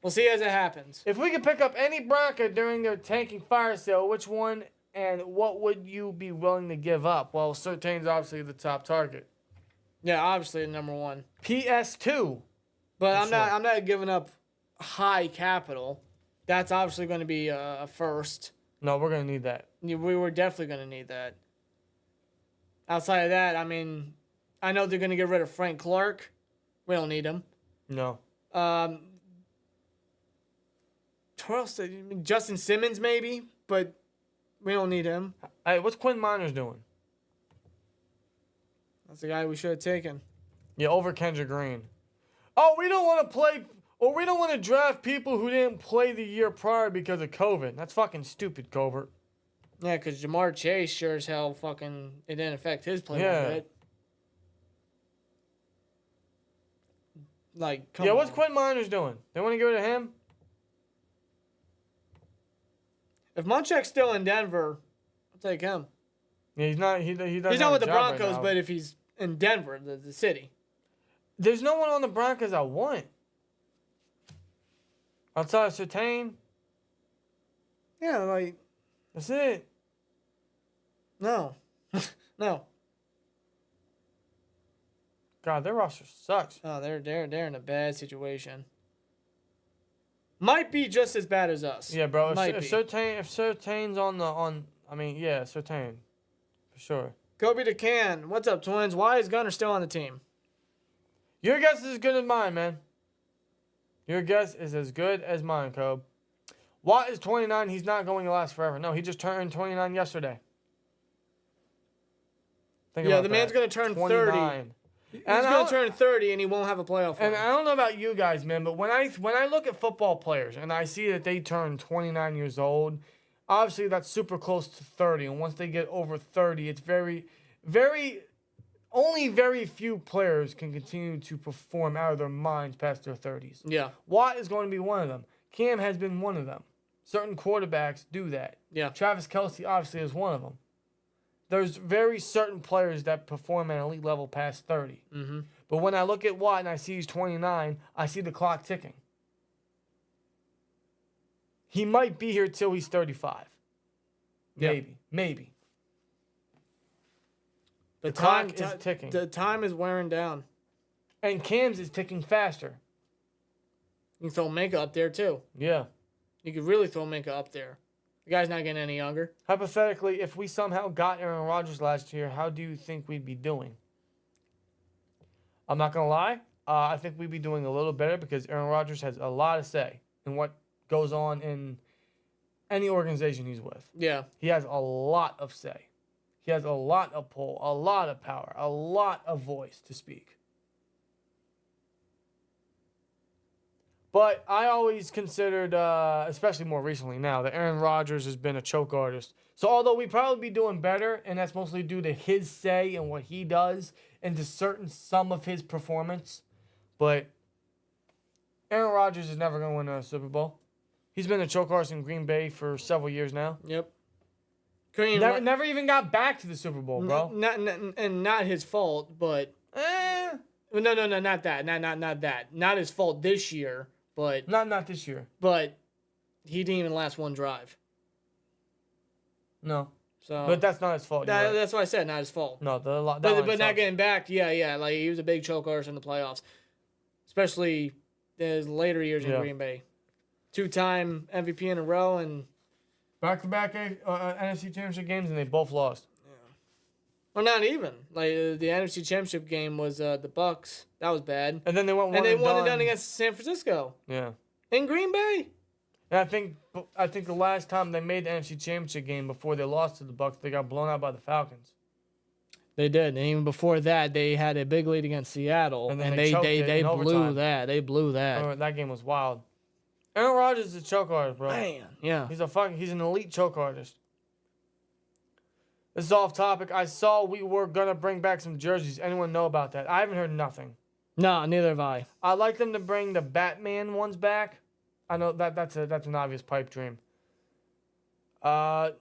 We'll see as it happens. If we could pick up any Bronco during their tanking fire sale, which one and what would you be willing to give up? Well, Surtain's obviously the top target. Yeah, obviously the number one. PS2. But I'm not giving up high capital. That's obviously going to be a first. No, we're going to need that. We were definitely going to need that. Outside of that, I mean, I know they're going to get rid of Frank Clark. We don't need him. No. Who else? Justin Simmons maybe, but we don't need him. Hey, what's Quinn Miners doing? That's the guy we should have taken. Yeah, over Kendrick Green. Oh, we don't want to play, or we don't want to draft people who didn't play the year prior because of COVID. That's fucking stupid, Covert. Yeah, because Jamar Chase sure as hell fucking, it didn't affect his play Yeah. one bit. Like, come Yeah, on. what's Quinn Miners doing? They want to get rid of him? If Munchak's still in Denver, I'll take him. Yeah, he's not. He doesn't. He's have not a with the job right Broncos, now. but if he's in Denver, the city. There's no one on the Broncos I want. Outside of Surtain, Yeah, like, that's it. no. No. God, their roster sucks. Oh, they're in a bad situation. Might be just as bad as us. Yeah, bro. Might If be. Surtain's yeah, Surtain, for sure. Kobe DeCan, what's up, Twins? Why is Gunner still on the team? Your guess is as good as mine, man. Your guess is as good as mine, Kobe. Watt is 29. He's not going to last forever. No, he just turned 29 yesterday. Think Yeah, about the that. man's going to turn 30. 29. He's And going to turn 30, and he won't have a playoff And run. I don't know about you guys, man, but when I look at football players and I see that they turn 29 years old, obviously that's super close to 30. And once they get over 30, it's very, very, only very few players can continue to perform out of their minds past their 30s. Yeah. Watt is going to be one of them. Cam has been one of them. Certain quarterbacks do that. Yeah. Travis Kelce obviously is one of them. There's very certain players that perform at an elite level past 30. Mm-hmm. But when I look at Watt and I see he's 29, I see the clock ticking. He might be here till he's 35. Yeah. Maybe. The clock is ticking. The time is wearing down. And Cam's is ticking faster. You can throw Minka up there, too. Yeah. You could really throw Minka up there. The guy's not getting any younger. Hypothetically, if we somehow got Aaron Rodgers last year, how do you think we'd be doing? I'm not going to lie. I think we'd be doing a little better because Aaron Rodgers has a lot to say in what goes on in any organization he's with. Yeah. He has a lot of say. He has a lot of pull, a lot of power, a lot of voice to speak. But I always considered, especially more recently now, that Aaron Rodgers has been a choke artist. So although we'd probably be doing better, and that's mostly due to his say and what he does and to some of his performance, but Aaron Rodgers is never going to win a Super Bowl. He's been a choke artist in Green Bay for several years now. Yep. Never even got back to the Super Bowl, bro. Not his fault, but no, not that. Not that. Not his fault this year, but Not this year. But he didn't even last one drive. No. So But that's not his fault. You're right. That's what I said. Not his fault. No, But but not getting back, yeah. Like he was a big choke artist in the playoffs, especially his later years in Green Bay. 2-time MVP in a row and back-to-back NFC Championship games, and they both lost. well, not even like the NFC Championship game was the Bucks. That was bad. And then they went one And they won done. it done against San Francisco Yeah. in Green Bay. And I think the last time they made the NFC Championship game before they lost to the Bucks, they got blown out by the Falcons. They did, and even before that, they had a big lead against Seattle, And then and they choked it they in blew overtime. that. They blew that. Oh, that game was wild. Aaron Rodgers is a choke artist, bro. Man, yeah. He's an elite choke artist. This is off topic. I saw we were gonna bring back some jerseys. Anyone know about that? I haven't heard nothing. No, neither have I. I'd like them to bring the Batman ones back. I know that's an obvious pipe dream. What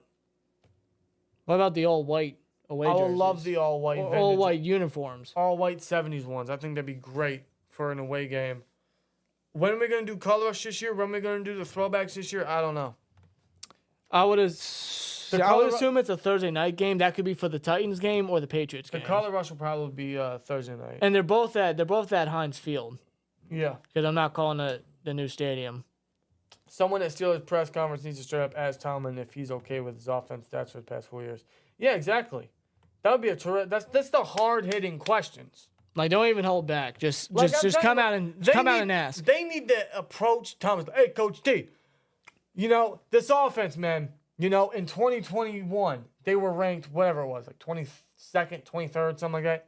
about the all white away jerseys? I would love the all white, all white uniforms. All white 70s ones. I think that'd be great for an away game. When are we gonna do color rush this year? When are we gonna do the throwbacks this year? I don't know. I would assume it's a Thursday night game. That could be for the Titans game or the Patriots game. The color rush will probably be Thursday night. And they're both at Heinz Field. Yeah. Because I'm not calling it the new stadium. Someone at Steelers press conference needs to straight up ask Tomlin if he's okay with his offense stats for the past 4 years. Yeah, exactly. That would be that's the hard hitting questions. Like, don't even hold back. Just come out and ask. They need to approach Thomas. Hey, Coach T, this offense, man. In 2021 they were ranked whatever it was, like 22nd, 23rd, something like that.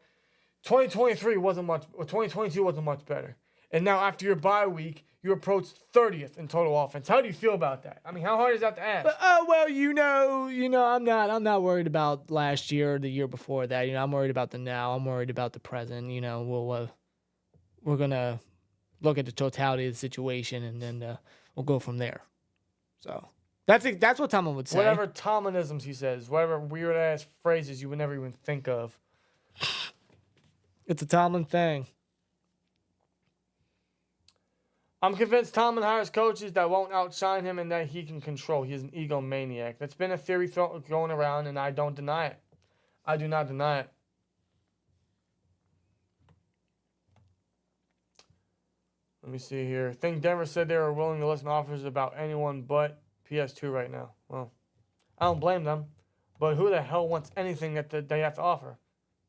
2023 wasn't much, or 2022 wasn't much better. And now after your bye week, you approached 30th in total offense. How do you feel about that? I mean, how hard is that to ask? I'm not worried about last year or the year before that. I'm worried about the now. I'm worried about the present. We're gonna look at the totality of the situation and then we'll go from there. So that's what Tomlin would say. Whatever Tomlinisms he says, whatever weird ass phrases you would never even think of. It's a Tomlin thing. I'm convinced Tomlin hires coaches that won't outshine him and that he can control. He's an egomaniac. That's been a theory going around, and I don't deny it. I do not deny it. Let me see here. I think Denver said they were willing to listen to offers about anyone but PS2 right now. Well, I don't blame them. But who the hell wants anything that they have to offer?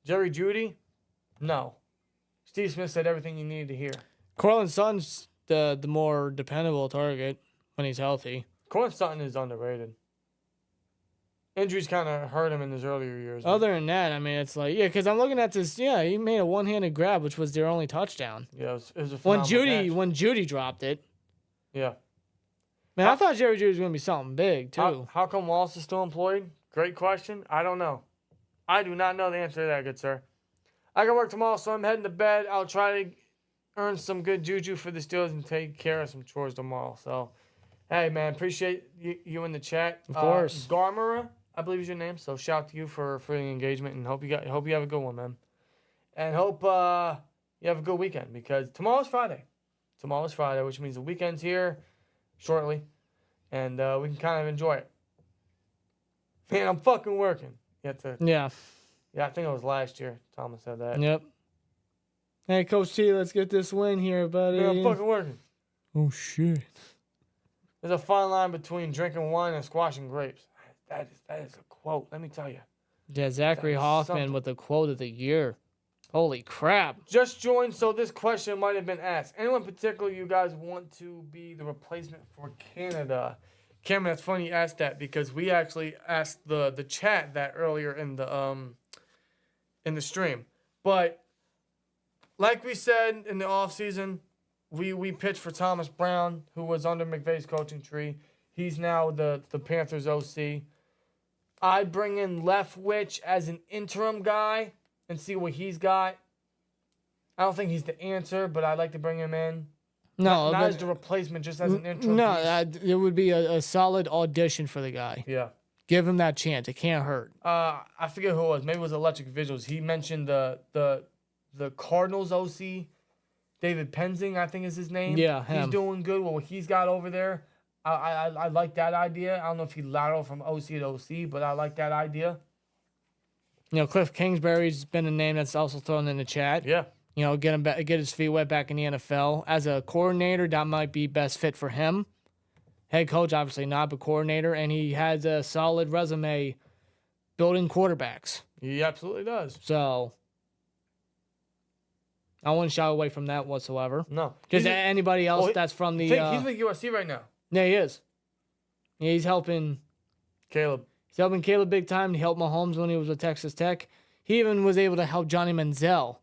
Jerry Jeudy? No. Steve Smith said everything you needed to hear. Cortland Sutton's the more dependable target when he's healthy. Cortland Sutton is underrated. Injuries kind of hurt him in his earlier years. Other than that, I mean, it's like, because I'm looking at this, he made a one-handed grab, which was their only touchdown. Yeah, it was a phenomenal catch. When Jeudy dropped it. Yeah. Man, I thought Jerry Jeudy was going to be something big, too. How come Wallace is still employed? Great question. I don't know. I do not know the answer to that, good sir. I got work tomorrow, so I'm heading to bed. I'll try to earn some good juju for the Steelers and take care of some chores tomorrow. So, hey, man, appreciate you in the chat. Of course. Garmera, I believe is your name. So, shout out to you for the engagement, and hope you have a good one, man. And hope you have a good weekend, because tomorrow's Friday. Tomorrow's Friday, which means the weekend's here shortly, and we can kind of enjoy it. Man, I'm fucking working. Yeah. Yeah, I think it was last year. Thomas said that. Yep. Hey, Coach T, let's get this win here, buddy. Yeah, I'm fucking working. Oh, shit. There's a fine line between drinking wine and squashing grapes. That is a quote, let me tell you. Yeah, Zachary Hoffman with the quote of the year. Holy crap. Just joined, so this question might have been asked. Anyone in particular you guys want to be the replacement for Canada? Cameron, that's funny you asked that, because we actually asked the chat that earlier in the stream. But like we said in the offseason, we pitched for Thomas Brown, who was under McVay's coaching tree. He's now the Panthers OC. I'd bring in Leftwich as an interim guy and see what he's got. I don't think he's the answer, but I'd like to bring him in. No, not as the replacement, just as an interim. No, it would be a solid audition for the guy. Yeah. Give him that chance. It can't hurt. I forget who it was. Maybe it was Electric Visuals. He mentioned the Cardinals OC, David Penzing, I think is his name. Yeah, him. He's doing good with what he's got over there. I like that idea. I don't know if he lateral from OC to OC, but I like that idea. Cliff Kingsbury's been a name that's also thrown in the chat. Yeah. Get his feet wet back in the NFL. As a coordinator, that might be best fit for him. Head coach, obviously not, but coordinator, and he has a solid resume building quarterbacks. He absolutely does. So I wouldn't shy away from that whatsoever. No. Just anybody else that's from the... he's with USC right now. Yeah, he is. Yeah, he's helping... Caleb. He's helping Caleb big time. He helped Mahomes when he was with Texas Tech. He even was able to help Johnny Manziel.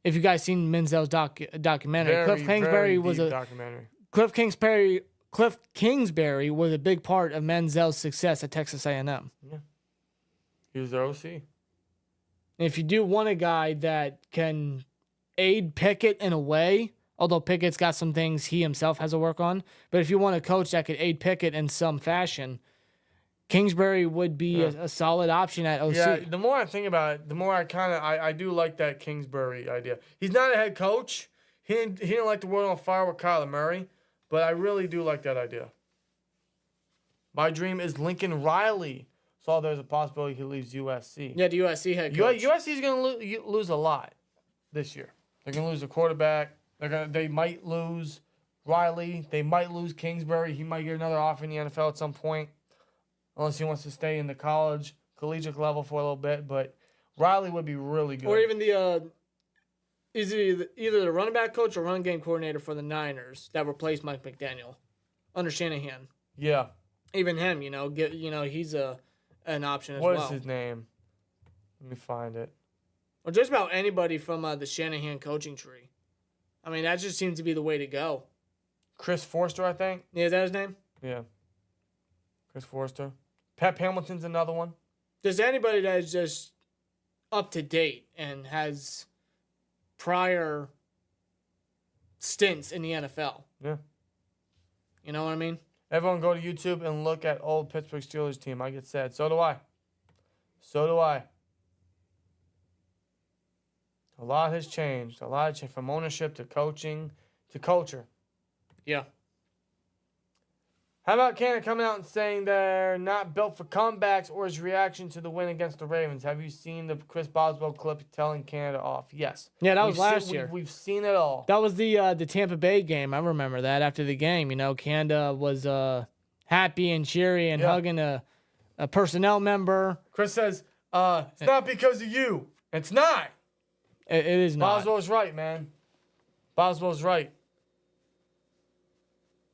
If you guys seen Manziel's documentary. Cliff Kingsbury was a documentary. Cliff Kingsbury was a big part of Manziel's success at Texas A&M. Yeah. He was their OC. If you do want a guy that can aid Pickett in a way, although Pickett's got some things he himself has to work on. But if you want a coach that could aid Pickett in some fashion, Kingsbury would be a solid option at OC. Yeah, the more I think about it, the more I do like that Kingsbury idea. He's not a head coach. He didn't like the world on fire with Kyler Murray, but I really do like that idea. My dream is Lincoln Riley. Saw there's a possibility he leaves USC. Yeah, the USC head coach. USC is going to lose a lot this year. They're going to lose the quarterback. They might lose Riley. They might lose Kingsbury. He might get another offer in the NFL at some point, unless he wants to stay in the collegiate level for a little bit. But Riley would be really good. Or even the either the running back coach or run game coordinator for the Niners that replaced Mike McDaniel under Shanahan. Yeah. Even him, he's an option as well. well. What is his name? Let me find it. Or just about anybody from the Shanahan coaching tree. I mean, that just seems to be the way to go. Chris Forster, I think. Yeah, is that his name? Yeah. Chris Forster. Pep Hamilton's another one. Just anybody that is just up to date and has prior stints in the NFL. Yeah. You know what I mean? Everyone go to YouTube and look at old Pittsburgh Steelers team. I get sad. So do I. A lot has changed. A lot has changed from ownership to coaching to culture. Yeah. How about Canada coming out and saying they're not built for comebacks, or his reaction to the win against the Ravens? Have you seen the Chris Boswell clip telling Canada off? Yes. Yeah, that was last year. We've seen it all. That was the Tampa Bay game. I remember that after the game. Canada was happy and cheery and hugging a personnel member. Chris says, it's not because of you. It's not. It is not. Boswell's right, man. Boswell's right.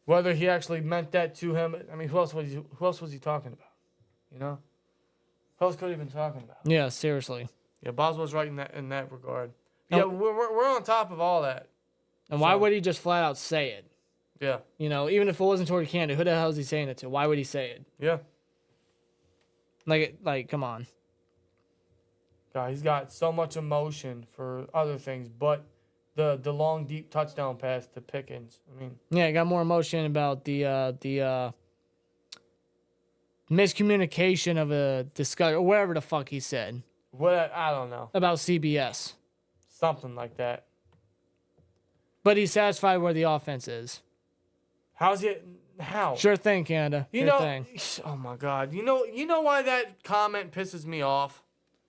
Whether he actually meant that to him, I mean, who else was he talking about? Who else could he have been talking about? Yeah, seriously. Yeah, Boswell's right in that regard. Yeah, we're on top of all that. And why would he just flat out say it? Yeah. Even if it wasn't toward Canada, who the hell is he saying it to? Why would he say it? Yeah. Like, come on. God, he's got so much emotion for other things, but the long, deep touchdown pass to Pickens. I mean, yeah, he got more emotion about the miscommunication of a discussion or whatever the fuck he said. What I don't know. About CBS. Something like that. But he's satisfied where the offense is. How's he? How? Sure thing, Canada. Sure thing. Oh my God. You know why that comment pisses me off?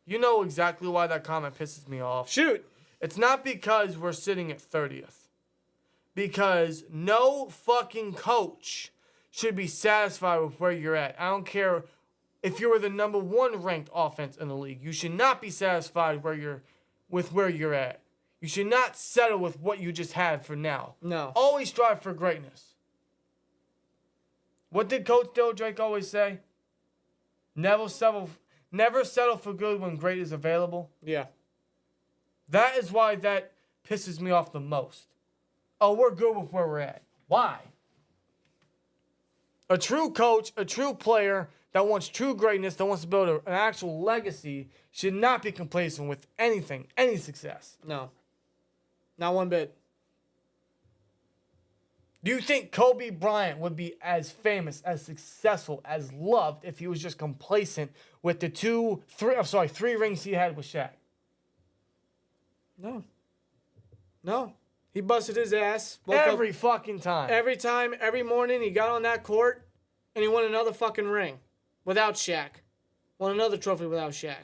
You know exactly why that comment pisses me off. Shoot. It's not because we're sitting at 30th. Because no fucking coach should be satisfied with where you're at. I don't care if you were the number 1 ranked offense in the league. You should not be satisfied where you're at. You should not settle with what you just had for now. No. Always strive for greatness. What did Coach Dill Drake always say? Never settle for good when great is available. Yeah. That is why that pisses me off the most. Oh, we're good with where we're at. Why? A true coach, a true player that wants true greatness, that wants to build an actual legacy, should not be complacent with anything, any success. No. Not one bit. Do you think Kobe Bryant would be as famous, as successful, as loved if he was just complacent with the 3 rings he had with Shaq? No. No. He busted his ass. Every fucking time. Every time, every morning, he got on that court and he won another fucking ring without Shaq. Won another trophy without Shaq.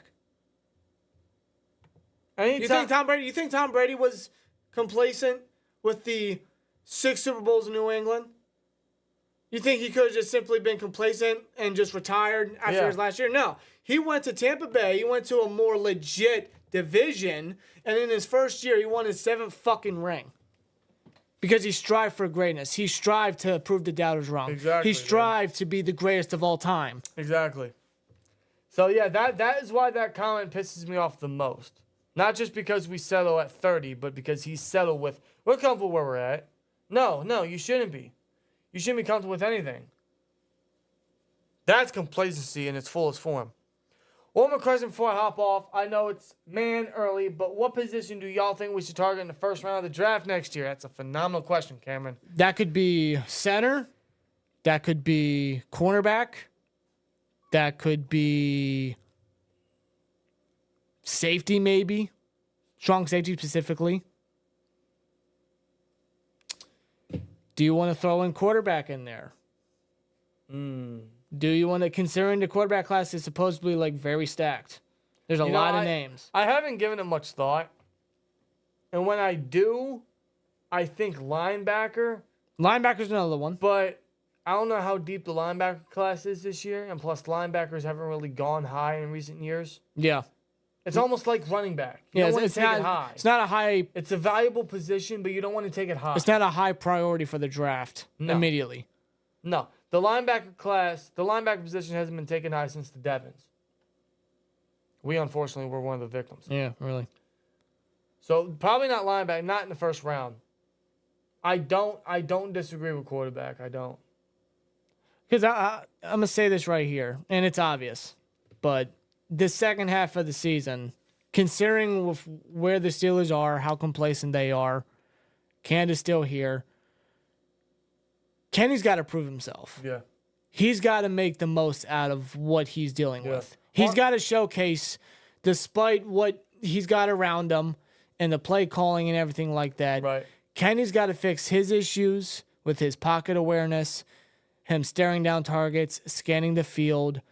You think Tom Brady was complacent with the 6 Super Bowls in New England? You think he could have just simply been complacent and just retired after his last year? No. He went to Tampa Bay. He went to a more legit division. And in his first year, he won his 7th fucking ring. Because he strived for greatness. He strived to prove the doubters wrong. Exactly. He strived to be the greatest of all time. Exactly. So, yeah, that is why that comment pisses me off the most. Not just because we settle at 30, but because he settled with, we're comfortable where we're at. No, you shouldn't be. You shouldn't be comfortable with anything. That's complacency in its fullest form. One more question before I hop off. I know it's man early, but what position do y'all think we should target in the first round of the draft next year? That's a phenomenal question, Cameron. That could be center. That could be cornerback. That could be safety, maybe. Strong safety specifically. Do you want to throw in quarterback in there? Do you want to, considering the quarterback class is supposedly like very stacked? There's a lot of names. I haven't given it much thought. And when I do, I think linebacker. Linebacker's another one. But I don't know how deep the linebacker class is this year. And plus, linebackers haven't really gone high in recent years. Yeah. It's almost like running back. You Yeah, don't want it's to take not it high. It's not a high. It's a valuable position, but you don't want to take it high. It's not a high priority for the draft immediately. No. The linebacker class, the linebacker position hasn't been taken high since the Devons. We, unfortunately, were one of the victims. Yeah, really. So, probably not linebacker, not in the first round. I don't disagree with quarterback. I don't. Because I'm going to say this right here, and it's obvious, but the second half of the season, considering with where the Steelers are, how complacent they are, Canada's still here, Kenny's got to prove himself. Yeah. He's got to make the most out of what he's dealing with. He's got to showcase, despite what he's got around him and the play calling and everything like that, Right. Kenny's got to fix his issues with his pocket awareness, him staring down targets, scanning the field,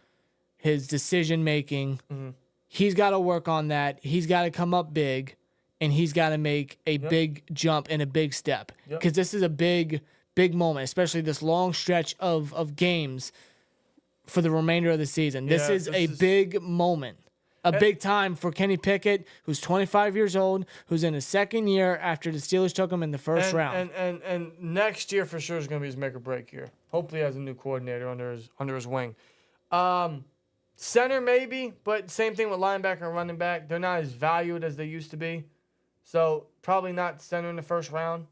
his decision-making. Mm-hmm. He's got to work on that. He's got to come up big, and he's got to make a big jump and a big step. Because this is a big moment, especially this long stretch of games for the remainder of the season. This is a big moment, big time for Kenny Pickett, who's 25 years old, who's in his second year after the Steelers took him in the first round. And next year for sure is going to be his make or break year. Hopefully he has a new coordinator under his wing. Center maybe, but same thing with linebacker and running back. They're not as valued as they used to be. So probably not center in the first round.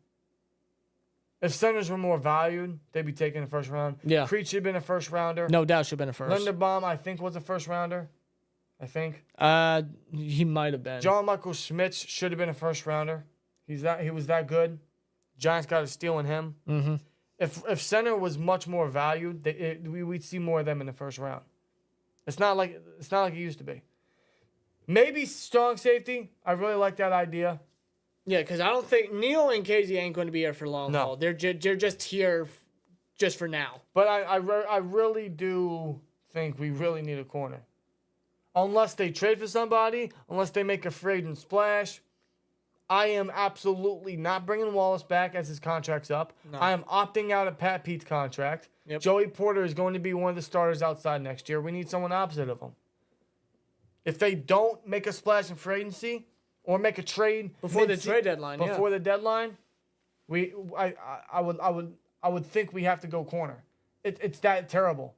If centers were more valued, they'd be taken in the first round. Yeah. Creed should have been a first rounder. No doubt should have been a first. Linderbaum, I think, was a first rounder. I think. He might have been. John Michael Schmitz should have been a first rounder. He was that good. Giants got a steal in him. Mm-hmm. If center was much more valued, we'd see more of them in the first round. It's not like it used to be. Maybe strong safety. I really like that idea. Yeah, because I don't think Neal and Casey ain't going to be here for long haul. They're just here just for now. But I really do think we really need a corner. Unless they trade for somebody, unless they make a free agent splash, I am absolutely not bringing Wallace back as his contract's up. No. I am opting out of Pat Pete's contract. Yep. Joey Porter is going to be one of the starters outside next year. We need someone opposite of him. If they don't make a splash in free agency or make a trade before the trade deadline, the deadline, I would think we have to go corner. It's that terrible.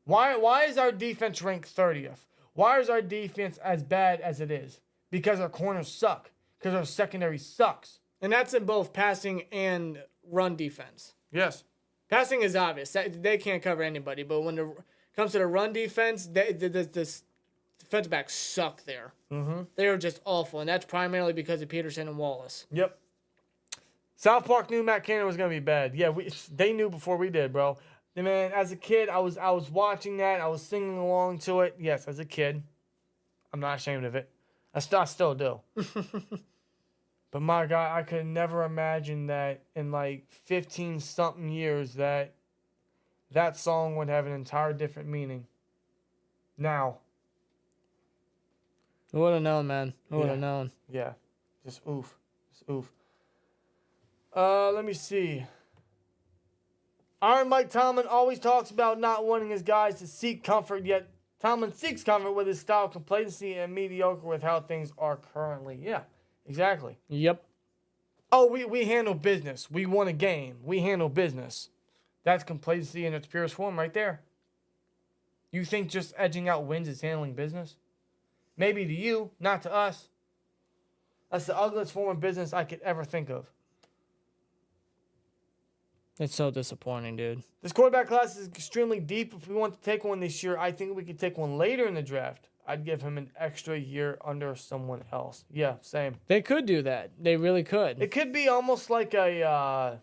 Why is our defense ranked 30th? Why is our defense as bad as it is? Because our corners suck. Because our secondary sucks. And that's in both passing and run defense. Yes. Passing is obvious. They can't cover anybody. But when it comes to the run defense, the defensive backs suck there. Mm-hmm. They are just awful. And that's primarily because of Peterson and Wallace. Yep. South Park knew Matt Canada was going to be bad. Yeah, they knew before we did, bro. Man, as a kid, I was watching that. I was singing along to it. Yes, as a kid. I'm not ashamed of it. I still do. But my God, I could never imagine that in like 15-something years that song would have an entire different meaning. Now. Who would have known, man? Who would have known? Yeah. Just oof. Let me see. Iron Mike Tomlin always talks about not wanting his guys to seek comfort, yet Tomlin seeks comfort with his style of complacency and mediocre with how things are currently. Yeah, exactly. Yep. Oh, we handle business. We won a game. We handle business. That's complacency in its purest form right there. You think just edging out wins is handling business? Maybe to you, not to us. That's the ugliest form of business I could ever think of. It's so disappointing, dude. This quarterback class is extremely deep. If we want to take one this year, I think we could take one later in the draft. I'd give him an extra year under someone else. Yeah, same. They could do that. They really could. It could be almost like a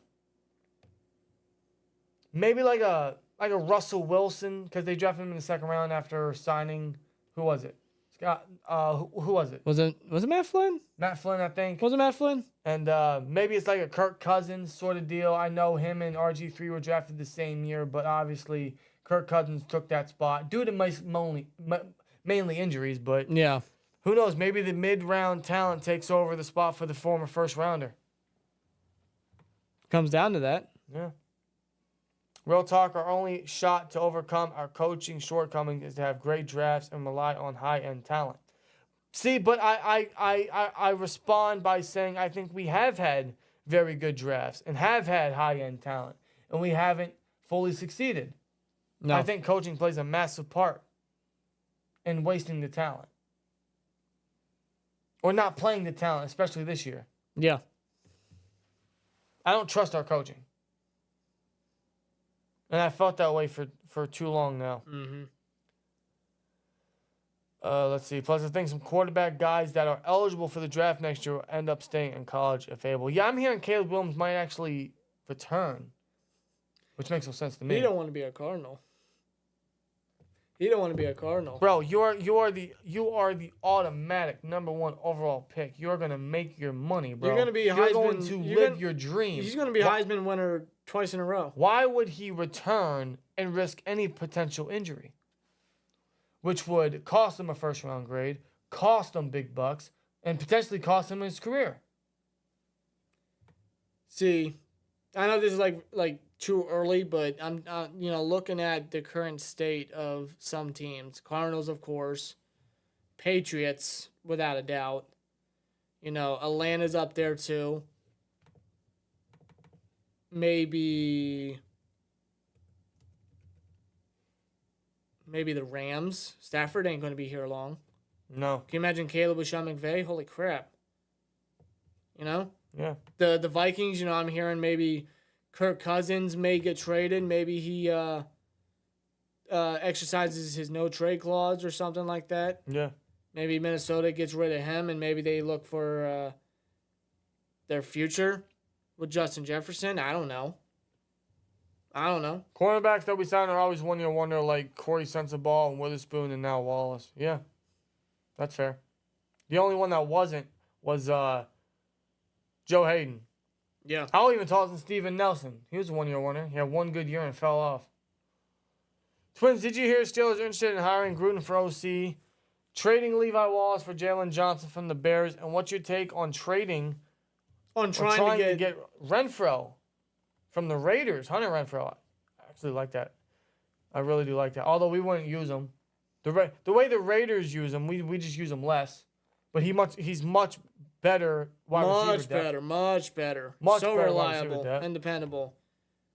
maybe like a Russell Wilson, because they drafted him in the second round after signing. Who was it? Scott. Who was it? Was it Matt Flynn? Matt Flynn, I think. Was it Matt Flynn? And maybe it's like a Kirk Cousins sort of deal. I know him and RG3 were drafted the same year, but obviously Kirk Cousins took that spot due to mainly injuries. But yeah, who knows? Maybe the mid-round talent takes over the spot for the former first-rounder. Comes down to that. Yeah. Real talk, our only shot to overcome our coaching shortcomings is to have great drafts and rely on high-end talent. See, but I respond by saying I think we have had very good drafts and have had high-end talent, and we haven't fully succeeded. No. I think coaching plays a massive part in wasting the talent. Or not playing the talent, especially this year. Yeah. I don't trust our coaching. And I felt that way for too long now. Mm-hmm. Let's see. Plus, I think some quarterback guys that are eligible for the draft next year will end up staying in college if able. Yeah, I'm hearing Caleb Williams might actually return, which makes no sense to me. He don't want to be a Cardinal. He don't want to be a Cardinal. Bro, you are the automatic number 1 overall pick. You're gonna make your money, bro. You're gonna be You're going to live your dream. He's gonna be a Heisman winner twice in a row. Why would he return and risk any potential injury? Which would cost him a first-round grade, cost him big bucks, and potentially cost him his career. See, I know this is like too early, but I'm looking at the current state of some teams. Cardinals, of course. Patriots, without a doubt. Atlanta's up there too. Maybe the Rams. Stafford ain't going to be here long. No. Can you imagine Caleb with Sean McVay? Holy crap. Yeah. The Vikings, I'm hearing maybe Kirk Cousins may get traded. Maybe he exercises his no-trade clause or something like that. Yeah. Maybe Minnesota gets rid of him, and maybe they look for their future with Justin Jefferson. I don't know. Cornerbacks that we signed are always one-year wonder, like Corey Sensabaugh and Witherspoon and now Wallace. Yeah, that's fair. The only one that wasn't was Joe Hayden. Yeah. I'll even toss in Steven Nelson. He was a one-year wonder. He had one good year and fell off. Twins, did you hear Steelers are interested in hiring Gruden for OC, trading Levi Wallace for Jalen Johnson from the Bears, and what's your take on trying to get Renfro from the Raiders? Hunter Renfro. I actually like that. I really do like that. Although we wouldn't use him. The way the Raiders use him, we just use him less. But he's much better wide receiver. Much better. Much so better reliable and dependable.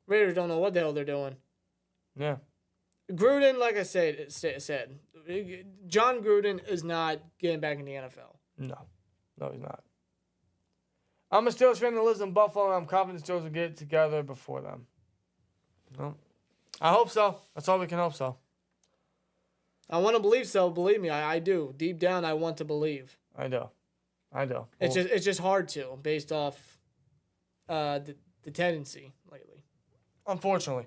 Raiders don't know what the hell they're doing. Yeah. Gruden, like I said, John Gruden is not getting back in the NFL. No, he's not. I'm a Steelers fan that lives in Buffalo, and I'm confident the Steelers will get it together before them. No. I hope so. That's all we can hope so. I want to believe so. Believe me, I do. Deep down, I want to believe. I do. It's just hard to, based off the tendency lately. Unfortunately.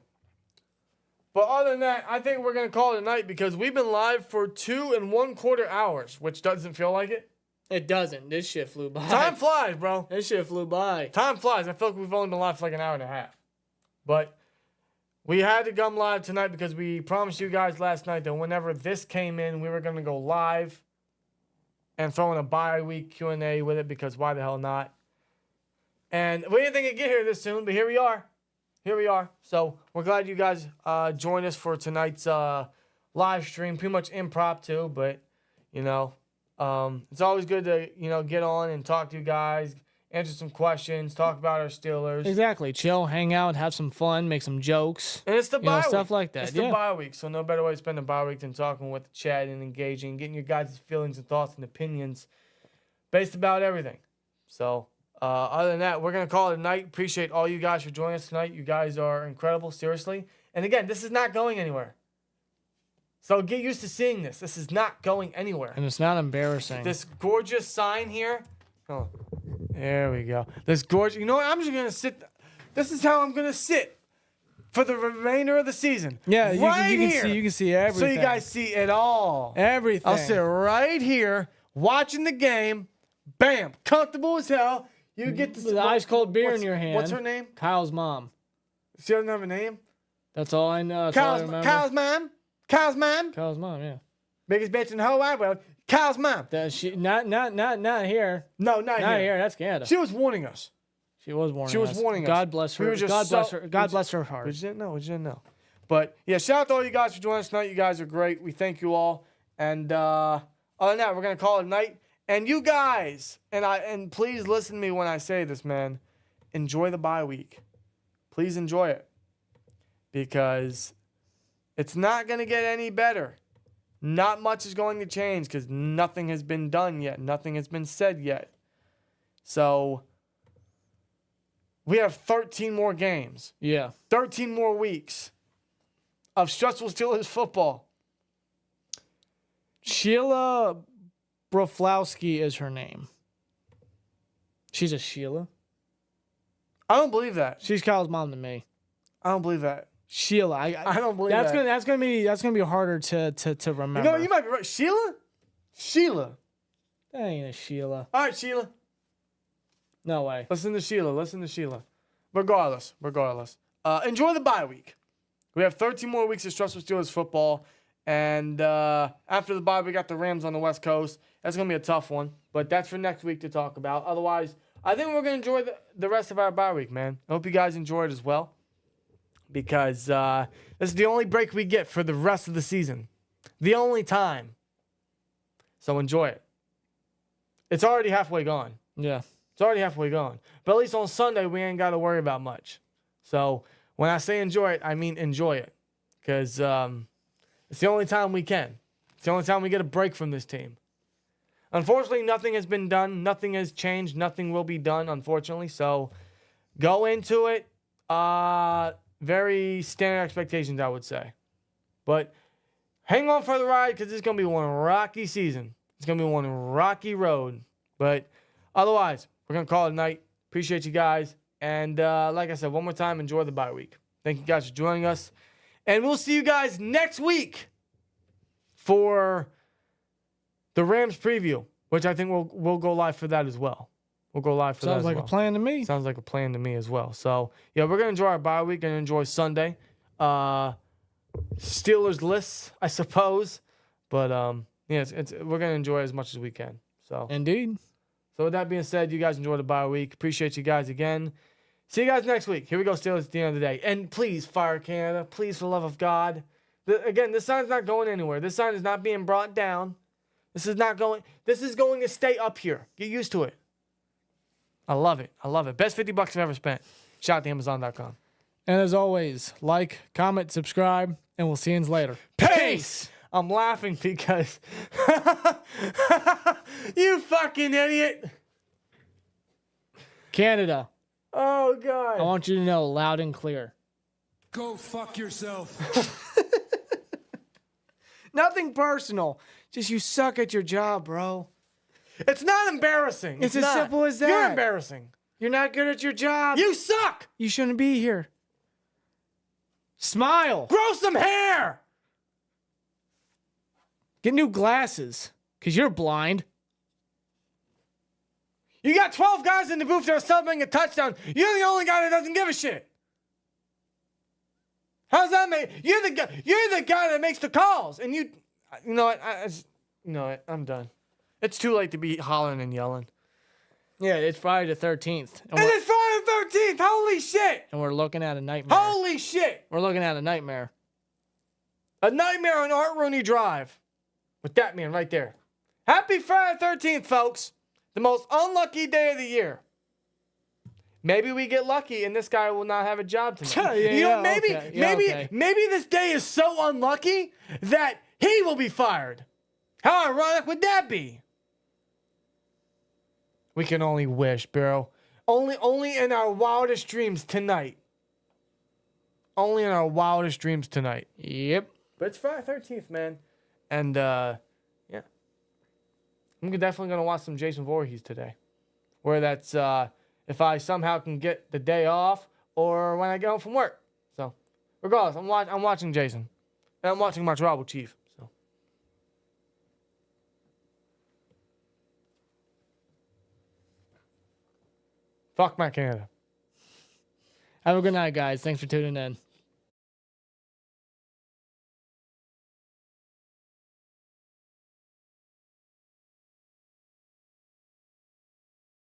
But other than that, I think we're going to call it a night because we've been live for 2 1/4 hours, which doesn't feel like it. It doesn't. This shit flew by. Time flies, bro. This shit flew by. Time flies. I feel like we've only been live for like an hour and a half. But we had to come live tonight because we promised you guys last night that whenever this came in, we were going to go live and throw in a bye-week Q&A with it because why the hell not? And we didn't think it'd get here this soon, but here we are. So we're glad you guys joined us for tonight's live stream. Pretty much impromptu, but, it's always good to, get on and talk to you guys, answer some questions, talk about our Steelers. Exactly. Chill, hang out, have some fun, make some jokes. And it's the bye week. Stuff like that. It's the bye week, so no better way to spend the bye week than talking with the chat and engaging, getting your guys' feelings and thoughts and opinions based about everything. So Other than that, we're going to call it a night. Appreciate all you guys for joining us tonight. You guys are incredible, seriously. And again, this is not going anywhere. So get used to seeing this. This is not going anywhere. And it's not embarrassing. This gorgeous sign here. Oh, there we go. This gorgeous. You know what? I'm just going to sit. This is how I'm going to sit for the remainder of the season. Yeah, right you here. can see everything. So you guys see it all. Everything. I'll sit right here watching the game. Bam. Comfortable as hell. You get the ice cold beer in your hand. What's her name? Kyle's mom. She doesn't have a name? That's all I know. That's all I remember. Kyle's mom. Kyle's mom. Kyle's mom, yeah. Biggest bitch in the whole wide world. Kyle's mom. She not here. No, not here. That's Canada. She was warning us. She was warning us. She was warning us. God bless her. God bless her heart. We just didn't know. But yeah, shout out to all you guys for joining us tonight. You guys are great. We thank you all. And other than that, we're gonna call it a night. And you guys, and please listen to me when I say this, man. Enjoy the bye week. Please enjoy it. Because it's not going to get any better. Not much is going to change because nothing has been done yet. Nothing has been said yet. So we have 13 more games. Yeah. 13 more weeks of stressful Steelers football. Sheila Broflowski is her name. She's a Sheila. I don't believe that. She's Kyle's mom to me. I don't believe that. Sheila. I don't believe that's that. That's gonna be harder to remember. You know, you might be right. Sheila? That ain't a Sheila. All right, Sheila. No way. Listen to Sheila. Regardless. Enjoy the bye week. We have 13 more weeks of stressful Steelers football. And after the bye, we got the Rams on the West Coast. That's going to be a tough one. But that's for next week to talk about. Otherwise, I think we're going to enjoy the rest of our bye week, man. I hope you guys enjoy it as well. Because this is the only break we get for the rest of the season. The only time. So enjoy it. It's already halfway gone. Yeah. It's already halfway gone. But at least on Sunday, we ain't got to worry about much. So when I say enjoy it, I mean enjoy it. Because it's the only time we can. It's the only time we get a break from this team. Unfortunately, nothing has been done. Nothing has changed. Nothing will be done, unfortunately. So go into it. Very standard expectations, I would say. But hang on for the ride because it's going to be one rocky season. It's going to be one rocky road. But otherwise, we're going to call it a night. Appreciate you guys. And like I said, one more time, enjoy the bye week. Thank you guys for joining us. And we'll see you guys next week for the Rams preview, which I think we'll go live for that as well. We'll go live for that as well. Sounds like a plan to me. Sounds like a plan to me as well. So, yeah, we're going to enjoy our bye week and enjoy Sunday. Steelers lists, I suppose. But, yeah, we're going to enjoy it as much as we can. So Indeed. So with that being said, you guys enjoy the bye week. Appreciate you guys again. See you guys next week. Here we go, Steelers, at the end of the day. And please, fire Canada. Please, for the love of God. Again, this sign's not going anywhere. This sign is not being brought down. This is going to stay up here. Get used to it. I love it. Best $50 I've ever spent. Shout out to Amazon.com. And as always, like, comment, subscribe, and we'll see you later. Peace! I'm laughing because you fucking idiot. Canada. Oh, God. I want you to know loud and clear. Go fuck yourself. Nothing personal. Just you suck at your job, bro. It's not embarrassing. It's as simple as that. You're embarrassing. You're not good at your job. You suck. You shouldn't be here. Smile. Grow some hair. Get new glasses, because you're blind. You got 12 guys in the booth that are celebrating a touchdown. You're the only guy that doesn't give a shit. How's that make? You're the guy that makes the calls. And you know what? I'm done. It's too late to be hollering and yelling. Yeah, it's Friday the 13th. And it's Friday the 13th. Holy shit. And we're looking at a nightmare. Holy shit. We're looking at a nightmare. A nightmare on Art Rooney Drive. With that man right there. Happy Friday the 13th, folks. The most unlucky day of the year. Maybe we get lucky and this guy will not have a job tonight. Maybe this day is so unlucky that he will be fired. How ironic would that be? We can only wish, bro. Only in our wildest dreams tonight. Only in our wildest dreams tonight. Yep. But it's Friday 13th, man. And, yeah. I'm definitely going to watch some Jason Voorhees today. Where that's, if I somehow can get the day off or when I get home from work. So, regardless, I'm watching Jason. And I'm watching my tribal chief. So. Fuck my Canada. Have a good night, guys. Thanks for tuning in.